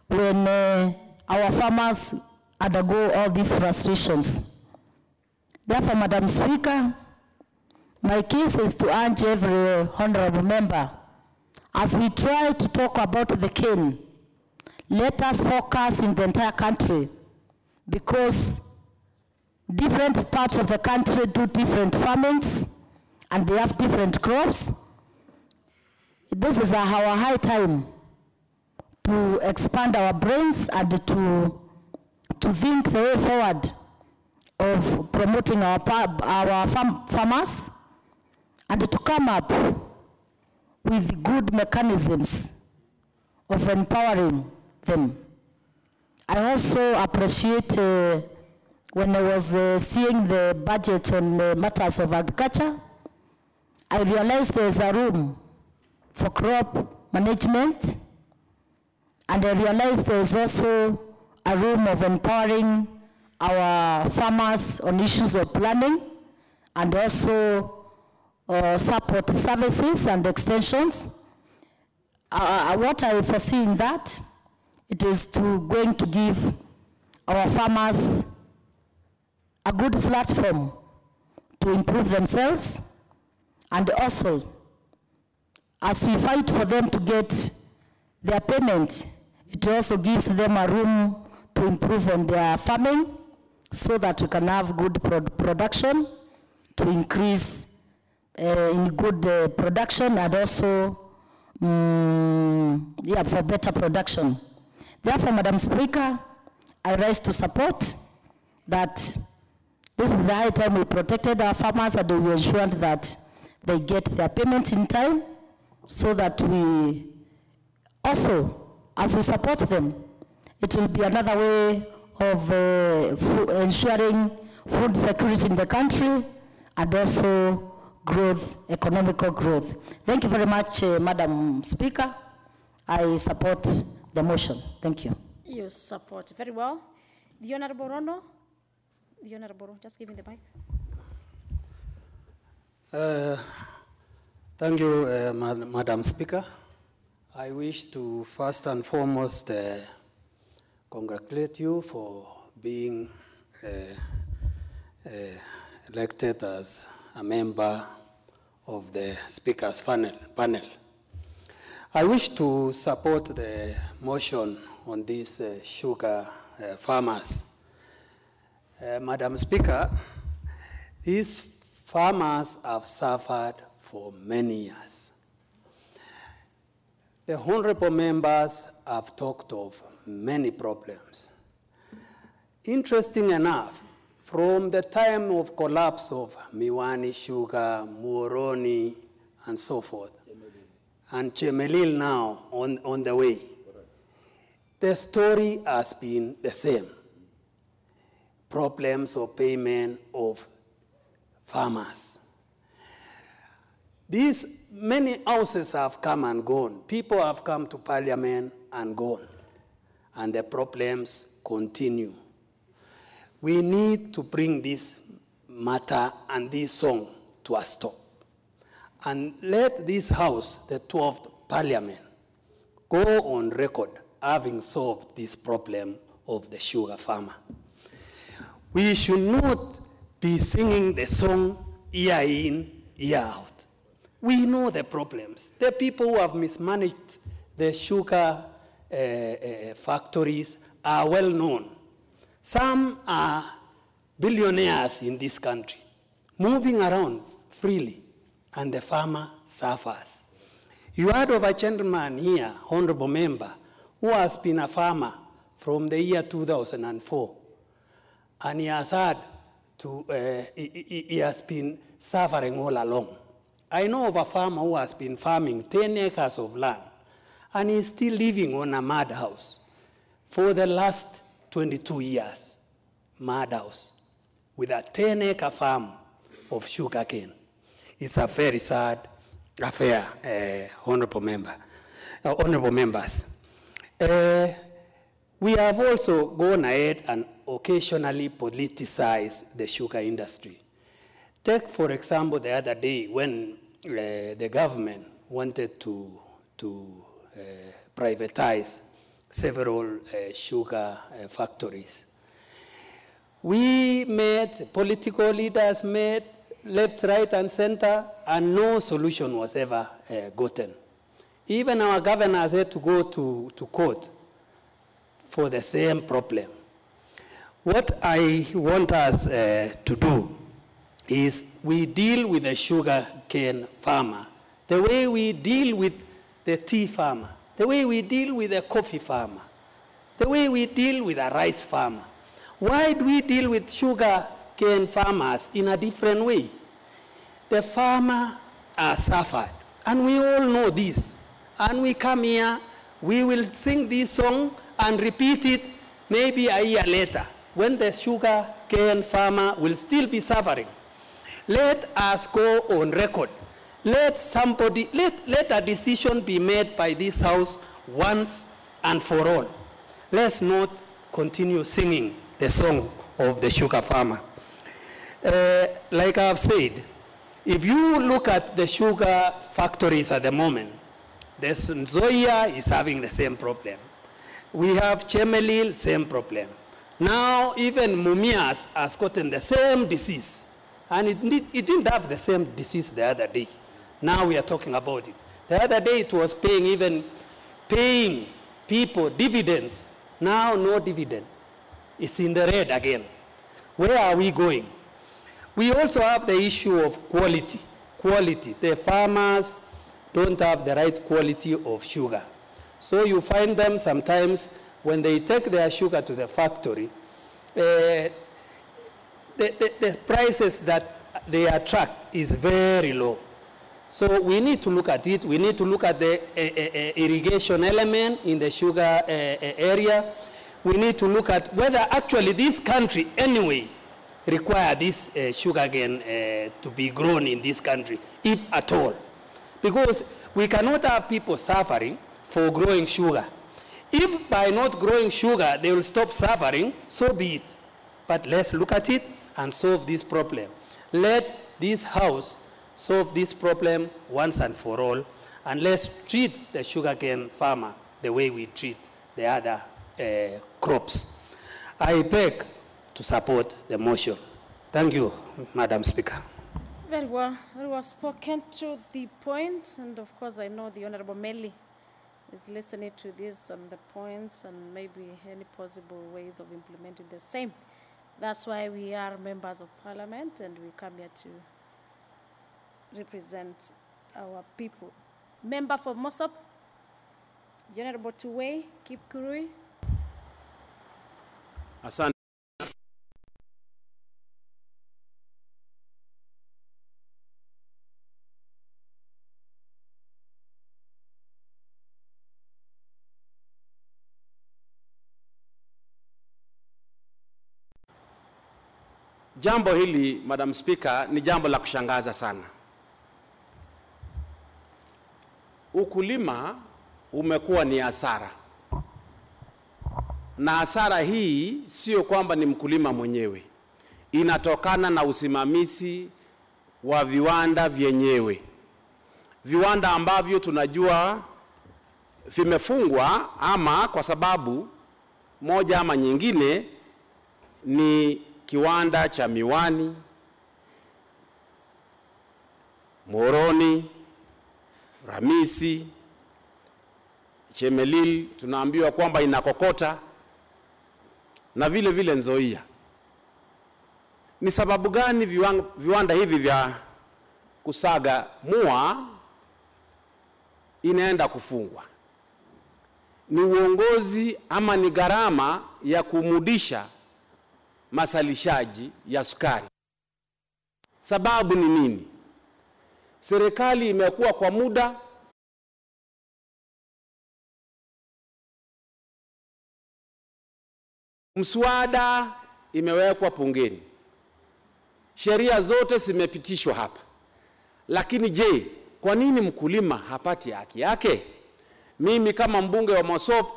when our farmers undergo all these frustrations. Therefore, Madam Speaker, my case is to urge every honorable member, as we try to talk about the cane, let us focus in the entire country, because different parts of the country do different farmings and they have different crops. This is our high time to expand our brains and to think the way forward of promoting our farmers and to come up with good mechanisms of empowering them. I also appreciate when I was seeing the budget on matters of agriculture, I realized there's a room for crop management, and I realized there's also a room of empowering our farmers on issues of planning and also support services and extensions. What I foresee in that, it is going to give our farmers a good platform to improve themselves, and also as we fight for them to get their payment, it also gives them a room to improve on their farming so that we can have good production, to increase in good production, and also for better production. Therefore, Madam Speaker, I rise to support that this is the high time we protected our farmers and we ensured that they get their payment in time, so that we also, as we support them, it will be another way of ensuring food security in the country and also growth, economical growth. Thank you very much, Madam Speaker. I support the motion. Thank you. You support very well. The Honorable Rono. The Honorable Rono, just give me the mic. Thank you, Madam Speaker. I wish to first and foremost congratulate you for being elected as a member of the Speaker's panel. I wish to support the motion on these sugar farmers. Madam Speaker, these farmers have suffered for many years. The honorable members have talked of many problems. Interesting enough, from the time of collapse of Miwani Sugar, Muhoroni, and so forth, and Chemelil now on the way, the story has been the same. Problems of payment of farmers. These many houses have come and gone. People have come to parliament and gone. And the problems continue. We need to bring this matter and this song to a stop. And let this house, the 12th parliament, go on record having solved this problem of the sugar farmer. We should not be singing the song year in, year out. We know the problems. The people who have mismanaged the sugar factories are well known. Some are billionaires in this country, moving around freely, and the farmer suffers. You heard of a gentleman here, honorable member, who has been a farmer from the year 2004, and he has he has been suffering all along. I know of a farmer who has been farming 10 acres of land, and he's still living on a mud house for the last 22 years, mud house, with a 10-acre farm of sugarcane. It's a very sad affair, honorable members. We have also gone ahead and occasionally politicized the sugar industry. Take, for example, the other day when the government wanted to privatize several sugar factories. We met, political leaders met, left, right, and center, and no solution was ever gotten. Even our governors had to go to court for the same problem. What I want us to do is we deal with the sugar cane farmer the way we deal with the tea farmer, the way we deal with the coffee farmer, the way we deal with a rice farmer. Why do we deal with sugar cane farmers in a different way? The farmer has suffered, and we all know this. And we come here, we will sing this song and repeat it maybe a year later, when the sugar cane farmer will still be suffering. Let us go on record. Let a decision be made by this House once and for all. Let's not continue singing the song of the sugar farmer. Like I've said, if you look at the sugar factories at the moment, the Nzoia is having the same problem. We have Chemelil, same problem. Now even Mumias has gotten the same disease. And it didn't have the same disease the other day. Now we are talking about it. The other day it was paying people dividends. Now no dividend. It's in the red again. Where are we going? We also have the issue of quality. The farmers don't have the right quality of sugar. So you find them sometimes when they take their sugar to the factory, the prices that they attract is very low. So we need to look at it. We need to look at the irrigation element in the sugar area. We need to look at whether actually this country anyway require this sugarcane to be grown in this country, if at all. Because we cannot have people suffering for growing sugar. If by not growing sugar they will stop suffering, so be it. But let's look at it and solve this problem. Let this House solve this problem once and for all, and let's treat the sugarcane farmer the way we treat the other crops. I beg to support the motion. Thank you, Madam Speaker. Very well spoken to the point, and of course I know the Honorable Meli is listening to this and the points and maybe any possible ways of implementing the same. That's why we are members of Parliament and we come here to represent our people. Member for Mosop, Honorable Tuwei Kipkurui. Asante. Jambo hili, Madam Speaker, ni jambo la kushangaza sana. Ukulima umekuwa ni hasara. Na hasara hii sio kwamba ni mkulima mwenyewe. Inatokana na usimamizi wa viwanda vyenyewe. Viwanda ambavyo tunajua vimefungwa ama kwa sababu moja ama nyingine, ni kiwanda cha miwani Moroni, Ramisi, Chemelil, tunaambiwa kwamba inakokota, na vile vile Nzoia. Ni sababu gani viwanda hivi vya kusaga mua inaenda kufungwa? Ni uongozi ama ni gharama ya kumudisha masalishaji ya sukari? Sababu ni nini? Serikali imekuwa kwa muda mswada imewekwa pungeni, sheria zote zimepitishwa hapa, lakini je, kwa nini mkulima hapati haki yake? Mimi kama mbunge wa Mosop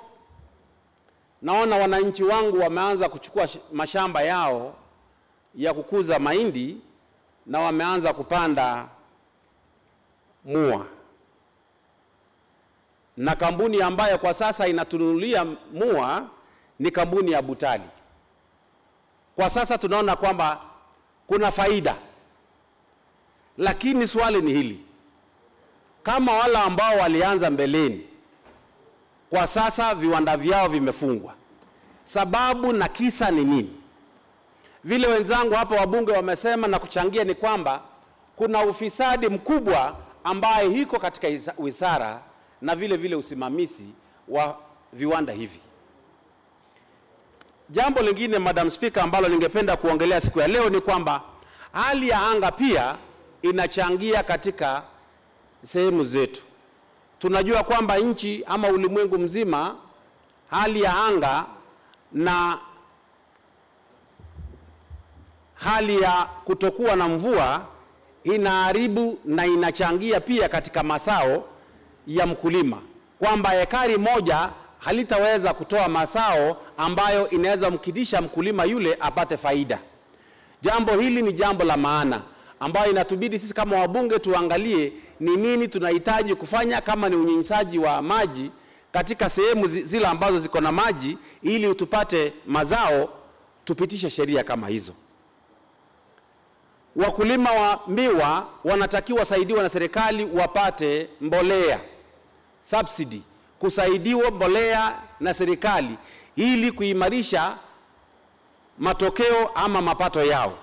naona wananchi wangu wameanza kuchukua mashamba yao ya kukuza mahindi na wameanza kupanda mua, na kampuni ambayo kwa sasa inatununulia mua ni kampuni ya Butali. Kwa sasa tunaona kwamba kuna faida, lakini swali ni hili: kama wale ambao walianza mbeleni kwa sasa viwanda vyao vimefungwa, sababu na kisa ni nini? Vile wenzangu hapa wabunge wamesema na kuchangia ni kwamba kuna ufisadi mkubwa ambaye hiko katika wizara na vile vile usimamizi wa viwanda hivi. Jambo lingine, Madam Speaker, ambalo ningependa kuongelea siku ya leo ni kwamba hali ya anga pia inachangia katika sehemu zetu. Tunajua kwamba nchi ama ulimwengu mzima, hali ya anga na hali ya kutokuwa na mvua inaharibu na inachangia pia katika mazao ya mkulima, kwamba ekari moja halitaweza kutoa mazao ambayo inaweza mkidisha mkulima yule apate faida. Jambo hili ni jambo la maana ambayo inatubidi sisi kama wabunge tuangalie ni nini tunahitaji kufanya, kama ni unyunyizaji wa maji katika sehemu zile ambazo ziko na maji, ili tupate mazao, tupitishe sheria kama hizo. Wakulima wa miwa wanatakiwa saidiwa na serikali wapate mbolea, subsidy, kusaidiwa mbolea na serikali ili kuimarisha matokeo ama mapato yao.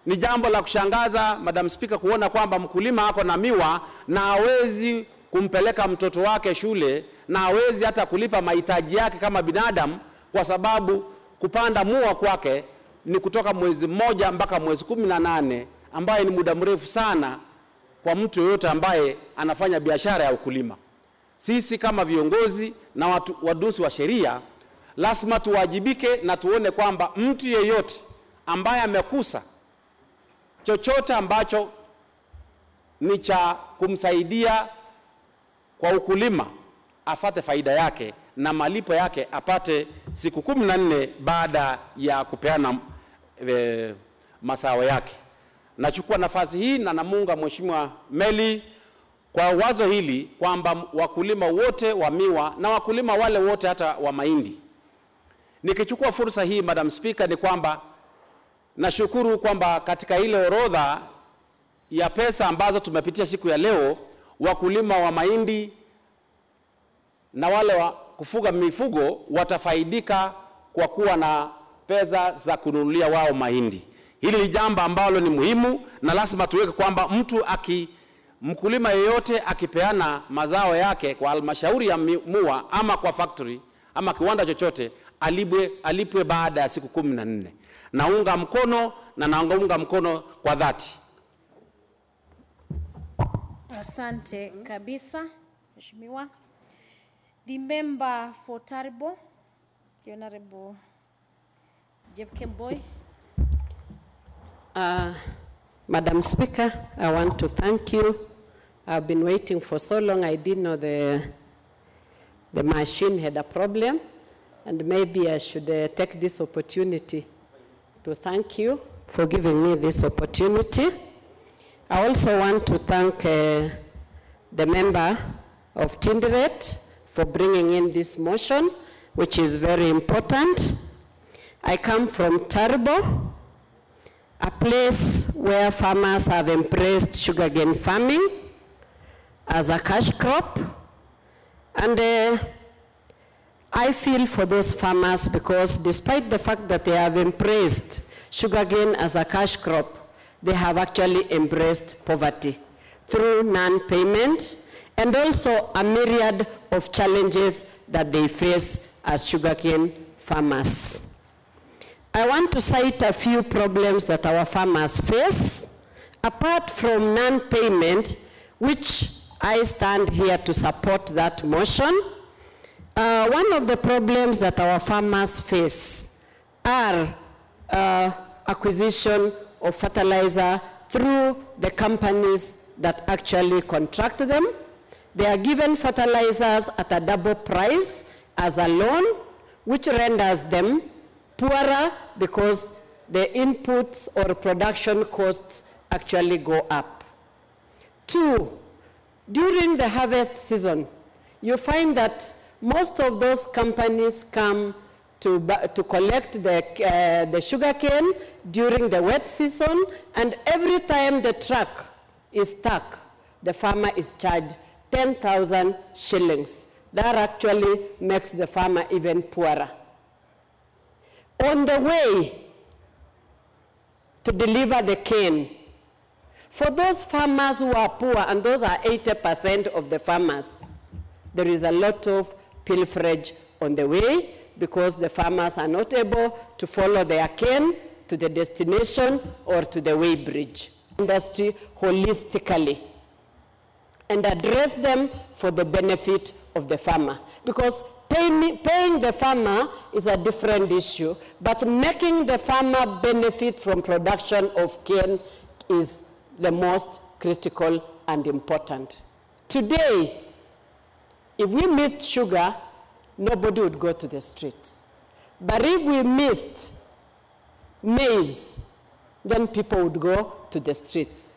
Ni jambo la kushangaza, Madam Speaker, kuona kwamba mkulima ako na miwa na hawezi kumpeleka mtoto wake shule na hawezi hata kulipa mahitaji yake kama binadamu, kwa sababu kupanda mua kwake ni kutoka mwezi mmoja mpaka mwezi 18, ambaye ni muda mrefu sana kwa mtu yoyote ambaye anafanya biashara ya ukulima. Sisi kama viongozi na wadusi wa sheria lazima tuwajibike na tuone kwamba mtu yeyote ambaye amekusa chochote ambacho ni cha kumsaidia kwa ukulima afate faida yake na malipo yake apate siku 14 baada ya kupeana mazao yake. Nachukua nafasi hii na namunga Mheshimiwa Meli kwa wazo hili kwamba wakulima wote wa miwa na wakulima wale wote hata wa mahindi. Nikichukua fursa hii, Madam Speaker, ni kwamba nashukuru kwamba katika ile orodha ya pesa ambazo tumepitia siku ya leo, wakulima wa mahindi na wale wa kufuga mifugo watafaidika kwa kuwa na pesa za kununulia wao mahindi. Hili ni jambo ambalo ni muhimu na lazima tuweke kwamba mkulima yeyote akipeana mazao yake kwa halmashauri ya mua ama kwa factory ama kiwanda chochote, alipwe baada ya siku 14. Naunga mkono na naunga mkono kwa dhati. Asante kabisa, Mheshimiwa. The member for Taribo, the Honorable Jeff Kemboy. Madam Speaker, I want to thank you. I've been waiting for so long. I didn't know the machine had a problem, and maybe I should take this opportunity to thank you for giving me this opportunity. I also want to thank the member of Tinderet for bringing in this motion, which is very important. I come from Tarbo, a place where farmers have embraced sugarcane farming as a cash crop. And I feel for those farmers because despite the fact that they have embraced sugarcane as a cash crop, they have actually embraced poverty through non-payment and also a myriad of challenges that they face as sugarcane farmers. I want to cite a few problems that our farmers face, apart from non-payment, which I stand here to support that motion. One of the problems that our farmers face are acquisition of fertilizer through the companies that actually contract them. They are given fertilizers at a double price as a loan, which renders them poorer because the inputs or production costs actually go up. 2, during the harvest season, you find that most of those companies come to collect the sugarcane during the wet season, and every time the truck is stuck, the farmer is charged 10,000 shillings. That actually makes the farmer even poorer. On the way to deliver the cane, for those farmers who are poor, and those are 80% of the farmers, there is a lot of pilferage on the way because the farmers are not able to follow their cane to the destination or to the weighbridge. Industry holistically and address them for the benefit of the farmer. Because paying the farmer is a different issue, but making the farmer benefit from production of cane is the most critical and important. Today, if we missed sugar, nobody would go to the streets. But if we missed maize, then people would go to the streets.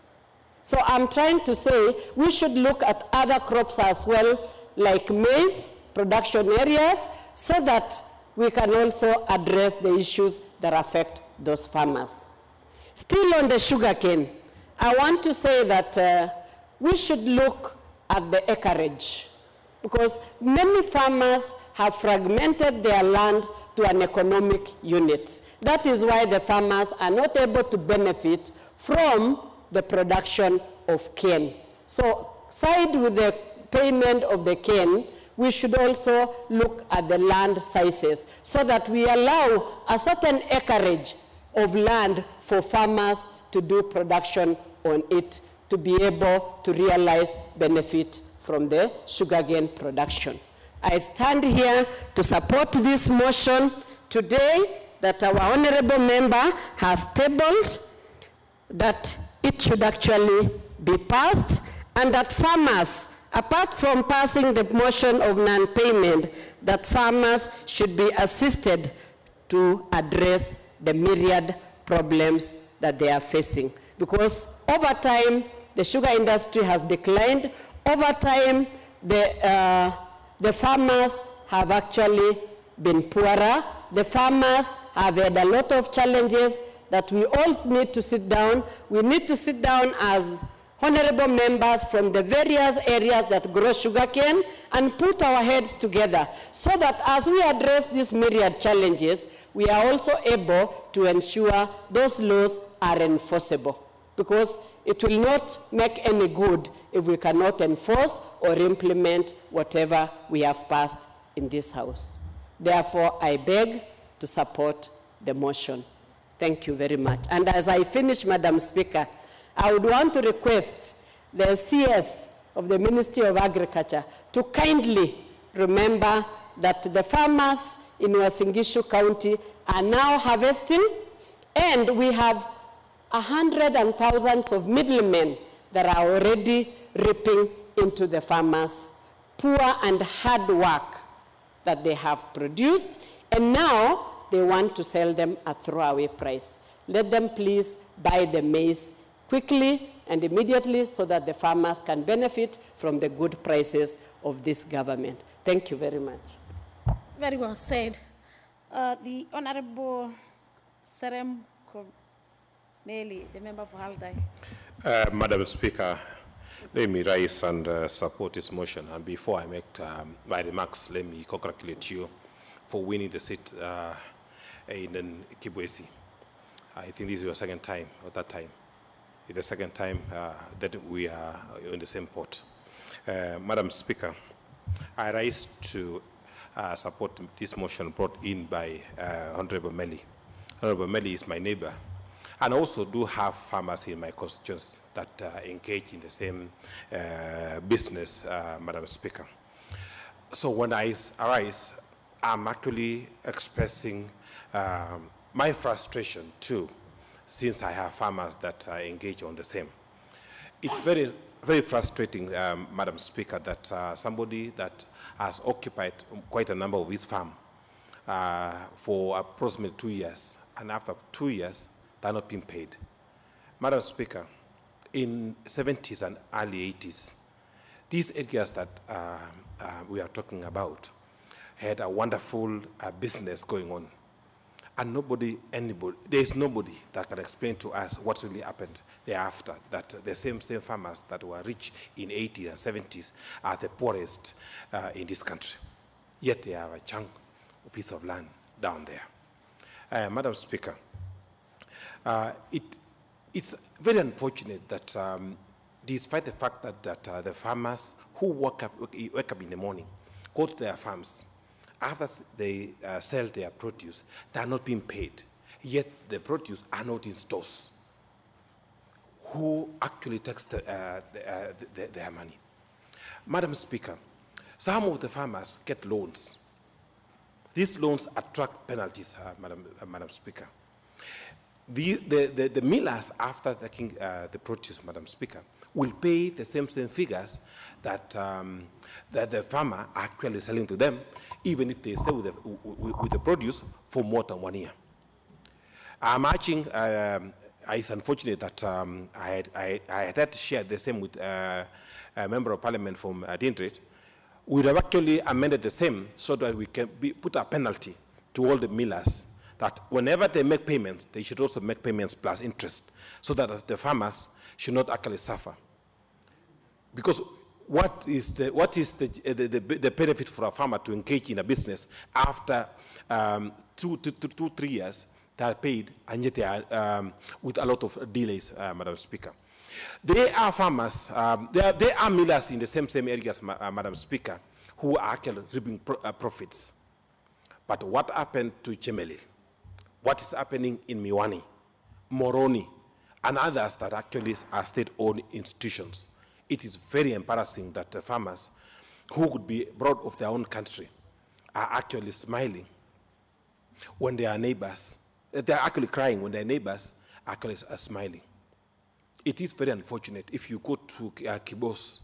So I'm trying to say we should look at other crops as well, like maize production areas, so that we can also address the issues that affect those farmers. Still on the sugarcane, I want to say that we should look at the acreage, because many farmers have fragmented their land to an economic unit. That is why the farmers are not able to benefit from the production of cane. So, side with the payment of the cane, we should also look at the land sizes so that we allow a certain acreage of land for farmers to do production on it, to be able to realize benefit from the sugarcane production. I stand here to support this motion today that our honorable member has tabled, that it should actually be passed, and that farmers, apart from passing the motion of non-payment, that farmers should be assisted to address the myriad problems that they are facing. Because over time, the sugar industry has declined. Over time, the farmers have actually been poorer. The farmers have had a lot of challenges that we all need to sit down. We need to sit down as honorable members from the various areas that grow sugarcane and put our heads together so that as we address these myriad challenges, we are also able to ensure those laws are enforceable. Because it will not make any good if we cannot enforce or implement whatever we have passed in this House. Therefore, I beg to support the motion. Thank you very much. And as I finish, Madam Speaker, I would want to request the CS of the Ministry of Agriculture to kindly remember that the farmers in Uasin Gishu County are now harvesting, and we have hundreds and thousands of middlemen that are already reaping into the farmers' poor and hard work that they have produced, and now they want to sell them at throwaway price. Let them please buy the maize quickly and immediately so that the farmers can benefit from the good prices of this government. Thank you very much. Very well said. The Honorable Serem Meli, the member for Haldai. Madam Speaker, let me rise and support this motion. And before I make my remarks, let me congratulate you for winning the seat in Kibwezi. I think this is your second time, or that time. It's the second time that we are in the same pot. Madam Speaker, I rise to support this motion brought in by Honorable Meli. Honorable Meli is my neighbor. And I also do have farmers in my constituency that engage in the same business, Madam Speaker. So when I arise, I'm actually expressing my frustration too, since I have farmers that engage on the same. It's very, very frustrating, Madam Speaker, that somebody that has occupied quite a number of his farm for approximately 2 years, and after 2 years, they're not being paid. Madam Speaker, in 70s and early 80s, these areas that we are talking about had a wonderful business going on. And there is nobody that can explain to us what really happened thereafter, that the same farmers that were rich in 80s and 70s are the poorest in this country. Yet they have a chunk, a piece of land down there. Madam Speaker, it's very unfortunate that despite the fact that the farmers who wake up in the morning, go to their farms, after they sell their produce, they are not being paid. Yet the produce are not in stores. Who actually takes their money? Madam Speaker, some of the farmers get loans. These loans attract penalties, Madam Speaker. The millers, after taking the produce, Madam Speaker, will pay the same figures that, that the farmer actually selling to them, even if they stay with the produce for more than 1 year. I'm urging, it's unfortunate that I had shared the same with a member of parliament from Dindrit. We would have actually amended the same so that we can put a penalty to all the millers that whenever they make payments, they should also make payments plus interest, so that the farmers should not actually suffer. Because what is the benefit for a farmer to engage in a business after 2 to 3 years they are paid, and yet they are with a lot of delays, Madam Speaker. There are farmers, there are millers in the same areas, Madam Speaker, who are actually reaping profits. But what happened to Chemeli? What is happening in Miwani, Moroni, and others that actually are state-owned institutions? It is very embarrassing that the farmers who could be proud of their own country are actually smiling when their neighbors, they are actually crying when their neighbors actually are smiling. It is very unfortunate if you go to Kibos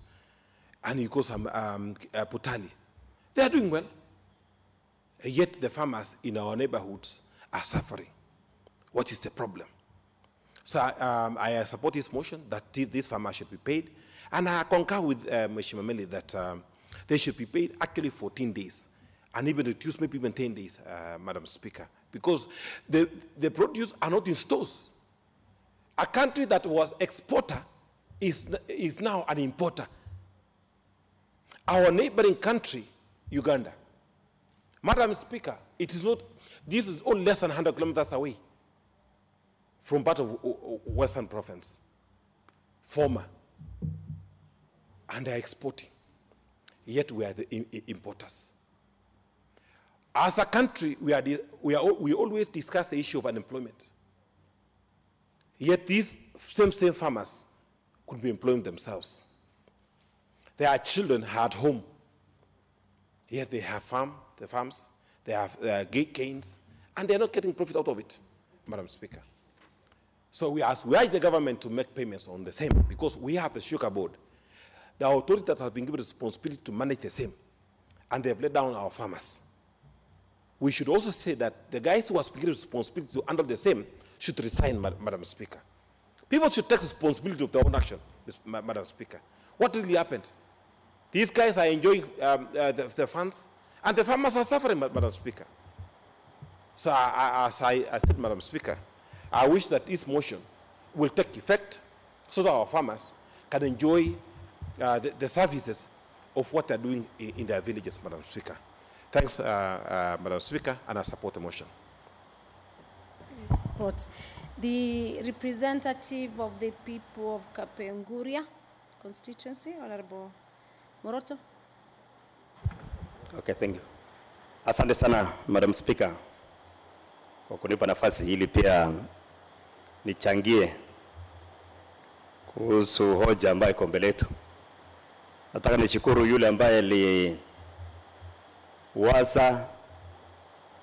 and you go to Putali, they are doing well. Yet the farmers in our neighborhoods are suffering. What is the problem? So I support this motion that these farmers should be paid. And I concur with Mheshimiwa Meli that they should be paid actually 14 days and even reduce maybe even 10 days, Madam Speaker, because the produce are not in stores. A country that was exporter is now an importer. Our neighboring country, Uganda, Madam Speaker, it is not, this is only less than 100 kilometers away from part of Western Province, former. And they are exporting, yet we are the importers. As a country, we always discuss the issue of unemployment. Yet these same farmers could be employing themselves. Their children are at home, yet they have farms, they have gains, and they're not getting profit out of it, Madam Speaker. So we urge the government to make payments on the same, because we have the sugar board. The authorities have been given responsibility to manage the same, and they have let down our farmers. We should also say that the guys who are given responsibility to handle the same should resign, Madam Speaker. People should take responsibility of their own action, Madam Speaker. What really happened? These guys are enjoying the funds, and the farmers are suffering, Madam Speaker. So as I said, Madam Speaker, I wish that this motion will take effect so that our farmers can enjoy the services of what they're doing in their villages, Madam Speaker. Thanks, Madam Speaker, and I support the motion. Support. The representative of the people of Kapenguria constituency, Honorable Moroto. Okay, thank you. Asante sana, Madam Speaker, kwa kunipa nafasi ili pia nichangie kuhusu hoja ambayo iko mbele yetu. Nataka nishukuru yule ambaye aliwaza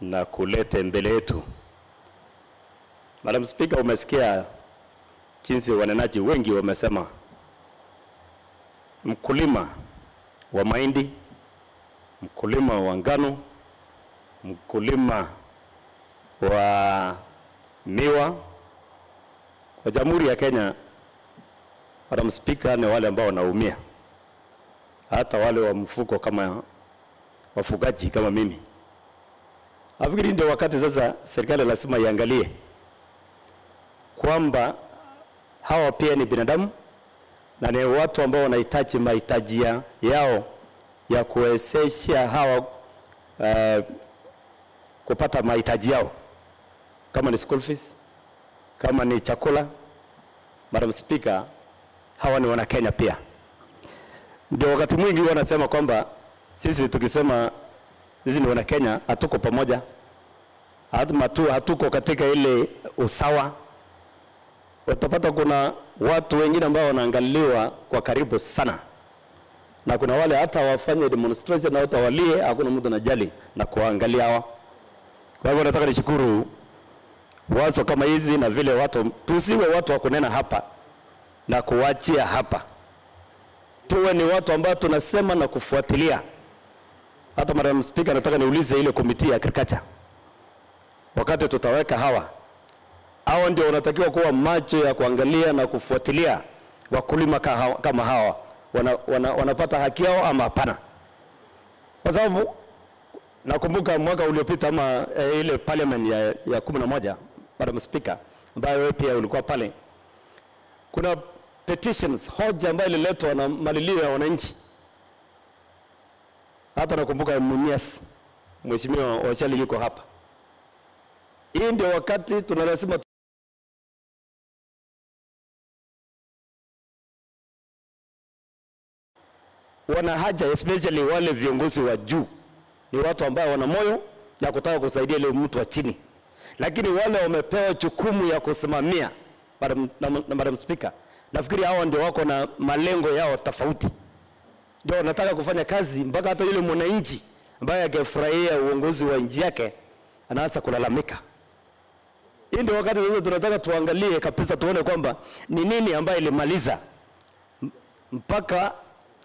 na kuleta mbele yetu. Madam Speaker, umesikia jinsi wanenaji wengi wamesema mkulima wa mahindi, mkulima wa ngano, mkulima wa miwa kwa Jamhuri ya Kenya, Madam Speaker, ni wale ambao wanaumia. Hata wale wa mfuko kama wafugaji kama mimi. Nafikiri ndio wakati sasa serikali lazima iangalie kwamba hawa pia ni binadamu na ni watu ambao wanahitaji mahitaji yao ya kuwezesha hawa kupata mahitaji yao, kama ni school fees, kama ni chakula. Madam Speaker, hawa ni wana Kenya pia. Ndio wakati mwingi wanasema kwamba sisi tukisema sisi ni wana Kenya hatuko pamoja, hatuko katika ile usawa. Utapata kuna watu wengine ambao wanaangaliwa kwa karibu sana, na kuna wale hata wafanye demonstration na hata walie, hakuna mtu anajali na kuangalia hawa. Kwa hivyo nataka nishukuru wazo kama hizi, na vile watu tusiwe watu wa kunena hapa na kuachia hapa. Tuwe ni watu ambao tunasema na kufuatilia. Hata Madam Speaker, nataka niulize ile komiti ya agriculture, wakati tutaweka hawa ndio wanatakiwa kuwa macho ya kuangalia na kufuatilia wakulima kama hawa wanapata haki yao ama hapana. Kwa sababu nakumbuka mwaka uliopita ama ile parliament ya 11, Madam Speaker, ambayo wewe pia ulikuwa pale, kuna petitions, hoja ambayo ililetwa na malilio ya wananchi. Hata nakumbuka Munyas, Mheshimiwa Wachali yuko hapa. Hii ndio wakati tunalazima wana haja, especially wale viongozi wa juu, ni watu ambao wana moyo ya kutaka kusaidia ile mtu wa chini, lakini wale wamepewa jukumu ya kusimamia, Madam Speaker, nafikiri hao ndio wako na malengo yao tofauti, ndio wanataka kufanya kazi mpaka hata yule mwananchi ambaye akifurahia uongozi wa nchi yake anaanza kulalamika. Hii ndio wakati sasa tunataka tuangalie kabisa, tuone kwamba ni nini ambaye ilimaliza mpaka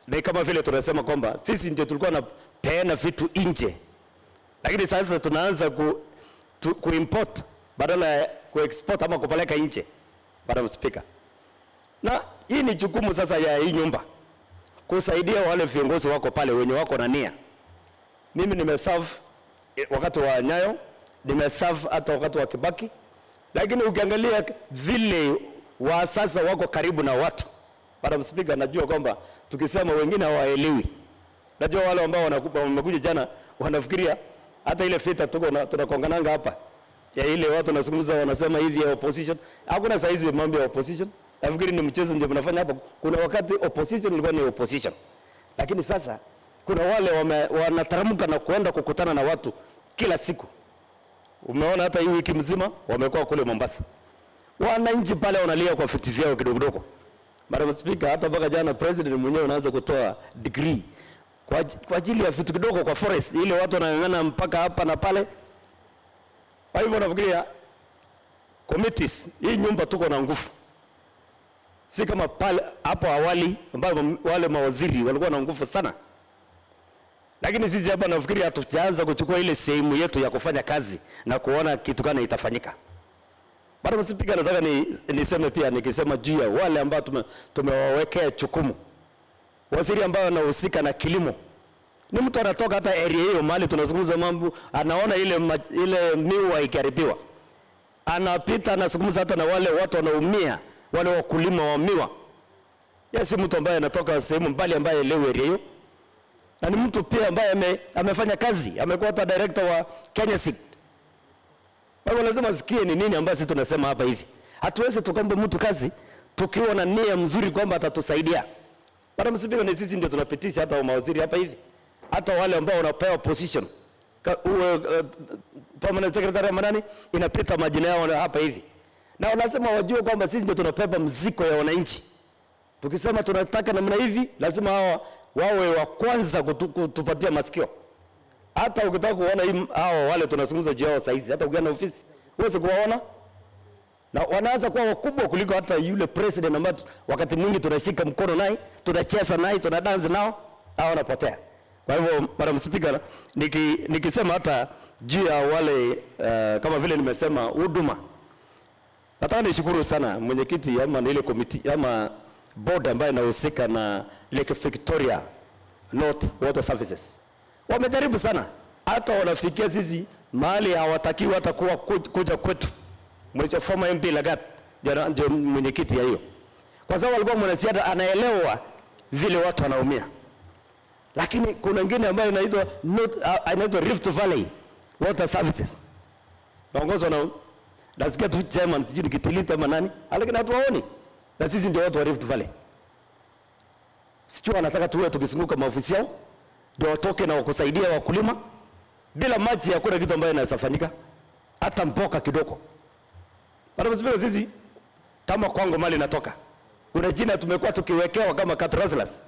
na kama vile tunasema kwamba sisi ndio tulikuwa na peana vitu nje, lakini sasa tunaanza kuimport badala ya kuexport ama kupeleka nje, Madam Speaker. Na hii ni jukumu sasa ya hii nyumba kusaidia wale viongozi wako pale wenye wako na nia. Mimi nimeserve wakati wa Nyayo, nimeserve hata wakati wa Kibaki, lakini ukiangalia vile wa sasa wako karibu na watu, Madam Speaker, najua kwamba tukisema wengine hawaelewi. Najua wale ambao wamekuja jana wanafikiria hata ile vita tunakongananga hapa ya ile watu wanazungumza wanasema hivi ya opposition. Hakuna saizi mambo ya opposition. Nafikiri ni mchezo ndio mnafanya hapa. Kuna wakati opposition ilikuwa ni opposition, lakini sasa kuna wale wanataramuka na kuenda kukutana na watu kila siku. Umeona hata hii wiki mzima wamekuwa kule Mombasa, wananchi pale wanalia kwa viti vyao kidogo. Madam Speaker, hata mpaka jana president mwenyewe anaanza kutoa degree kwa ajili ya vitu kidogo kwa forest, ile watu wanang'ang'ana mpaka hapa na pale. Kwa hivyo nafikiria committees, hii nyumba tuko na nguvu, si kama pale hapo awali ambapo wale mawaziri walikuwa na nguvu sana, lakini sisi hapa nafikiria hatujaanza kuchukua ile sehemu yetu ya kufanya kazi na kuona kitu gani itafanyika. Madam Speaker, nataka niseme pia nikisema juu ya wale ambao tumewawekea jukumu. Waziri ambao anahusika na kilimo. Ni mtu anatoka hata area hiyo mahali tunazungumza mambo, anaona ile miwa ikiharibiwa. Anapita anazungumza hata na wale watu wanaumia, wale wakulima wa miwa. Yeye si mtu ambaye anatoka sehemu mbali ambaye leo area hiyo. Na ni mtu pia ambaye amefanya kazi, amekuwa hata director wa Kenya Seed. Kwa lazima sikie ni nini ambacho tunasema hapa hivi. Hatuwezi tukambe mtu kazi tukiwa na nia mzuri kwamba atatusaidia. Madam Speaker, ni sisi ndio tunapitisha hata mawaziri hapa hivi. Hata wale ambao wanapewa position. Permanent Secretary wa manani inapita majina yao hapa hivi. Na wanasema wajue kwamba sisi ndio tunapepa mziko ya wananchi. Tukisema tunataka namna hivi, lazima wawe wa kwanza kutupatia masikio. Hata ukitaka kuona hao wale tunazungumza juu yao saizi, hata ukienda ofisi uweze kuwaona. Na wanaanza kuwa wakubwa kuliko hata yule president ambaye wakati mwingi tunashika mkono naye, tunacheza naye, tunadance nao, hao wanapotea. Kwa hivyo Madam Speaker, nikisema hata juu ya wale kama vile nimesema huduma. Nataka nishukuru sana mwenyekiti ama ile committee ama board ambayo inahusika na Lake Victoria North Water Services. Wamejaribu sana. Hata wanafikia sisi mahali hawatakiwi hata kuja kwetu. Mwisho former MP Lagat ndio mwenyekiti ya hiyo. Kwa sababu alikuwa mwanasiasa anaelewa vile watu wanaumia. Lakini kuna wengine ambayo inaitwa Rift Valley Water Services. Naongozwa na nasikia tu chairman sijui nikitilita ama nani, lakini hatuwaoni. Na sisi ndio watu wa Rift Valley. Sijui wanataka tuwe tukizunguka maofisi yao ndio watoke na wakusaidia wakulima. Bila maji hakuna kitu ambayo inasafanyika. Hata mboka kidogo. Madam Speaker, sisi kama kwangu mali natoka. Kuna jina tumekuwa tukiwekewa kama Katraslas.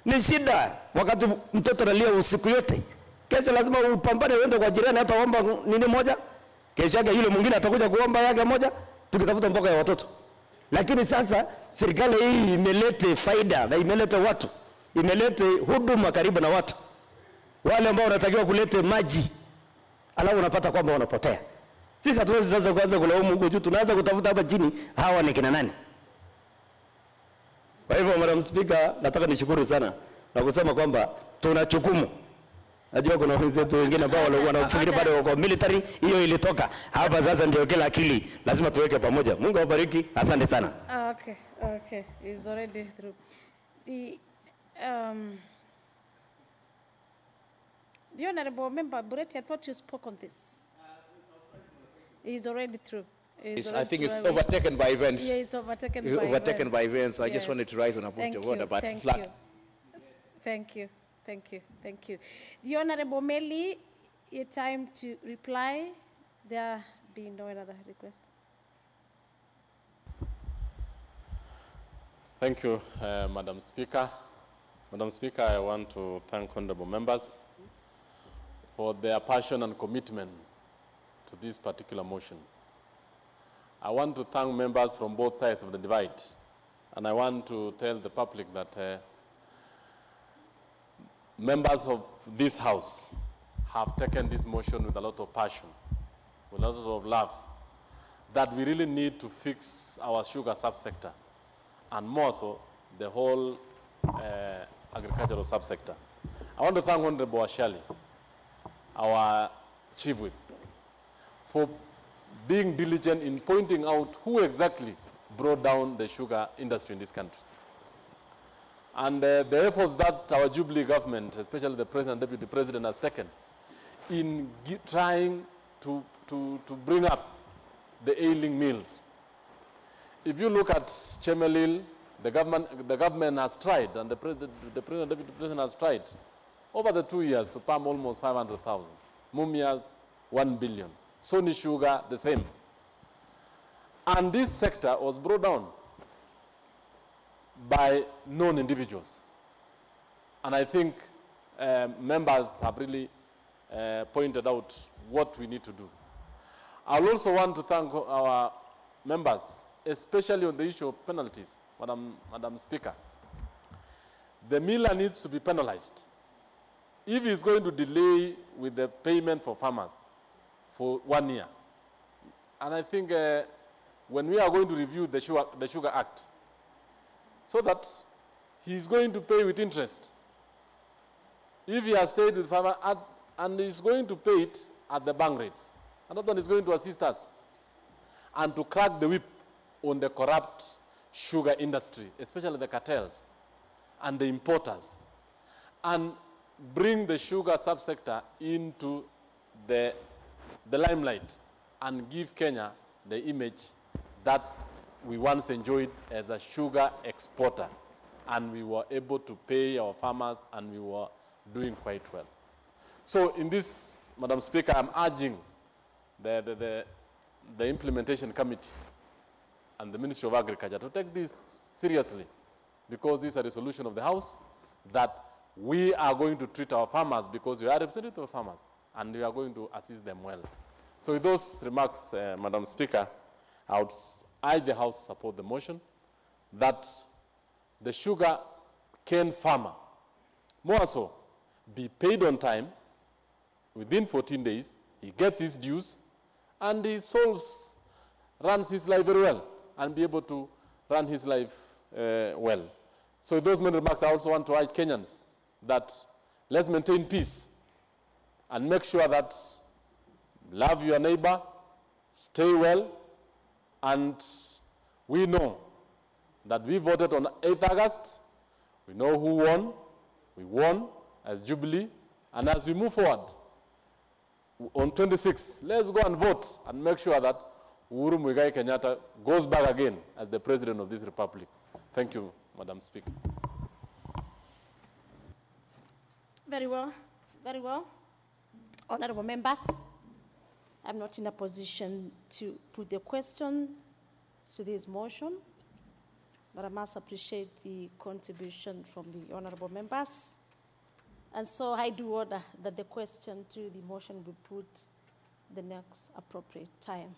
Ni shida wakati mtoto analia usiku yote. Kesho lazima upambane uende kwa jirani hata omba nini moja. Kesho yake yule mwingine atakuja kuomba yake moja, tukitafuta mboga ya watoto. Lakini sasa serikali hii imeleta faida na imeleta watu. Imeleta huduma karibu na watu. Wale ambao wanatakiwa kuleta maji, alafu unapata kwamba wanapotea. Sisi hatuwezi sasa kuanza kulaumu huko juu, tunaanza kutafuta hapa chini hawa ni kina nani. Kwa hivyo Madam Speaker, nataka nishukuru sana na kusema kwamba tuna jukumu. Najua kuna wenzetu wengine ambao wanafikiri bado kwa military, hiyo ilitoka. Hapa sasa ndio kila akili lazima tuweke pamoja. Mungu awabariki. Asante sana. Okay. It's already through. The Honorable Member Bureti, I thought you spoke on this. It's already through. I think it's overtaken by events. Yeah, it's overtaken by events. I just wanted to raise on a point of order, but Thank you. The Honorable Meli, your time to reply. There being no other request. Thank you, Madam Speaker. Madam Speaker, I want to thank honorable members for their passion and commitment to this particular motion. I want to thank members from both sides of the divide, and I want to tell the public that members of this House have taken this motion with a lot of passion, with a lot of love, that we really need to fix our sugar subsector, and more so, the whole agricultural subsector. I want to thank Honorable Ashali, our Chief Whip, for being diligent in pointing out who exactly brought down the sugar industry in this country. And the efforts that our Jubilee government, especially the President and Deputy President, has taken in trying to bring up the ailing mills. If you look at Chemelil, the government has tried, and the President and Deputy President has tried, over the 2 years to pump almost 500,000. Mumias, 1 billion. Sony Sugar, the same. And this sector was brought down by known individuals. And I think members have really pointed out what we need to do. I also want to thank our members, especially on the issue of penalties, Madam Speaker. The miller needs to be penalized. If he's going to delay with the payment for farmers for 1 year, and I think when we are going to review the Sugar Act, so that he's going to pay with interest. If he has stayed with farmer and he's going to pay it at the bank rates, and that one is going to assist us and to crack the whip on the corrupt sugar industry, especially the cartels and the importers, and bring the sugar subsector into the limelight and give Kenya the image that we once enjoyed as a sugar exporter, and we were able to pay our farmers and we were doing quite well. So in this, Madam Speaker, I'm urging the implementation committee and the Ministry of Agriculture to take this seriously, because this is a resolution of the House that we are going to treat our farmers, because we are representative of farmers, and we are going to assist them well. So with those remarks, Madam Speaker, I would urge the House to support the motion that the sugar cane farmer, more so, be paid on time within 14 days, he gets his dues, and he runs his life very well, and be able to run his life well. So with those many remarks, I also want to urge Kenyans that let's maintain peace and make sure that love your neighbor, stay well, and we know that we voted on 8th August. We know who won. We won as Jubilee. And as we move forward, on 26th, let's go and vote and make sure that Uhuru Muigai Kenyatta goes back again as the president of this republic. Thank you, Madam Speaker. Very well, very well. Honorable members, I'm not in a position to put the question to this motion, but I must appreciate the contribution from the honorable members. And so I do order that the question to the motion be put the next appropriate time,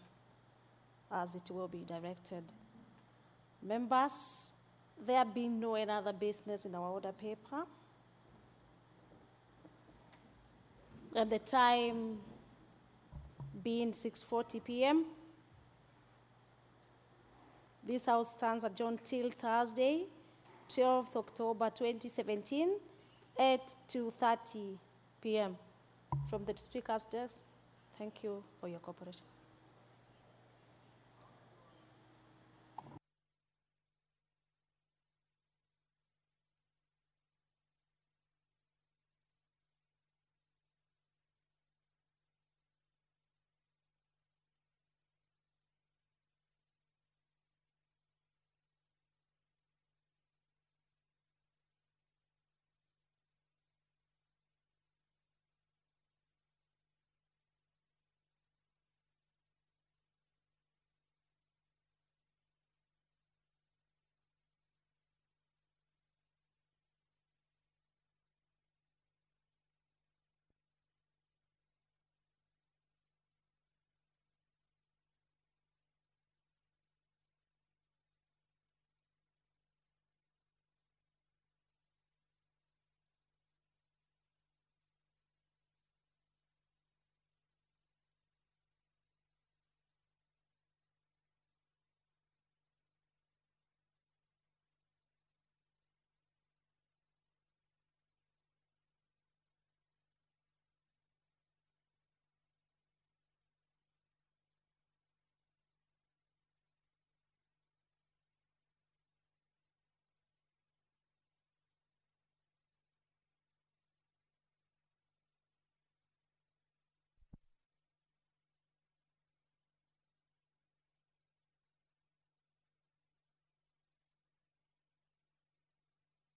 as it will be directed. Members, there being no other business in our order paper, and the time being 6:40 p.m., this House stands adjourned till Thursday, 12th October 2017, at 2:30 p.m. From the Speaker's desk, thank you for your cooperation.